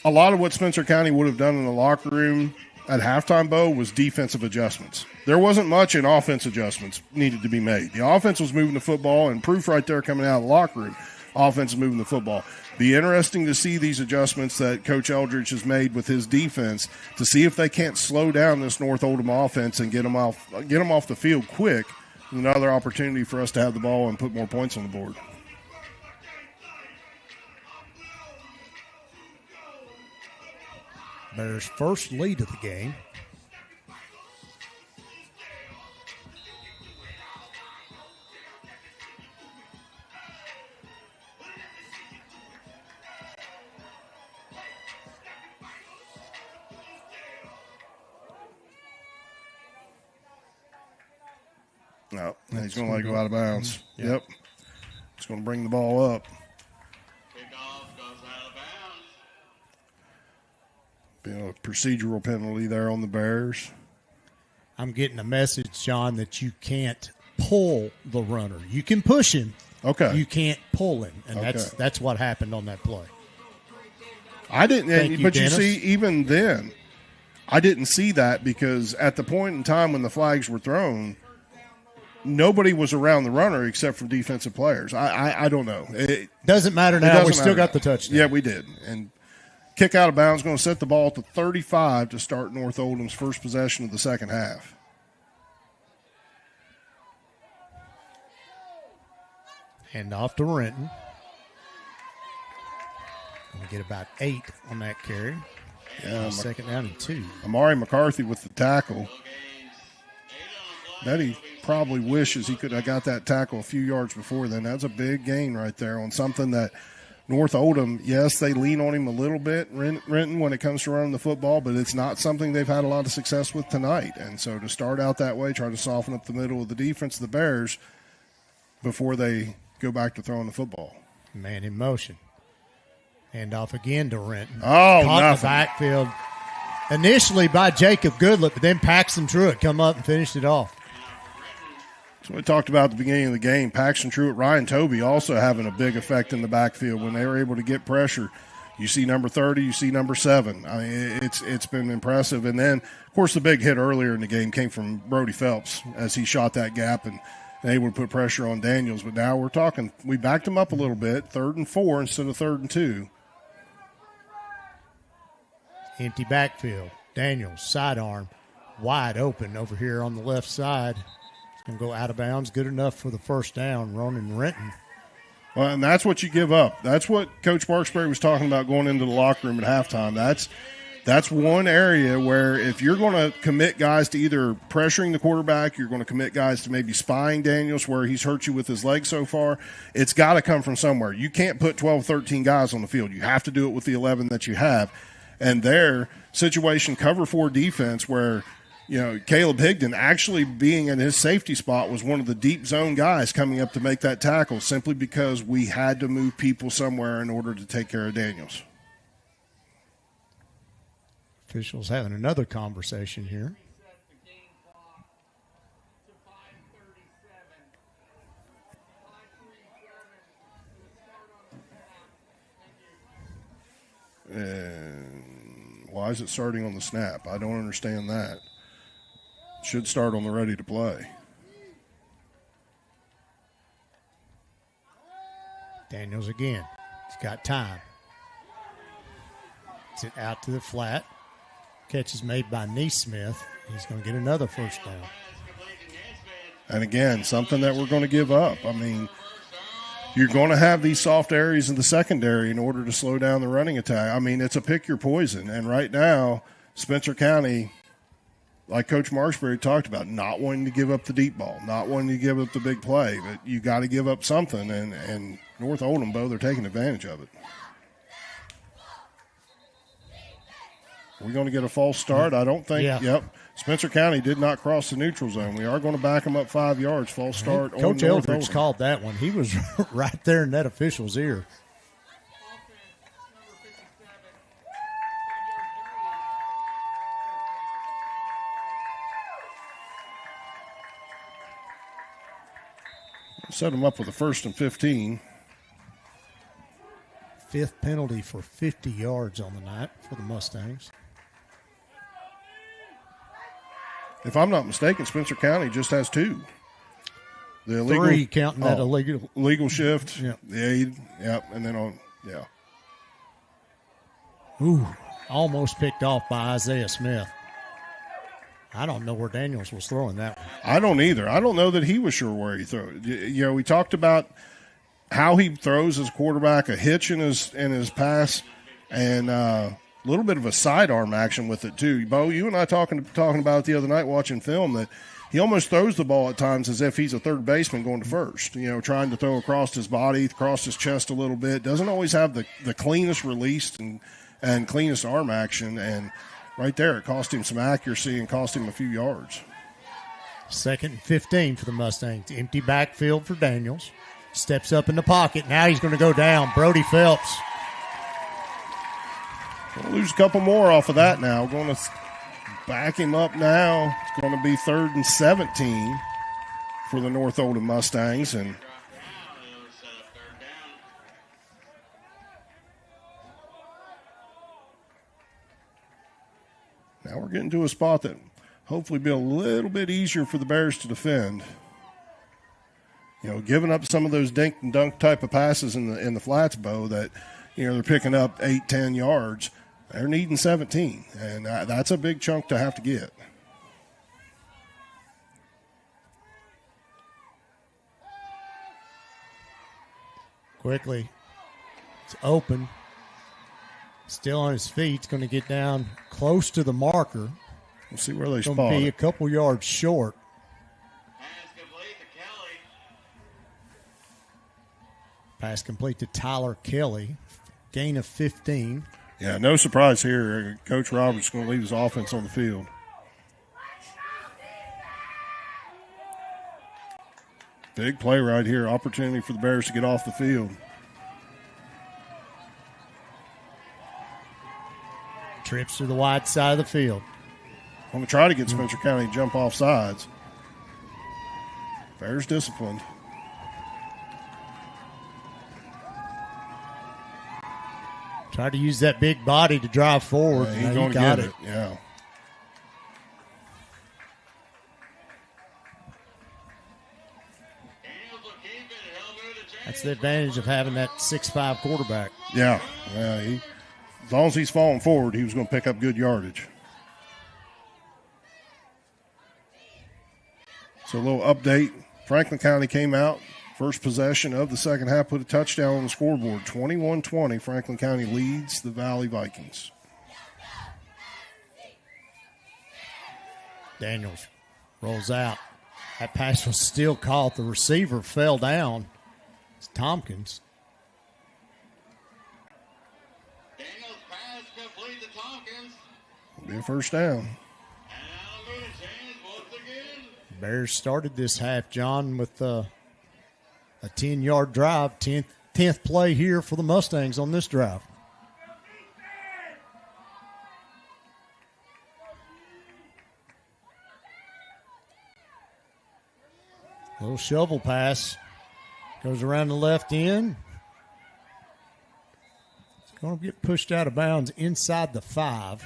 a lot of what Spencer County would have done in the locker room at halftime, Bo, was defensive adjustments. There wasn't much in offense adjustments needed to be made. The offense was moving the football, and proof right there coming out of the locker room. Offense is moving the football. Be interesting to see these adjustments that Coach Eldridge has made with his defense to see if they can't slow down this North Oldham offense and get them off the field quick. Another opportunity for us to have the ball and put more points on the board. Bears' first lead of the game. No, he's going to let it go out of bounds. Yep. He's going to bring the ball up. Being a procedural penalty there on the Bears. I'm getting a message, John, that you can't pull the runner. You can push him. Okay. You can't pull him, and that's what happened on that play. I didn't, but Dennis. You see, even then, I didn't see that because at the point in time when the flags were thrown, nobody was around the runner except for defensive players. I don't know. It doesn't matter now. We still got the touchdown. Yeah, we did. And kick out of bounds, going to set the ball at the 35 to start North Oldham's first possession of the second half. Hand off to Renton. Going to get about 8 on that carry. Yeah, second down and 2. Amari McCarthy with the tackle. Bet he probably wishes he could have got that tackle a few yards before then. That's a big gain right there on something that North Oldham, yes, they lean on him a little bit, Renton, when it comes to running the football, but it's not something they've had a lot of success with tonight. And so to start out that way, try to soften up the middle of the defense of the Bears before they go back to throwing the football. Man in motion. Hand off again to Renton. Oh, Caught in nothing. the backfield. Initially by Jacob Goodlett, but then Paxton Truitt come up and finished it off. So we talked about at the beginning of the game, Paxton Truitt, Ryan Toby also having a big effect in the backfield when they were able to get pressure. You see number 30, you see number 7. I mean, it's been impressive. And then, of course, the big hit earlier in the game came from Brody Phelps as he shot that gap and able to put pressure on Daniels. But now we're talking, we backed him up a little bit, 3rd and 4 instead of 3rd and 2. Empty backfield. Daniels, sidearm, wide open over here on the left side. Going to go out of bounds. Good enough for the first down. Ronan Renton. Well, and that's what you give up. That's what Coach Marksbury was talking about going into the locker room at halftime. that's one area where if you're going to commit guys to either pressuring the quarterback, you're going to commit guys to maybe spying Daniels where he's hurt you with his leg so far, it's got to come from somewhere. You can't put 12, 13 guys on the field. You have to do it with the 11 that you have. And their situation cover 4 defense where, Caleb Higdon actually being in his safety spot was one of the deep zone guys coming up to make that tackle simply because we had to move people somewhere in order to take care of Daniels. Officials having another conversation here. And why is it starting on the snap? I don't understand that. It should start on the ready to play. Daniels again. He's got time. It's it out to the flat. Catch is made by Neesmith. He's going to get another first down. And again, something that we're going to give up. I mean, you're going to have these soft areas in the secondary in order to slow down the running attack. I mean, it's a pick your poison. And right now, Spencer County, like Coach Marksbury talked about, not wanting to give up the deep ball, not wanting to give up the big play, but you got to give up something. And North Oldham, they're taking advantage of it. Are we going to get a false start? I don't think. Yeah. Yep. Spencer County did not cross the neutral zone. We are going to back them up 5 yards. False start. Coach Eldridge called that one. He was right there in that official's ear. Set them up with a 1st and 15. 5th penalty for 50 yards on the night for the Mustangs. If I'm not mistaken, Spencer County just has 2. The illegal, 3 counting that illegal shift, Yep. the aid, and then yeah. Ooh, almost picked off by Isaiah Smith. I don't know where Daniels was throwing that one. I don't either. I don't know that he was sure where he threw it. We talked about how he throws as a quarterback, a hitch in his pass, and a little bit of a sidearm action with it too. Bo, you and I talking about it the other night watching film that he almost throws the ball at times as if he's a third baseman going to first, trying to throw across his body, across his chest a little bit. Doesn't always have the cleanest release and cleanest arm action, and right there it cost him some accuracy and cost him a few yards. 2nd and 15 for the Mustangs. Empty backfield for Daniels. Steps up in the pocket. Now he's going to go down. Brody Phelps. We'll lose a couple more off of that now. Going to back him up now. It's going to be 3rd and 17 for the North Oldham Mustangs. And now we're getting to a spot that hopefully be a little bit easier for the Bears to defend. Giving up some of those dink and dunk type of passes in the flats, Bo, that, they're picking up 8-10 yards. They're needing 17, and that's a big chunk to have to get. Quickly. It's open. Still on his feet. It's going to get down close to the marker. We'll see where they spot it. Going to be a couple yards short. Pass complete to Tyler Kelly. Gain of 15. Yeah, no surprise here. Coach Roberts is going to leave his offense on the field. Big play right here. Opportunity for the Bears to get off the field. Trips to the wide side of the field. I'm going to try to get Spencer County to jump off sides. Bears disciplined. Tried to use that big body to drive forward. Yeah, he's going to get it. Yeah. That's the advantage of having that 6'5" quarterback. Yeah. As long as he's falling forward, he was going to pick up good yardage. So a little update. Franklin County came out. First possession of the second half, put a touchdown on the scoreboard. 21-20, Franklin County leads the Valley Vikings. Daniels rolls out. That pass was still caught. The receiver fell down. It's Tompkins. Daniels pass complete to Tompkins. Be a first down. Bears started this half, John, with a 10-yard drive. 10th play here for the Mustangs on this drive. Little shovel pass. Goes around the left end. It's going to get pushed out of bounds inside the 5.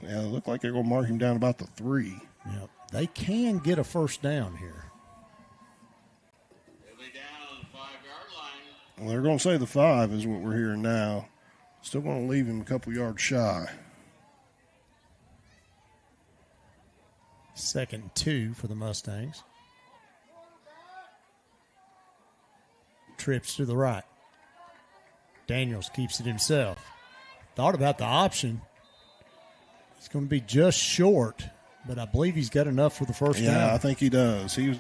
Yeah, it looked like they're going to mark him down about the 3. Yep. They can get a first down here. They'll be down on the 5-yard line. Well, they're going to say the 5 is what we're hearing now. Still going to leave him a couple yards shy. 2nd and 2 for the Mustangs. Trips to the right. Daniels keeps it himself. Thought about the option. It's going to be just short, but I believe he's got enough for the first down. Yeah, I think he does. He was,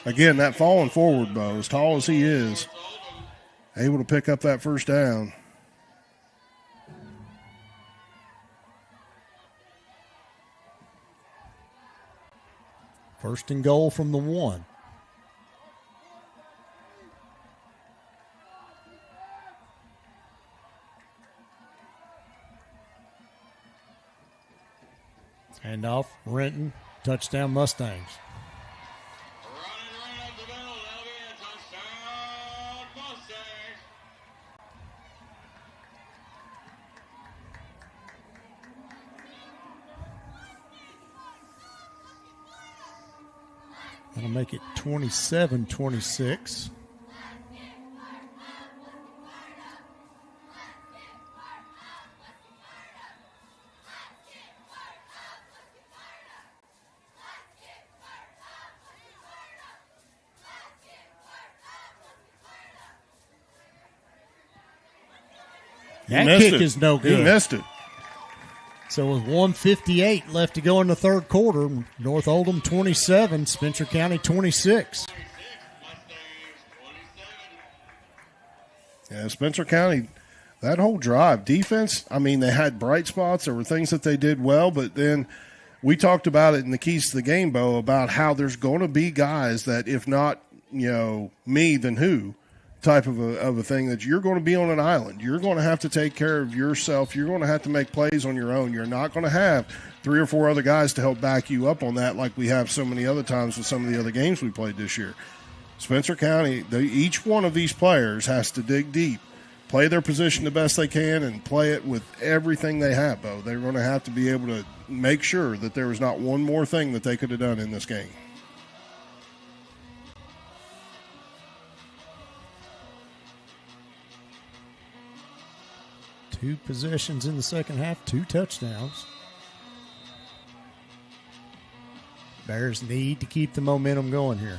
again, that falling forward, Bo, as tall as he is, able to pick up that first down. First and goal from the 1. Handoff, Renton, touchdown Mustangs. Running right up the middle. That'll be a touchdown, Mustangs. That'll make it 27-26. That kick is no good. He missed it. So with 1:58 left to go in the third quarter, North Oldham 27, Spencer County 26. Yeah, Spencer County, that whole drive, defense, I mean, they had bright spots. There were things that they did well, but then we talked about it in the Keys to the Game, Bo, about how there's going to be guys that if not, me, then who type of a thing, that you're going to be on an island. You're going to have to take care of yourself. You're going to have to make plays on your own. You're not going to have 3 or 4 other guys to help back you up on that like we have so many other times with some of the other games we played this year. Spencer County, each one of these players has to dig deep, play their position the best they can, and play it with everything they have, Bo. They're going to have to be able to make sure that there was not one more thing that they could have done in this game. Two possessions in the second half, 2 touchdowns. Bears need to keep the momentum going here.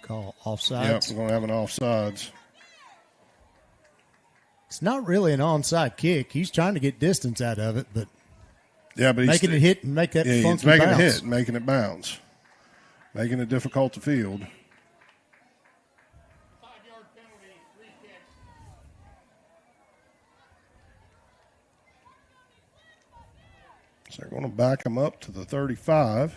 Call offsides. Yep, we're going to have an offsides. It's not really an onside kick. He's trying to get distance out of it, but yeah, but making it hit and make that funky it's making bounce. it hit, making it bounce, making it difficult to field. So they're going to back him up to the 35.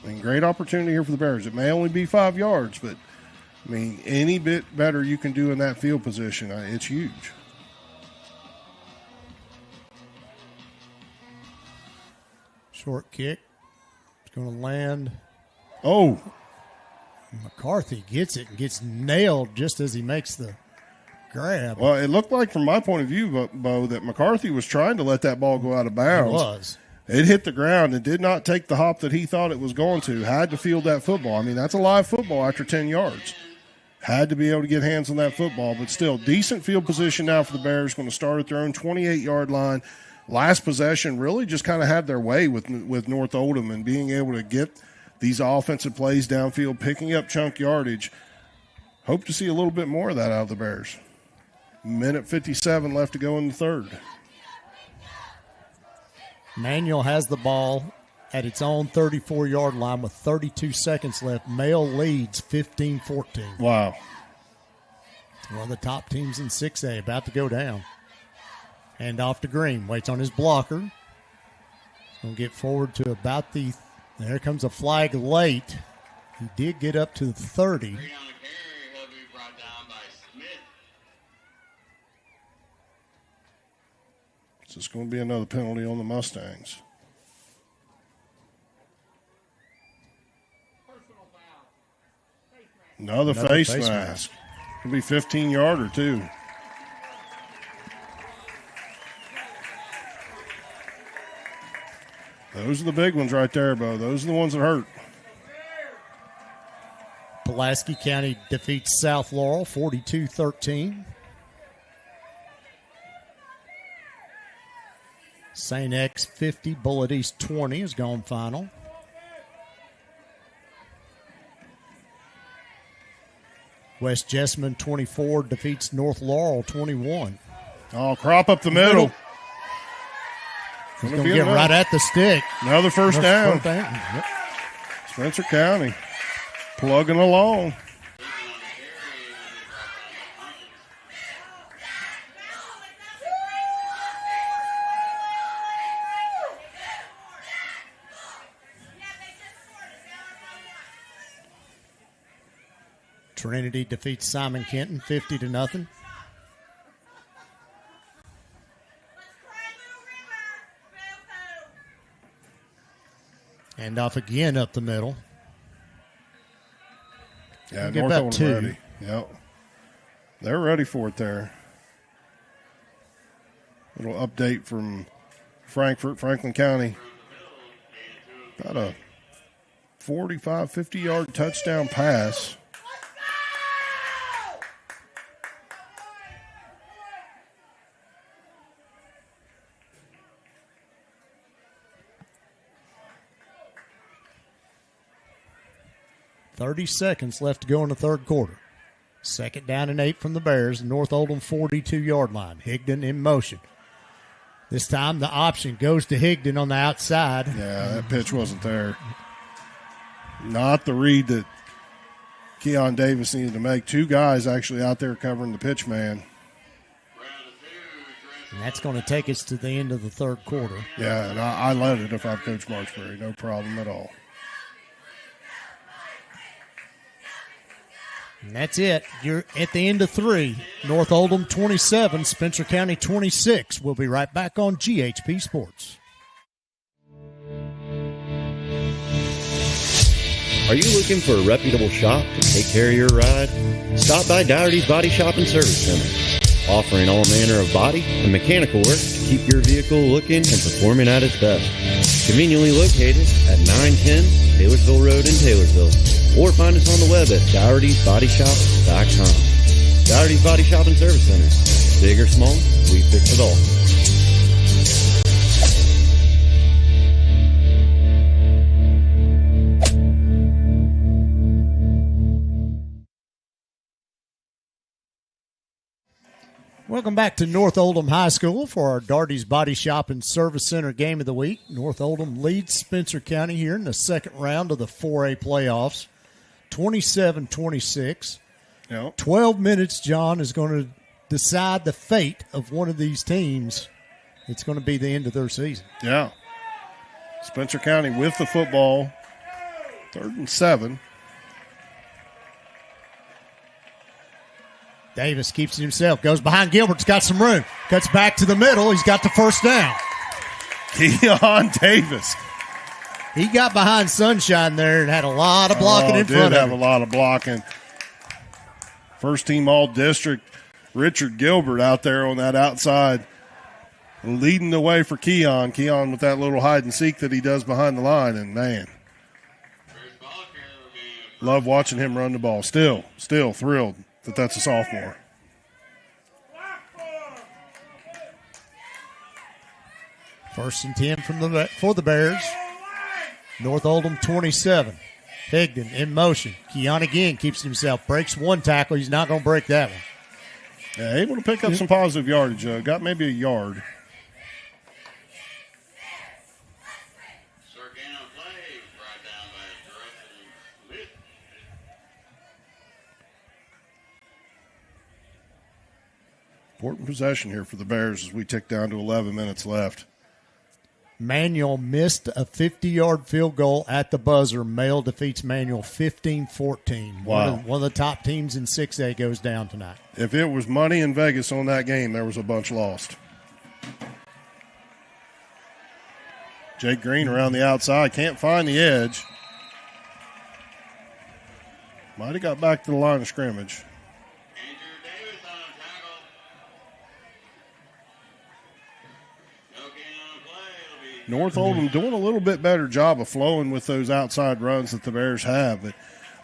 And great opportunity here for the Bears. It may only be 5 yards, but, I mean, any bit better you can do in that field position, it's huge. Short kick. It's going to land. Oh. McCarthy gets it and gets nailed just as he makes the grab. Well, it looked like, from my point of view, Bo, that McCarthy was trying to let that ball go out of bounds. It was. It hit the ground and did not take the hop that he thought it was going to. Had to field that football. I mean, that's a live football after 10 yards. Had to be able to get hands on that football, but still, decent field position now for the Bears. Going to start at their own 28-yard line. Last possession really just kind of had their way with North Oldham and being able to get these offensive plays downfield, picking up chunk yardage. Hope to see a little bit more of that out of the Bears. Minute 57 left to go in the third. Manuel has the ball at its own 34-yard line with 32 seconds left. Mail leads 15-14. Wow. One of the top teams in 6A about to go down. And off to Green. Waits on his blocker. He's going to get forward to about the... There comes a flag late. He did get up to the 30. So it's going to be another penalty on the Mustangs. Another face mask. Could be 15-yarder, too. Those are the big ones right there, Bo. Those are the ones that hurt. Pulaski County defeats South Laurel 42-13. St. X 50, Bullitt East 20 is gone final. West Jessamine 24 defeats North Laurel 21. Oh, crop up the middle. He's going to get right at the stick. Another first down. Yep. Spencer County plugging along. Trinity defeats Simon Kenton 50-0. And off again up the middle. Yeah, North Oldham ready. Yep. They're ready for it there. Little update from Frankfort, Franklin County. Got a 45, 50-yard touchdown pass. .30 seconds left to go in the third quarter. Second down and 8 from the Bears. North Oldham 42-yard line. Higdon in motion. This time the option goes to Higdon on the outside. Yeah, that pitch wasn't there. Not the read that Keon Davis needed to make. Two guys actually out there covering the pitch man. And that's going to take us to the end of the third quarter. Yeah, and I led it if I'm Coach Marksbury. No problem at all. And that's it. You're at the end of 3. North Oldham 27, Spencer County 26. We'll be right back on GHP Sports. Are you looking for a reputable shop to take care of your ride? Stop by Dougherty's Body Shop and Service Center, offering all manner of body and mechanical work to keep your vehicle looking and performing at its best. Conveniently located at 910 Taylorsville Road in Taylorsville, or find us on the web at Dougherty'sBodyShop.com. Dougherty's Body Shop and Service Center. Big or small, we fix it all. Welcome back to North Oldham High School for our Dougherty's Body Shop and Service Center game of the week. North Oldham leads Spencer County here in the second round of the 4A playoffs, 27-26. Yep. 12 minutes, John, is going to decide the fate of one of these teams. It's going to be the end of their season. Yeah. Spencer County with the football, 3rd and 7. Davis keeps it himself, goes behind Gilbert's got some room, cuts back to the middle. He's got the first down. Keon Davis. He got behind Sunshine there and had a lot of blocking in front of him. Did have a lot of blocking. First team all-district, Richard Gilbert out there on that outside, leading the way for Keon. Keon with that little hide-and-seek that he does behind the line, and, man, love watching him run the ball. Still thrilled that that's a sophomore. First and 10 for the Bears. North Oldham 27. Higdon in motion. Keon again keeps himself. Breaks one tackle. He's not going to break that one. Yeah, able to pick up some positive yardage. Got maybe a yard. Important possession here for the Bears as we tick down to 11 minutes left. Manual missed a 50-yard field goal at the buzzer. Male defeats Manual 15-14. Wow. One of the top teams in 6A goes down tonight. If it was money in Vegas on that game, there was a bunch lost. Jake Green around the outside. Can't find the edge. Might have got back to the line of scrimmage. North Oldham doing a little bit better job of flowing with those outside runs that the Bears have. But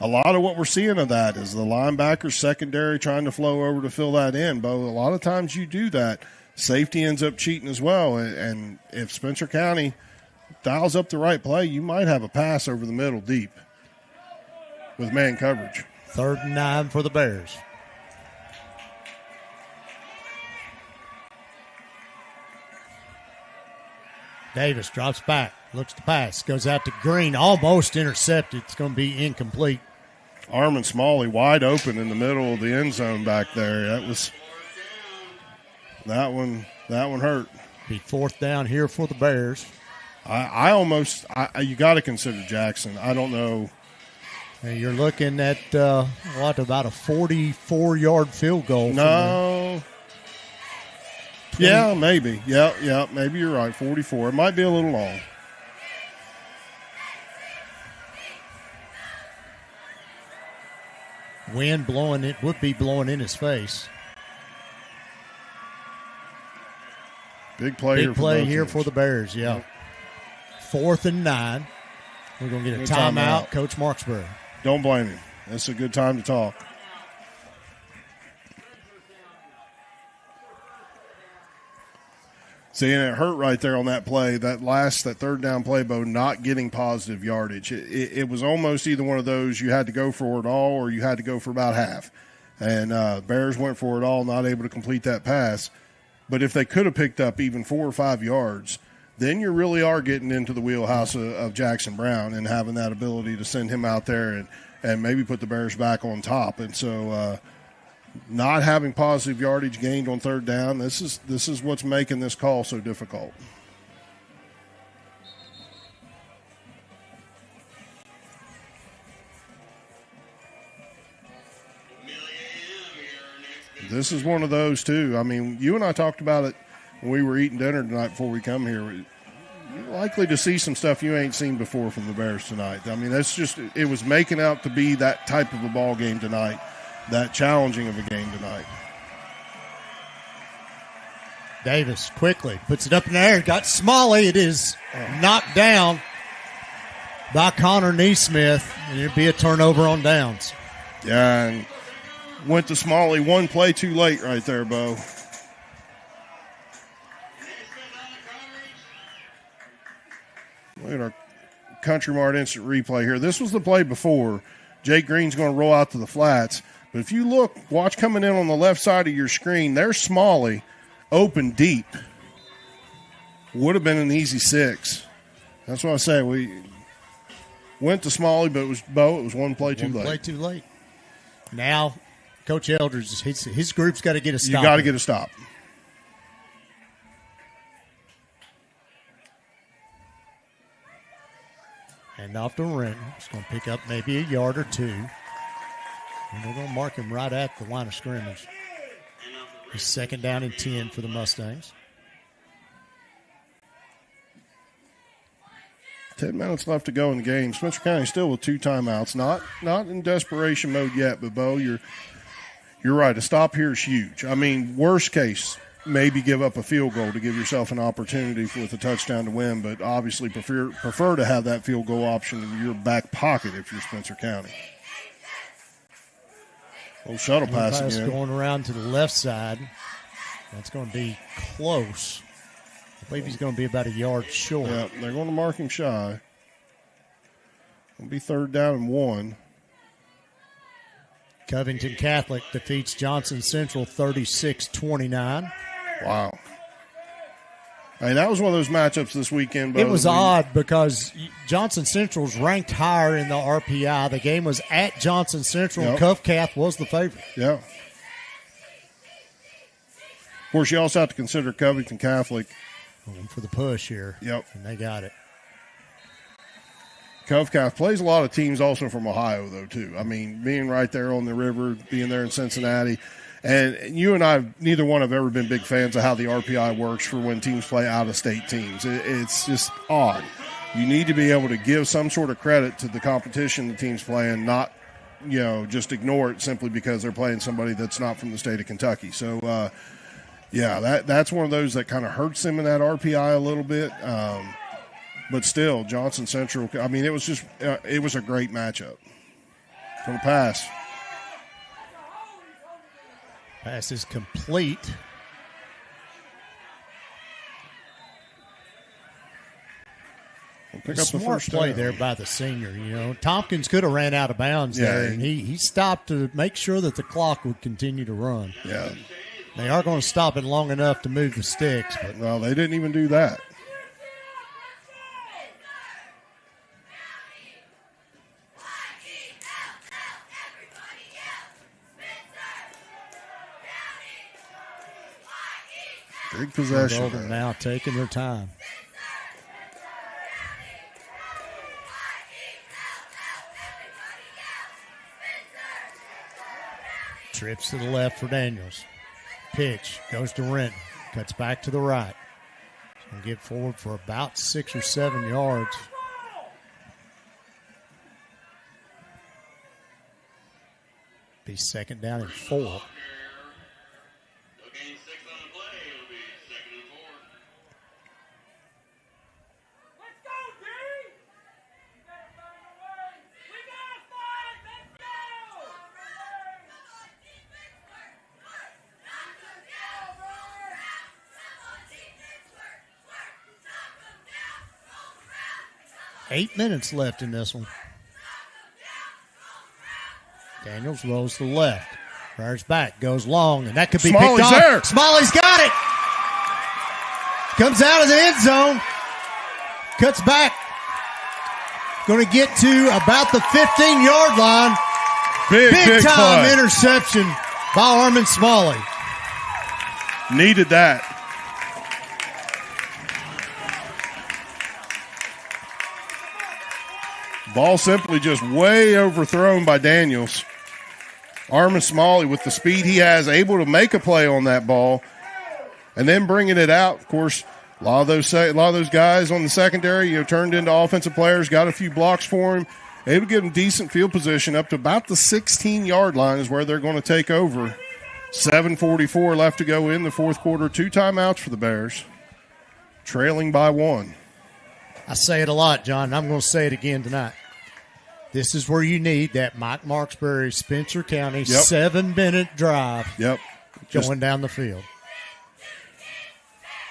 a lot of what we're seeing of that is the linebackers secondary trying to flow over to fill that in. But a lot of times you do that, safety ends up cheating as well. And if Spencer County dials up the right play, you might have a pass over the middle deep with man coverage. 3rd and 9 for the Bears. Davis drops back, looks to pass, goes out to Green, almost intercepted. It's going to be incomplete. Armin Smalley wide open in the middle of the end zone back there. That one hurt. Be 4th down here for the Bears. You got to consider Jackson. I don't know. And you're looking at about a 44-yard field goal. No. Yeah, maybe. Yeah, maybe you're right. 44. It might be a little long. Wind blowing, it would be blowing in his face. Big play here for the Bears, yeah. 4th and 9. We're going to get a timeout, Coach Marksbury. Don't blame him. That's a good time to talk. See, and it hurt right there on that play. That 3rd down play, Bo, not getting positive yardage. It was almost either one of those you had to go for it all or you had to go for about half. And Bears went for it all, not able to complete that pass. But if they could have picked up even 4 or 5 yards, then you really are getting into the wheelhouse of Jackson Brown and having that ability to send him out there and maybe put the Bears back on top. And so not having positive yardage gained on 3rd down, this is what's making this call so difficult. This is one of those, too. I mean, you and I talked about it when we were eating dinner tonight before we come here. You're likely to see some stuff you ain't seen before from the Bears tonight. I mean, it was making out to be that type of a ball game tonight. That challenging of a game tonight. Davis quickly puts it up in the air. Got Smalley. It is knocked down by Connor Neesmith. And it'll be a turnover on downs. Yeah, and went to Smalley one play too late right there, Bo. Look at our Country Mart instant replay here. This was the play before. Jake Green's going to roll out to the flats. But if you look, watch coming in on the left side of your screen, there's Smalley open deep. Would have been an easy 6. That's what I say. We went to Smalley, but it was one play too late. One play too late. Now, Coach Eldridge, his group's got to get a stop. You got to get a stop. And off to Renton. It's going to pick up maybe a yard or 2. And they're going to mark him right at the line of scrimmage. It's 2nd down and 10 for the Mustangs. 10 minutes left to go in the game. Spencer County still with 2 timeouts. Not in desperation mode yet, but Bo, you're right. A stop here is huge. I mean, worst case, maybe give up a field goal to give yourself an opportunity with a touchdown to win, but obviously prefer to have that field goal option in your back pocket if you're Spencer County. Little shuttle pass again. Going around to the left side. That's going to be close. I believe he's going to be about a yard short. Yeah, they're going to mark him shy. It'll be 3rd down and 1. Covington Catholic defeats Johnson Central 36-29. Wow. I mean, that was one of those matchups this weekend. It was odd because Johnson Central's ranked higher in the RPI. The game was at Johnson Central, and Cuff Cath was the favorite. Yeah. Of course, you also have to consider Covington Catholic. Going for the push here. Yep. And they got it. Cuff Cath plays a lot of teams also from Ohio, though, too. I mean, being right there on the river, being there in Cincinnati. And you and I, neither one have ever been big fans of how the RPI works for when teams play out-of-state teams. It's just odd. You need to be able to give some sort of credit to the competition the team's playing, not, just ignore it simply because they're playing somebody that's not from the state of Kentucky. So, that's one of those that kind of hurts them in that RPI a little bit. But still, Johnson Central, I mean, it was a great matchup. For the pass. Pass is complete. We'll pick up Smart the first play down there by the senior. Tompkins could have ran out of bounds there, and he stopped to make sure that the clock would continue to run. Yeah. They are going to stop it long enough to move the sticks. But well, they didn't even do that. Big possession. North Oldham now taking their time. Trips to the left for Daniels. Pitch goes to Renton. Cuts back to the right. He's going to get forward for about 6 or 7 yards. Be 2nd down and 4. Eight minutes left in this one. Daniels rolls to the left. Fires back, goes long, and that could be Smalley's picked off. there. Smalley's got it. Comes out of the end zone. Cuts back. Going to get to about the 15-yard line. Big time play. Interception by Armin Smalley. Needed that. Ball simply just way overthrown by Daniels. Armin Smalley, with the speed he has, able to make a play on that ball and then bringing it out. Of course, a lot of those guys on the secondary, turned into offensive players, got a few blocks for him, able to give him decent field position up to about the 16-yard line is where they're going to take over. 7:44 left to go in the fourth quarter. 2 timeouts for the Bears, trailing by 1. I say it a lot, John, and I'm going to say it again tonight. This is where you need that Mike Marksbury, Spencer County 7-minute drive going down the field.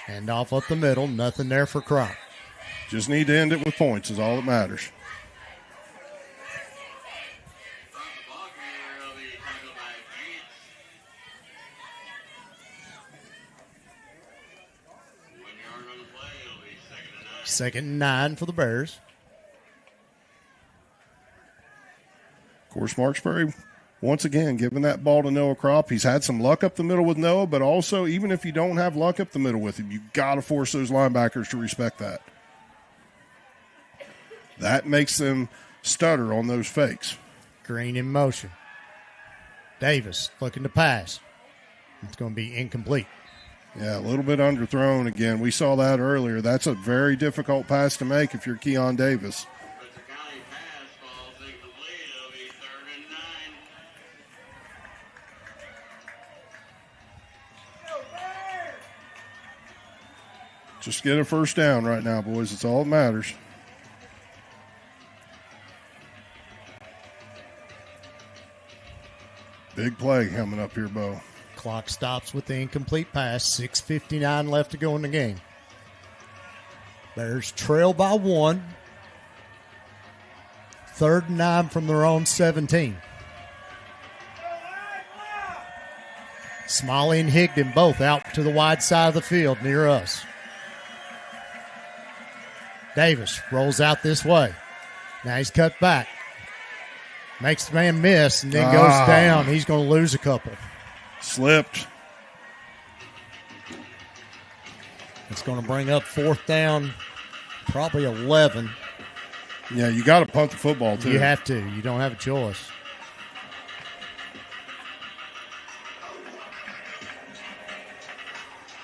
Hand off up the middle, nothing there for Crop. Just need to end it with points is all that matters. Second and 9 for the Bears. Of course, Marksbury, once again, giving that ball to Noah Crop. He's had some luck up the middle with Noah, but also, even if you don't have luck up the middle with him, you got to force those linebackers to respect that. That makes them stutter on those fakes. Green in motion. Davis looking to pass. It's going to be incomplete. Yeah, a little bit underthrown again. We saw that earlier. That's a very difficult pass to make if you're Keon Davis. Just get a first down right now, boys. It's all that matters. Big play coming up here, Bo. Clock stops with the incomplete pass. 6:59 left to go in the game. Bears trail by 1. 3rd and 9 from their own 17. Smalley and Higdon both out to the wide side of the field near us. Davis rolls out this way. Now he's cut back. Makes the man miss and then goes down. He's going to lose a couple. Slipped. It's going to bring up 4th down, probably 11. Yeah, you got to punt the football, too. You have to. You don't have a choice.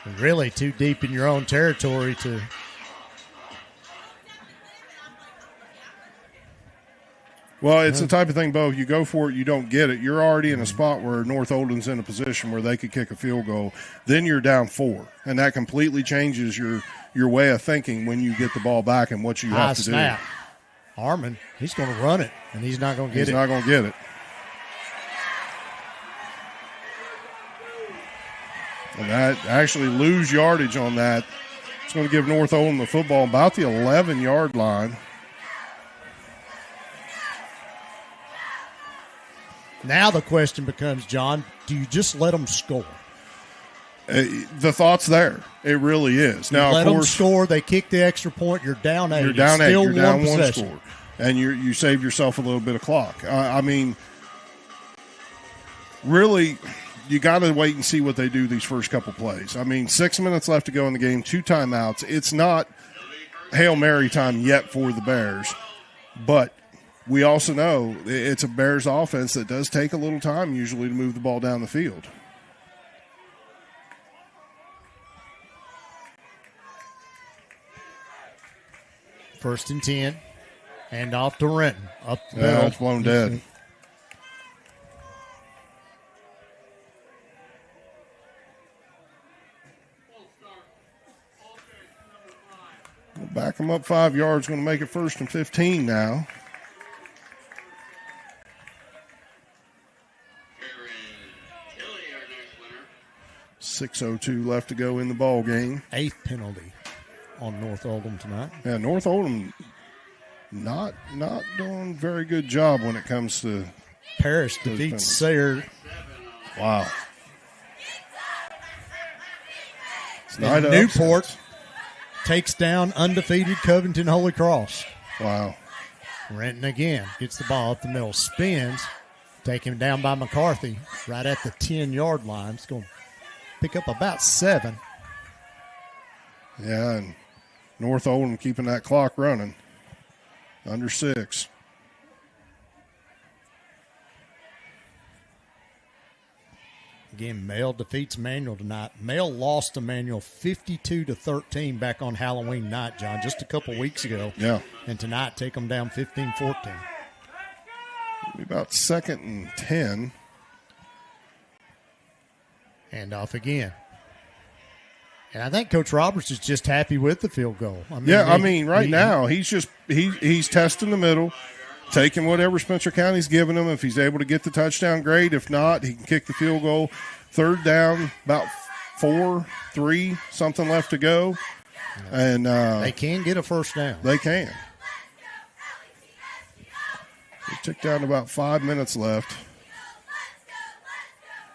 You're really too deep in your own territory to... Well, it's the type of thing, Bo, you go for it, you don't get it. You're already in a spot where North Oldham's in a position where they could kick a field goal. Then you're down 4, and that completely changes your way of thinking when you get the ball back and what you have to snap. Harmon, he's going to run it, and he's not going to get it. He's not going to get it. And that actually lose yardage on that. It's going to give North Oldham the football about the 11-yard line. Now the question becomes, John, do you just let them score? The thought's there. It really is. Now, let of course, them score. They kick the extra point. You're down 8. You're down 8. Still You're down one one possession. score. And you save yourself a little bit of clock. I mean, really, you got to wait and see what they do these first couple plays. I mean, 6 minutes left to go in the game, 2 timeouts. It's not Hail Mary time yet for the Bears, but we also know it's a Bears offense that does take a little time usually to move the ball down the field. First and 10. And off to Renton. Up the middle. middle. It's blown dead. We'll back them up 5 yards. Going to make it 1st and 15 now. 6:02 left to go in the ball game. 8th penalty on North Oldham tonight. Yeah, North Oldham not doing a very good job when it comes to Parrish defeats Sayre. Wow. And Newport takes down undefeated Covington Holy Cross. Wow. Renton again gets the ball up the middle, spins, take him down by McCarthy right at the 10-yard line. It's going to pick up about 7. Yeah, and North Oldham keeping that clock running. Under 6. Again, Male defeats Manual tonight. Male lost to Manual 52-13 back on Halloween night, John, just a couple weeks ago. Yeah. And tonight, take them down 15-14. Be about 2nd and 10. And off again. And I think Coach Roberts is just happy with the field goal. Right now he's just he's testing the middle, taking whatever Spencer County's giving him. If he's able to get the touchdown, great. If not, he can kick the field goal. 3rd down, about 4-3, something left to go. And they can get a first down. They can. They took down about 5 minutes left.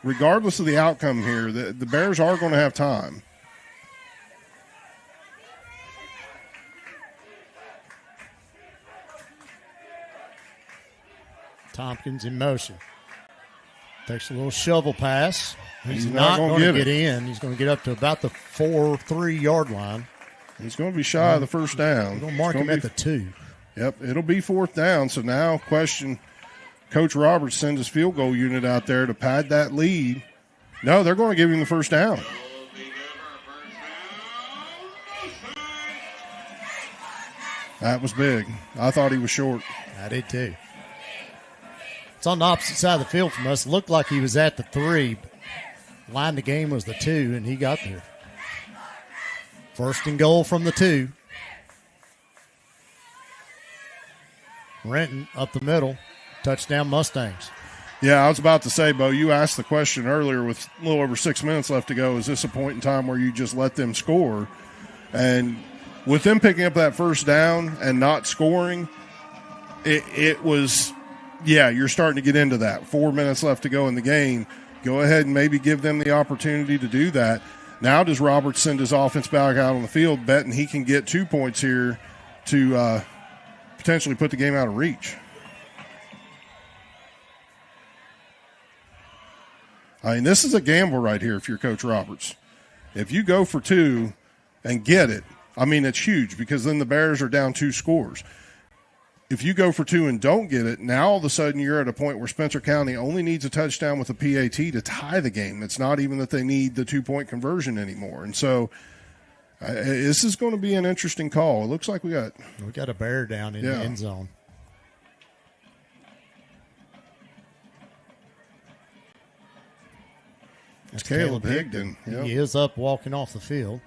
Regardless of the outcome here, the Bears are going to have time. Tompkins in motion. Takes a little shovel pass. He's not going to get in. He's going to get up to about the 4-3-yard line. He's going to be shy of the first down. We're going to mark him at the 2. Yep, it'll be 4th down. So now question, Coach Roberts sends his field goal unit out there to pad that lead. No, they're going to give him the first down. That was big. I thought he was short. I did too. It's on the opposite side of the field from us. Looked like he was at the 3. Line the game was the 2, and he got there. 1st and goal from the 2. Renton up the middle. Touchdown Mustangs. Yeah, I was about to say, Bo, you asked the question earlier with a little over 6 minutes left to go. Is this a point in time where you just let them score? And with them picking up that first down and not scoring, it was, you're starting to get into that. 4 minutes left to go in the game. Go ahead and maybe give them the opportunity to do that. Now does Roberts send his offense back out on the field, betting he can get 2 points here to potentially put the game out of reach. I mean, this is a gamble right here if you're Coach Roberts. If you go for 2 and get it, I mean, it's huge because then the Bears are down 2 scores. If you go for 2 and don't get it, now all of a sudden you're at a point where Spencer County only needs a touchdown with a PAT to tie the game. It's not even that they need the 2-point conversion anymore. And so this is going to be an interesting call. It looks like we got a Bear down in the end zone. It's Caleb Higdon. Yep. He is up walking off the field.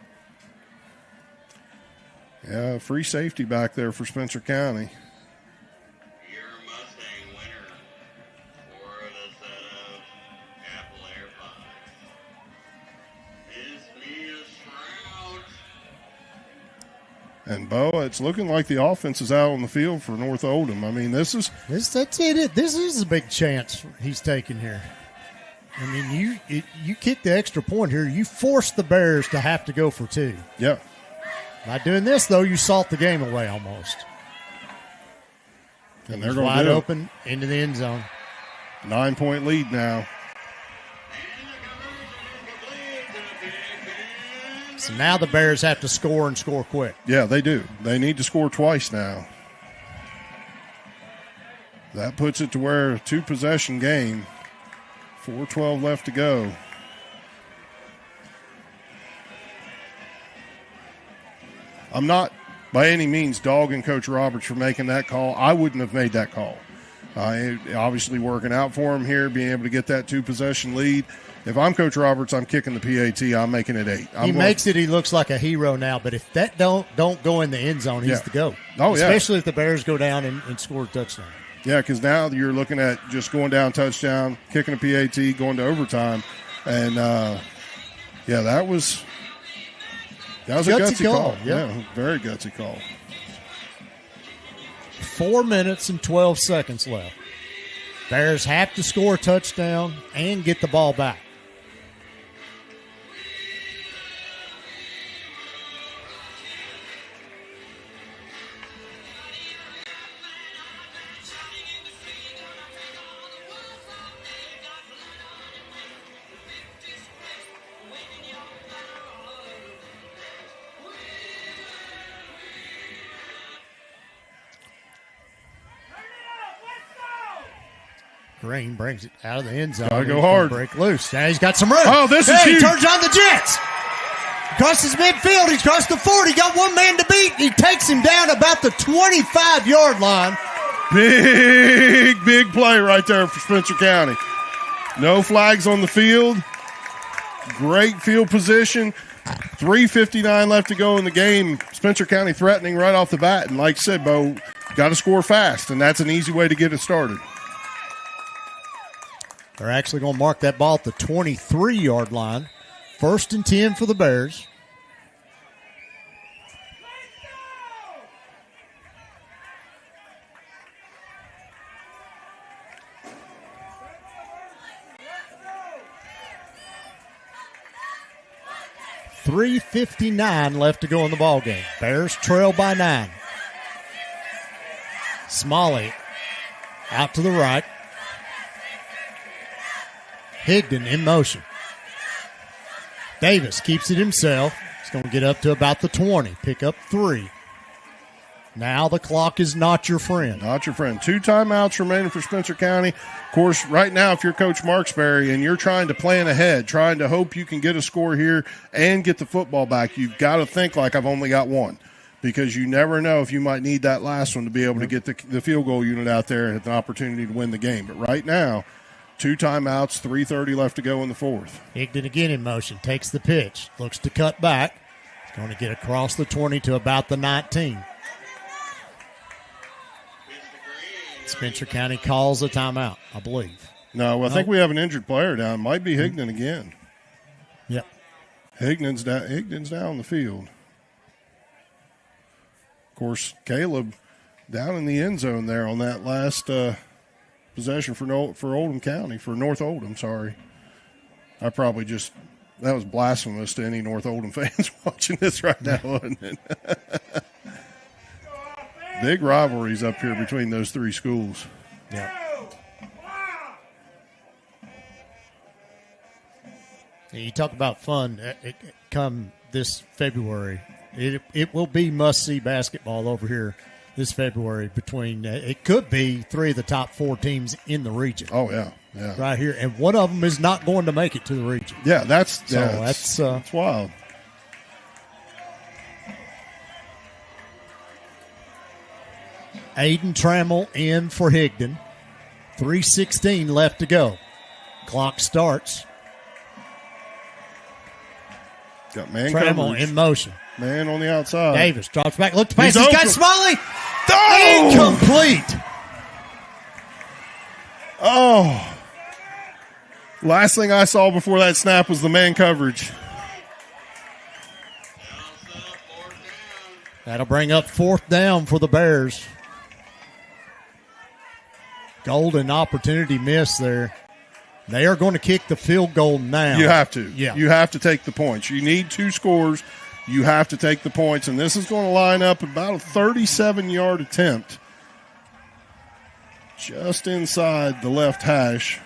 Yeah, free safety back there for Spencer County. And, Bo, it's looking like the offense is out on the field for North Oldham. I mean, this is a big chance he's taking here. I mean, you kick the extra point here. You force the Bears to have to go for 2. Yeah. By doing this, though, you salt the game away almost. And they're going wide open into the end zone. 9-point lead now. So now the Bears have to score and score quick. Yeah, they do. They need to score twice now. That puts it to where a 2-possession game. 4:12 left to go. I'm not by any means dogging Coach Roberts for making that call. I wouldn't have made that call. Obviously working out for him here, being able to get that 2-possession lead. If I'm Coach Roberts, I'm kicking the PAT. I'm making it 8. He makes it. He looks like a hero now. But if that don't go in the end zone, he's the GOAT. Oh, especially if the Bears go down and score a touchdown. Yeah, because now you're looking at just going down touchdown, kicking a PAT, going to overtime. And, that was a gutsy call. Yeah, very gutsy call. 4 minutes and 12 seconds left. Bears have to score a touchdown and get the ball back. Green brings it out of the end zone. Gotta go hard. Break loose. Now he's got some room. Oh, this is huge. He turns on the Jets. Crosses midfield. He's crossed the 40. Got one man to beat. He takes him down about the 25-yard line. Big play right there for Spencer County. No flags on the field. Great field position. 3:59 left to go in the game. Spencer County threatening right off the bat. And like I said, Bo, got to score fast, and that's an easy way to get it started. They're actually going to mark that ball at the 23-yard line. 1st and 10 for the Bears. .359 left to go in the ball game. Bears trail by 9. Smalley out to the right. Higdon in motion. Davis keeps it himself. He's going to get up to about the 20. Pick up 3. Now the clock is not your friend. Not your friend. 2 timeouts remaining for Spencer County. Of course, right now, if you're Coach Marksberry and you're trying to plan ahead, trying to hope you can get a score here and get the football back, you've got to think like I've only got 1, because you never know if you might need that last one to be able to get the field goal unit out there and have the opportunity to win the game. But right now, 2 timeouts, 3:30 left to go in the 4th. Higdon again in motion, takes the pitch, looks to cut back. He's going to get across the 20 to about the 19. Spencer County calls a timeout, I believe. No, I think we have an injured player down. Might be Higdon again. Yep. Higdon's down the field. Of course, Caleb down in the end zone there on that last possession for Oldham County, for North Oldham, sorry. I probably just – that was blasphemous to any North Oldham fans watching this right now, wasn't it? Big rivalries up here between those three schools. Yeah. You talk about fun. Come this February, it will be must-see basketball over here this February between it could be three of the top four teams in the region. Oh, yeah. Yeah. Right here. And one of them is not going to make it to the region. Yeah, that's wild. Aiden Trammell in for Higdon. 3:16 left to go. Clock starts. Got man Trammell coverage. in motion. Man on the outside. Davis drops back. Look to pass. He's He's got open. Smalley. Oh! Incomplete. Oh. Last thing I saw before that snap was the man coverage. That'll bring up 4th down for the Bears. Golden opportunity missed there. They are going to kick the field goal now. You have to. Yeah. You have to take the points. You need 2 scores. You have to take the points. And this is going to line up about a 37-yard attempt. Just inside the left hash.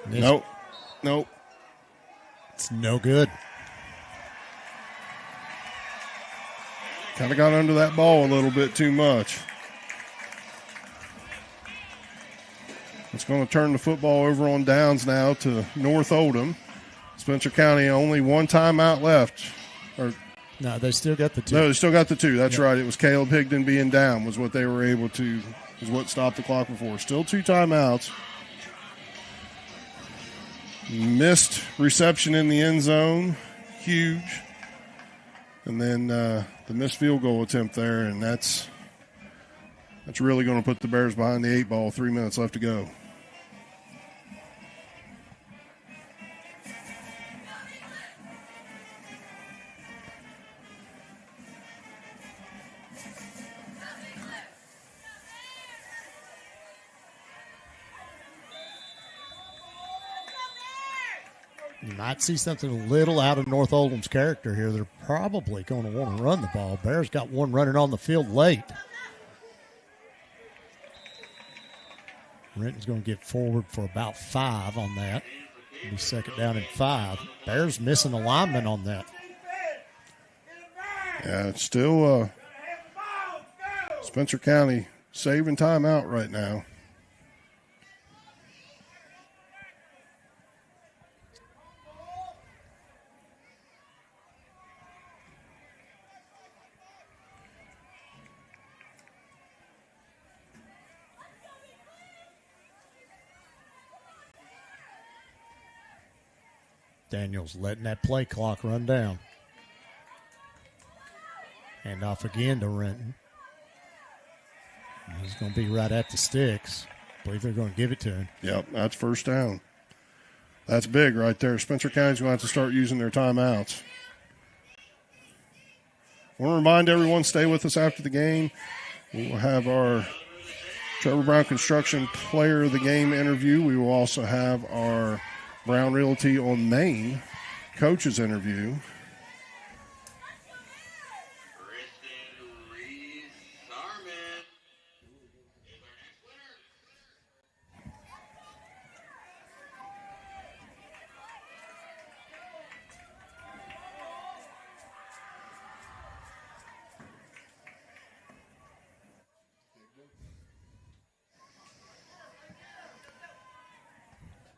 Nope. It's no good. Kind of got under that ball a little bit too much. It's going to turn the football over on downs now to North Oldham. Spencer County only one timeout left. No, they still got the 2. No, they still got the 2. That's right. It was Caleb Higdon being down was what they were able to, was what stopped the clock before. Still 2 timeouts. Missed reception in the end zone. Huge. And then the missed field goal attempt there, and that's really going to put the Bears behind the 8 ball. 3 minutes left to go. You might see something a little out of North Oldham's character here. They're probably going to want to run the ball. Bears got one running on the field late. Renton's going to get forward for about 5 on that. It'll be 2nd down and 5. Bears missing a lineman on that. Yeah, it's still Spencer County saving time out right now. Daniels letting that play clock run down. Hand off again to Renton. He's going to be right at the sticks. I believe they're going to give it to him. Yep, that's 1st down. That's big right there. Spencer County's going to have to start using their timeouts. I want to remind everyone, stay with us after the game. We'll have our Trevor Brown Construction Player of the Game interview. We will also have our Brown Realty on Main coaches interview.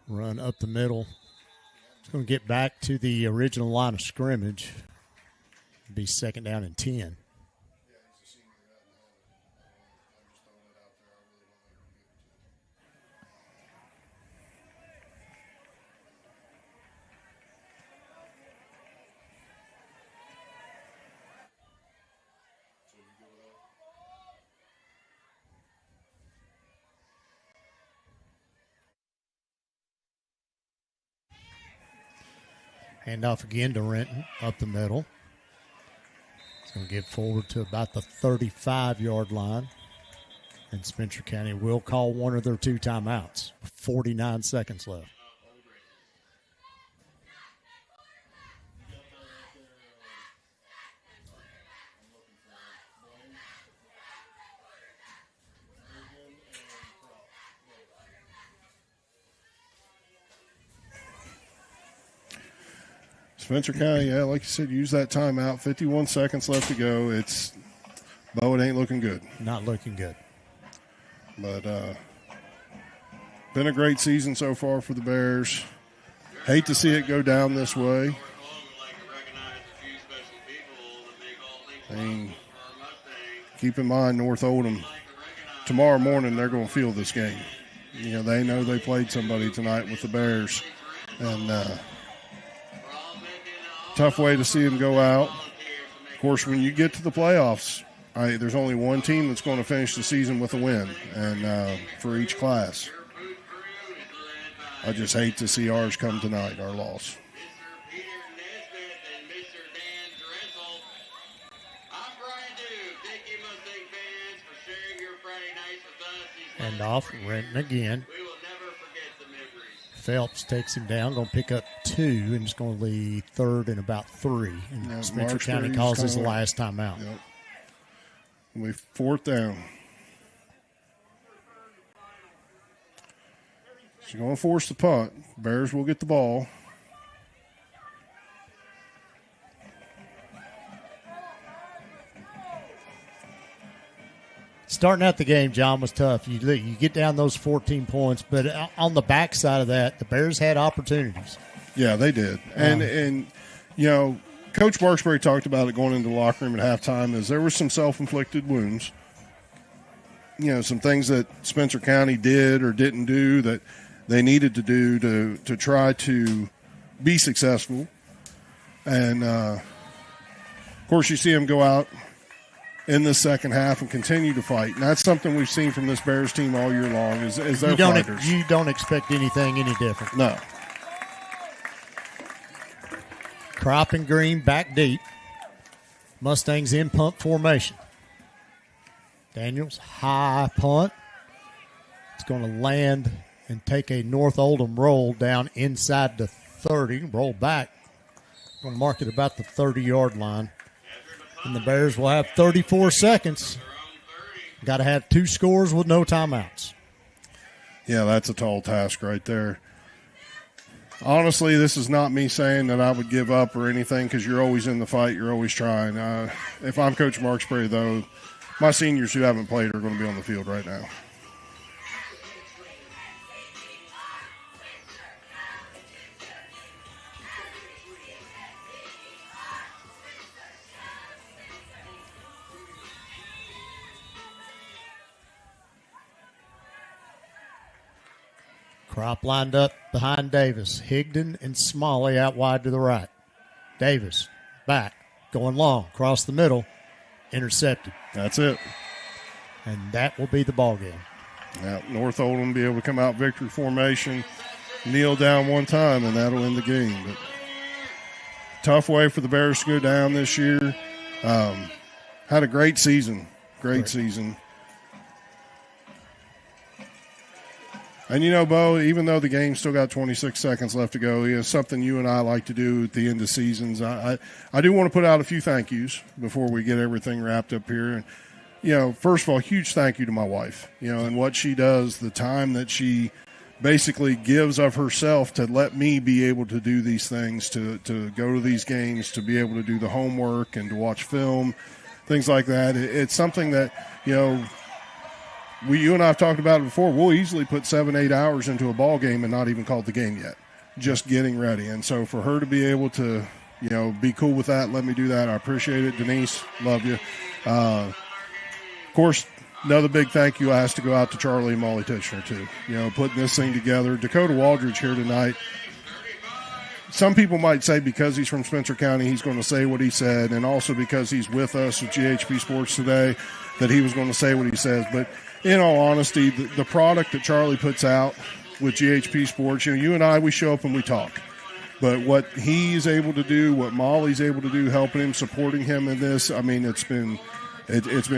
Run up the middle. It's going to get back to the original line of scrimmage. It'll be 2nd down and 10. Handoff again to Renton up the middle. It's going to get forward to about the 35-yard line. And Spencer County will call one of their 2 timeouts. 49 seconds left. Spencer County, yeah, like you said, use that timeout. 51 seconds left to go. It ain't looking good. Not looking good. But been a great season so far for the Bears. Hate to see it go down this way. I mean, keep in mind, North Oldham, tomorrow morning they're going to feel this game. You know, they know they played somebody tonight with the Bears. And tough way to see them go out. Of course, when you get to the playoffs, there's only one team that's going to finish the season with a win, and for each class. I just hate to see ours come tonight, our loss. And off, Renton again. Phelps takes him down, going to pick up 2, and it's going to leave 3rd and about 3. And Spencer County calls his last timeout. Yep. We 4th down. She's going to force the punt. Bears will get the ball. Starting out the game, John, was tough. You get down those 14 points, but on the backside of that, the Bears had opportunities. Yeah, they did. And you know, Coach Barksbury talked about it going into the locker room at halftime, is there were some self-inflicted wounds. You know, some things that Spencer County did or didn't do that they needed to do to try to be successful. And, of course, you see them go out in the second half and continue to fight. And that's something we've seen from this Bears team all year long is they're fighters. You don't expect anything any different. No. Crop and Green back deep. Mustangs in punt formation. Daniels, high punt. It's going to land and take a North Oldham roll down inside the 30. Roll back. Going to mark it about the 30-yard line. And the Bears will have 34 seconds. Got to have 2 scores with no timeouts. Yeah, that's a tall task right there. Honestly, this is not me saying that I would give up or anything because you're always in the fight. You're always trying. If I'm Coach Marksbury, though, my seniors who haven't played are going to be on the field right now. Crop lined up behind Davis. Higdon and Smalley out wide to the right. Davis back, going long, across the middle, intercepted. That's it. And that will be the ball game. Now, North Oldham be able to come out victory formation, kneel down one time, and that'll end the game. But tough way for the Bears to go down this year. Had a great season. Great season. And, you know, Bo, even though the game's still got 26 seconds left to go, something you and I like to do at the end of seasons. I do want to put out a few thank yous before we get everything wrapped up here. And, you know, first of all, huge thank you to my wife, and what she does, the time that she basically gives of herself to let me be able to do these things, to go to these games, to be able to do the homework and to watch film, things like that. It's something that, you and I have talked about it before. We'll easily put 7-8 hours into a ball game and not even call the game yet, just getting ready. And so for her to be able to, be cool with that, let me do that, I appreciate it. Denise, love you. Of course, another big thank you has to go out to Charlie and Molly Titchener, too, putting this thing together. Dakota Waldridge here tonight. Some people might say because he's from Spencer County, he's going to say what he said, and also because he's with us at GHP-SPORTS today, that he was going to say what he says. But in all honesty, the product that Charlie puts out with GHP-SPORTS, you and I, we show up and we talk. But what he's able to do, what Molly's able to do, helping him, supporting him in this, I mean, it's been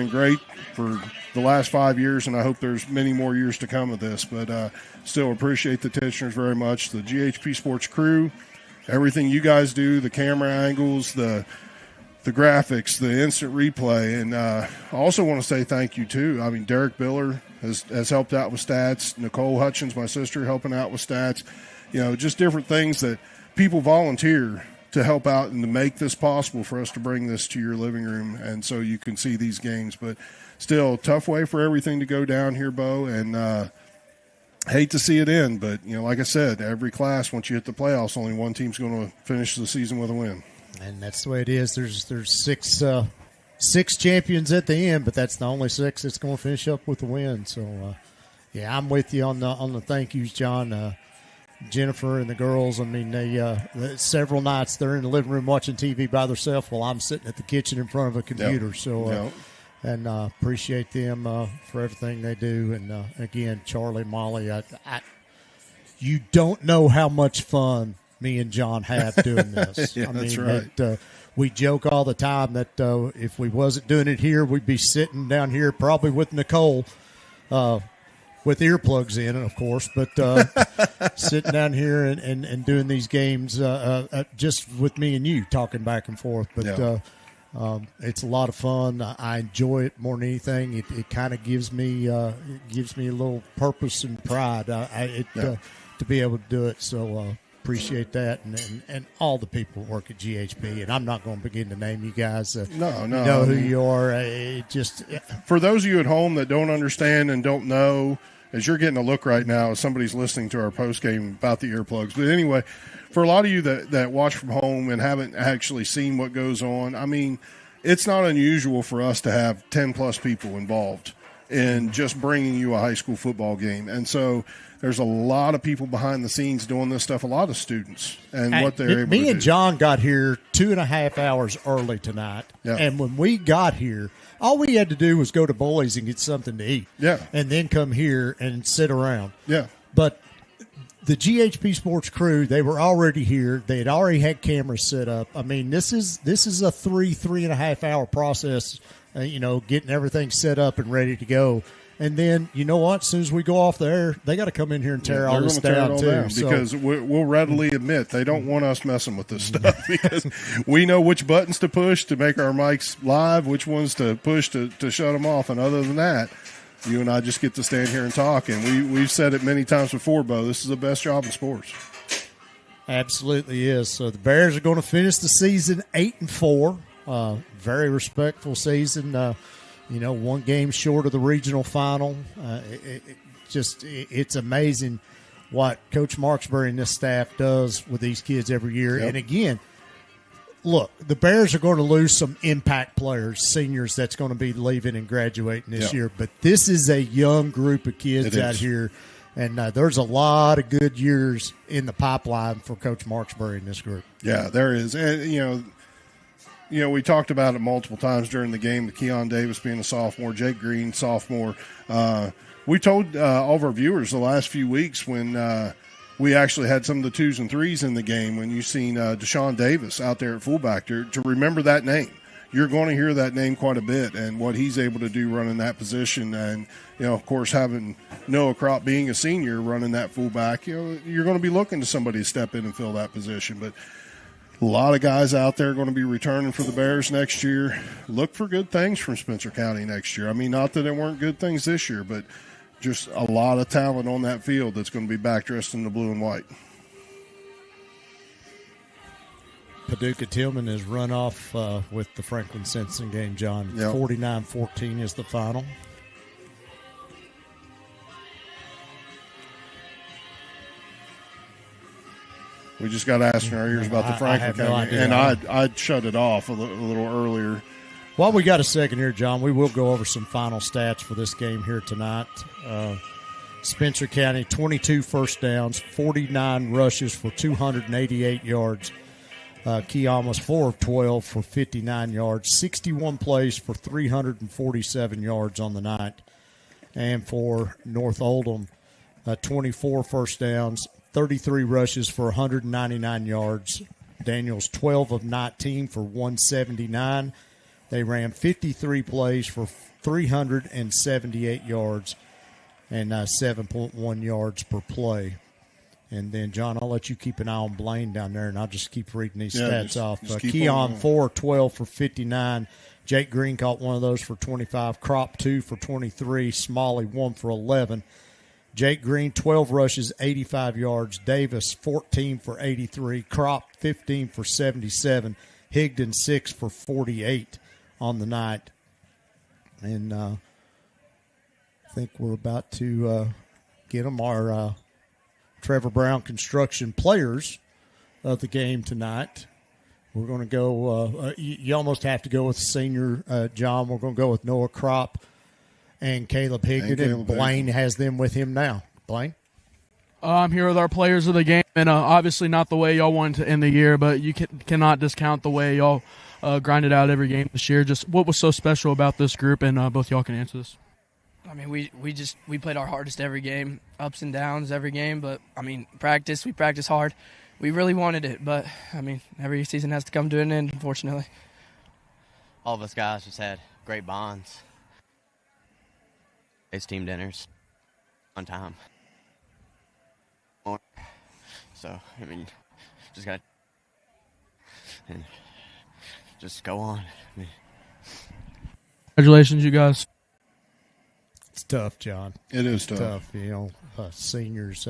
great for the last 5 years, and I hope there's many more years to come of this. But still appreciate the Ticheners very much, the GHP Sports crew, everything you guys do, the camera angles, the graphics, the instant replay. And I also want to say thank you, too. I mean, Derek Biller has helped out with stats. Nicole Hutchins, my sister, helping out with stats. You know, just different things that people volunteer to help out and to make this possible for us to bring this to your living room and so you can see these games. But still, tough way for everything to go down here, Bo, and hate to see it end. But, you know, like I said, every class, once you hit the playoffs, only one team's going to finish the season with a win. And that's the way it is. There's six champions at the end, but that's the only six that's going to finish up with the win. So, yeah, I'm with you on the thank yous, John. Jennifer and the girls, I mean, they several nights they're in the living room watching TV by themselves while I'm sitting at the kitchen in front of a computer. Yep. So, and appreciate them for everything they do. And again, Charlie, Molly, you don't know how much fun me and John have doing this. Yeah, I mean, that's right. We joke all the time that if we wasn't doing it here, we'd be sitting down here probably with Nicole. With earplugs in, of course, but sitting down here and doing these games just with me and you talking back and forth. But it's a lot of fun. I enjoy it more than anything. It kind of gives me a little purpose and pride to be able to do it. So appreciate that, and all the people who work at GHP. And I'm not going to begin to name you guys. No, you know who you are. For those of you at home that don't understand and don't know, as you're getting a look right now, as somebody's listening to our post game about the earplugs. But anyway, for a lot of you that watch from home and haven't actually seen what goes on, I mean, it's not unusual for us to have 10-plus people involved in just bringing you a high school football game. And so there's a lot of people behind the scenes doing this stuff, a lot of students, and what they're able to do. Me and John got here 2.5 hours early tonight, and when we got here, all we had to do was go to Bully's and get something to eat, and then come here and sit around. But the GHP Sports crew, they were already here. They had already had cameras set up. I mean, this is a 3.5 hour process, getting everything set up and ready to go. And then, you know what? As soon as we go off the air, they got to come in here and tear all this down, too. Because we'll readily admit they don't want us messing with this stuff because we know which buttons to push to make our mics live, which ones to push to shut them off. And other than that, you and I just get to stand here and talk. And we've said it many times before, Bo, this is the best job in sports. Absolutely is. So the Bears are going to finish the season 8-4. Very respectful season. One game short of the regional final. It's amazing what Coach Marksbury and this staff does with these kids every year. And again, look, the Bears are going to lose some impact players, seniors that's going to be leaving and graduating this year. But this is a young group of kids out here, and there's a lot of good years in the pipeline for Coach Marksbury and this group. Yeah, there is. And, we talked about it multiple times during the game, Keon Davis being a sophomore, Jake Green, sophomore. We told all of our viewers the last few weeks when we actually had some of the 2s and 3s in the game, when you've seen Deshaun Davis out there at fullback, to remember that name. You're going to hear that name quite a bit and what he's able to do running that position. And, of course, having Noah Kropp being a senior running that fullback, you're going to be looking to somebody to step in and fill that position. But a lot of guys out there are going to be returning for the Bears next year. Look for good things from Spencer County next year. I mean, not that there weren't good things this year, but just a lot of talent on that field that's going to be back dressed in the blue and white. Paducah Tillman has run off with the Franklin Simpson game, John. 49-14 is the final. We just got asked in our ears about the Franklin game, and I'd shut it off a little earlier. While we got a second here, John, we will go over some final stats for this game here tonight. Spencer County, 22 first downs, 49 rushes for 288 yards. Keon was 4 of 12 for 59 yards, 61 plays for 347 yards on the night. And for North Oldham, 24 first downs, 33 rushes for 199 yards. Daniels 12 of 19 for 179. They ran 53 plays for 378 yards and 7.1 yards per play. And then, John, I'll let you keep an eye on Blaine down there, and I'll just keep reading these stats off. Keon, 4-12 for 59. Jake Green caught one of those for 25. Crop, 2 for 23. Smalley, 1 for 11. Jake Green, 12 rushes, 85 yards. Davis, 14 for 83. Crop, 15 for 77. Higdon, 6 for 48 on the night. And I think we're about to get them our Trevor Brown Construction players of the game tonight. We're going to go you almost have to go with senior John. We're going to go with Noah Crop and Caleb Higdon, and Blaine has them with him now. Blaine? I'm here with our players of the game, and obviously not the way y'all wanted to end the year, but you cannot discount the way y'all grinded out every game this year. Just what was so special about this group, and both y'all can answer this. I mean, we played our hardest every game, ups and downs every game, but, I mean, we practiced hard. We really wanted it, but, I mean, every season has to come to an end, unfortunately. All of us guys just had great bonds. It's team dinners on time. So, I mean, just got to just go on. I mean, congratulations, you guys. It's tough, John. It is tough. You know, seniors,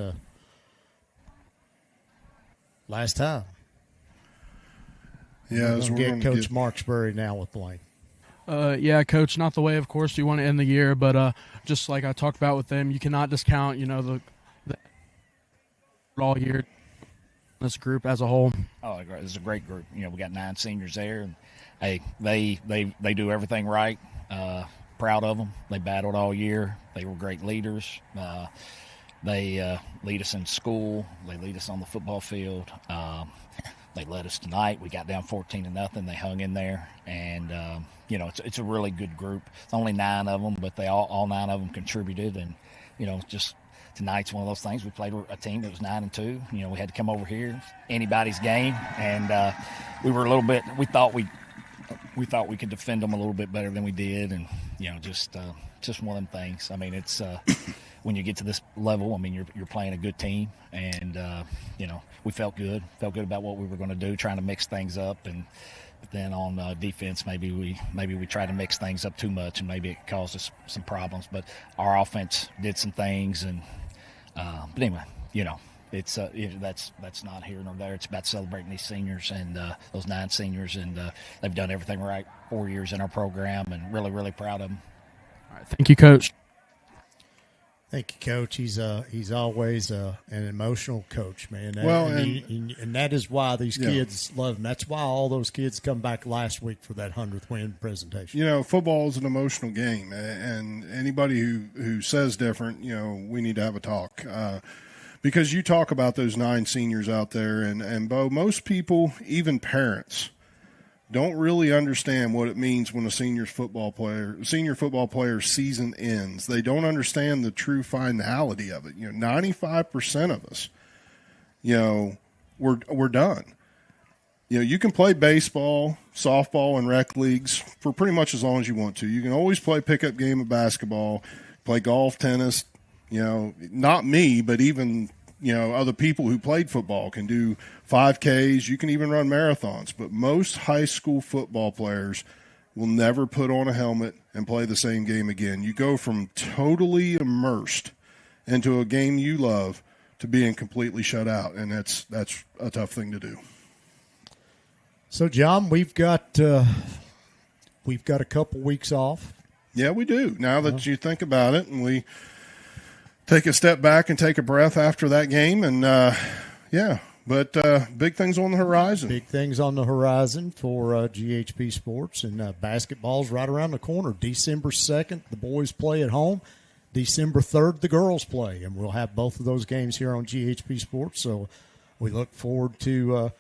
last time. Yeah, we're going to get Coach Marksbury now with Blaine. Yeah, Coach, not the way, of course, you want to end the year, but just like I talked about with them, you cannot discount, the all year, this group as a whole. Oh, it's a great group. We got 9 seniors there, and hey, they do everything right. Proud of them. They battled all year. They were great leaders. They lead us in school. They lead us on the football field. They led us tonight. We got down 14-0. They hung in there, and it's a really good group. It's only 9 of them, but they all 9 of them contributed, and just tonight's one of those things. We played a team that was 9-2. We had to come over here, anybody's game, and we were a little bit. We thought we could defend them a little bit better than we did, and just one of them things. I mean, it's when you get to this level, I mean, you're playing a good team, and we felt good about what we were going to do, trying to mix things up, and but then on defense, maybe we tried to mix things up too much, and maybe it caused us some problems. But our offense did some things, and but anyway, it's that's not here nor there. It's about celebrating these seniors and those 9 seniors, and they've done everything right. 4 years in our program, and really, really proud of them. All right, thank you, Coach. Thank you, Coach. He's always an emotional coach, man. And that is why these kids love him. That's why all those kids come back last week for that 100th win presentation. Football is an emotional game, and anybody who says different, we need to have a talk. Because you talk about those 9 seniors out there, and Bo, most people, even parents, don't really understand what it means when a senior football player's season ends. They don't understand the true finality of it. 95% of us, we're done. You can play baseball, softball, and rec leagues for pretty much as long as you want to. You can always play pickup game of basketball, play golf, tennis. Not me, but even other people who played football can do 5Ks. You can even run marathons. But most high school football players will never put on a helmet and play the same game again. You go from totally immersed into a game you love to being completely shut out, and that's a tough thing to do. So, John, we've got a couple weeks off. Yeah, we do. Now that you think about it, and we take a step back and take a breath after that game, and but big things on the horizon. Big things on the horizon for GHP-SPORTS, and basketball's right around the corner. December 2nd, the boys play at home. December 3rd, the girls play, and we'll have both of those games here on GHP-SPORTS, so we look forward to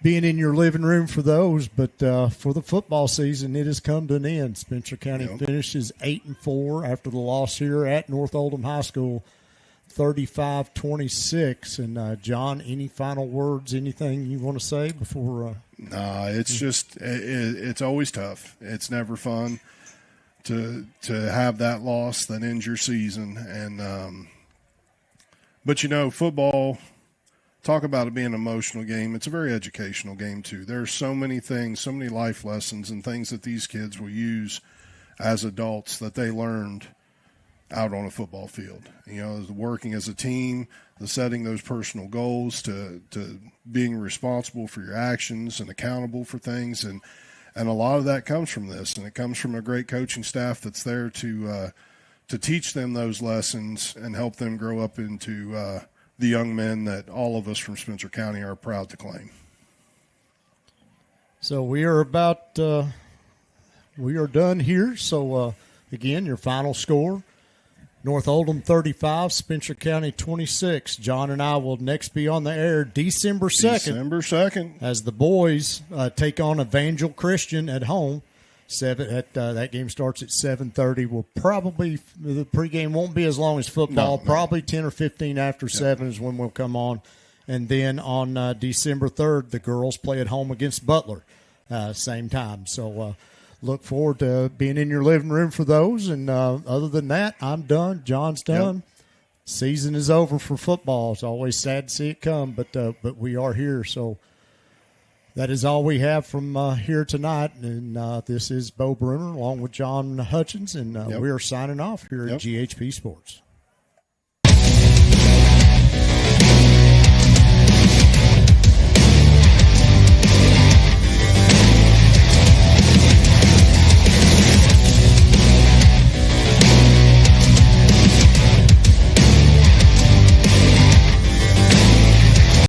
being in your living room for those. But for the football season, it has come to an end. Spencer County finishes 8-4 after the loss here at North Oldham High School. 35-26. And, John, any final words, anything you want to say before? No, it's just it's always tough. It's never fun to have that loss that ends your season. And but, football, talk about it being an emotional game. It's a very educational game, too. There are so many things, so many life lessons and things that these kids will use as adults that they learned out on a football field. Working as a team, the setting those personal goals, to being responsible for your actions and accountable for things. And a lot of that comes from this, and it comes from a great coaching staff that's there to teach them those lessons and help them grow up into the young men that all of us from Spencer County are proud to claim. So we are done here. So, again, your final score, North Oldham 35, Spencer County 26. John and I will next be on the air December 2nd. As the boys take on Evangel Christian at home. That game starts at 7:30. The pregame won't be as long as football. No. Probably 10 or 15 after 7 is when we'll come on. And then on December 3rd, the girls play at home against Butler, same time. So look forward to being in your living room for those. And other than that, I'm done. John's done. Yep. Season is over for football. It's always sad to see it come, but we are here. So that is all we have from here tonight. And this is Bo Bruner along with John Hutchins, and we are signing off here at GHP Sports.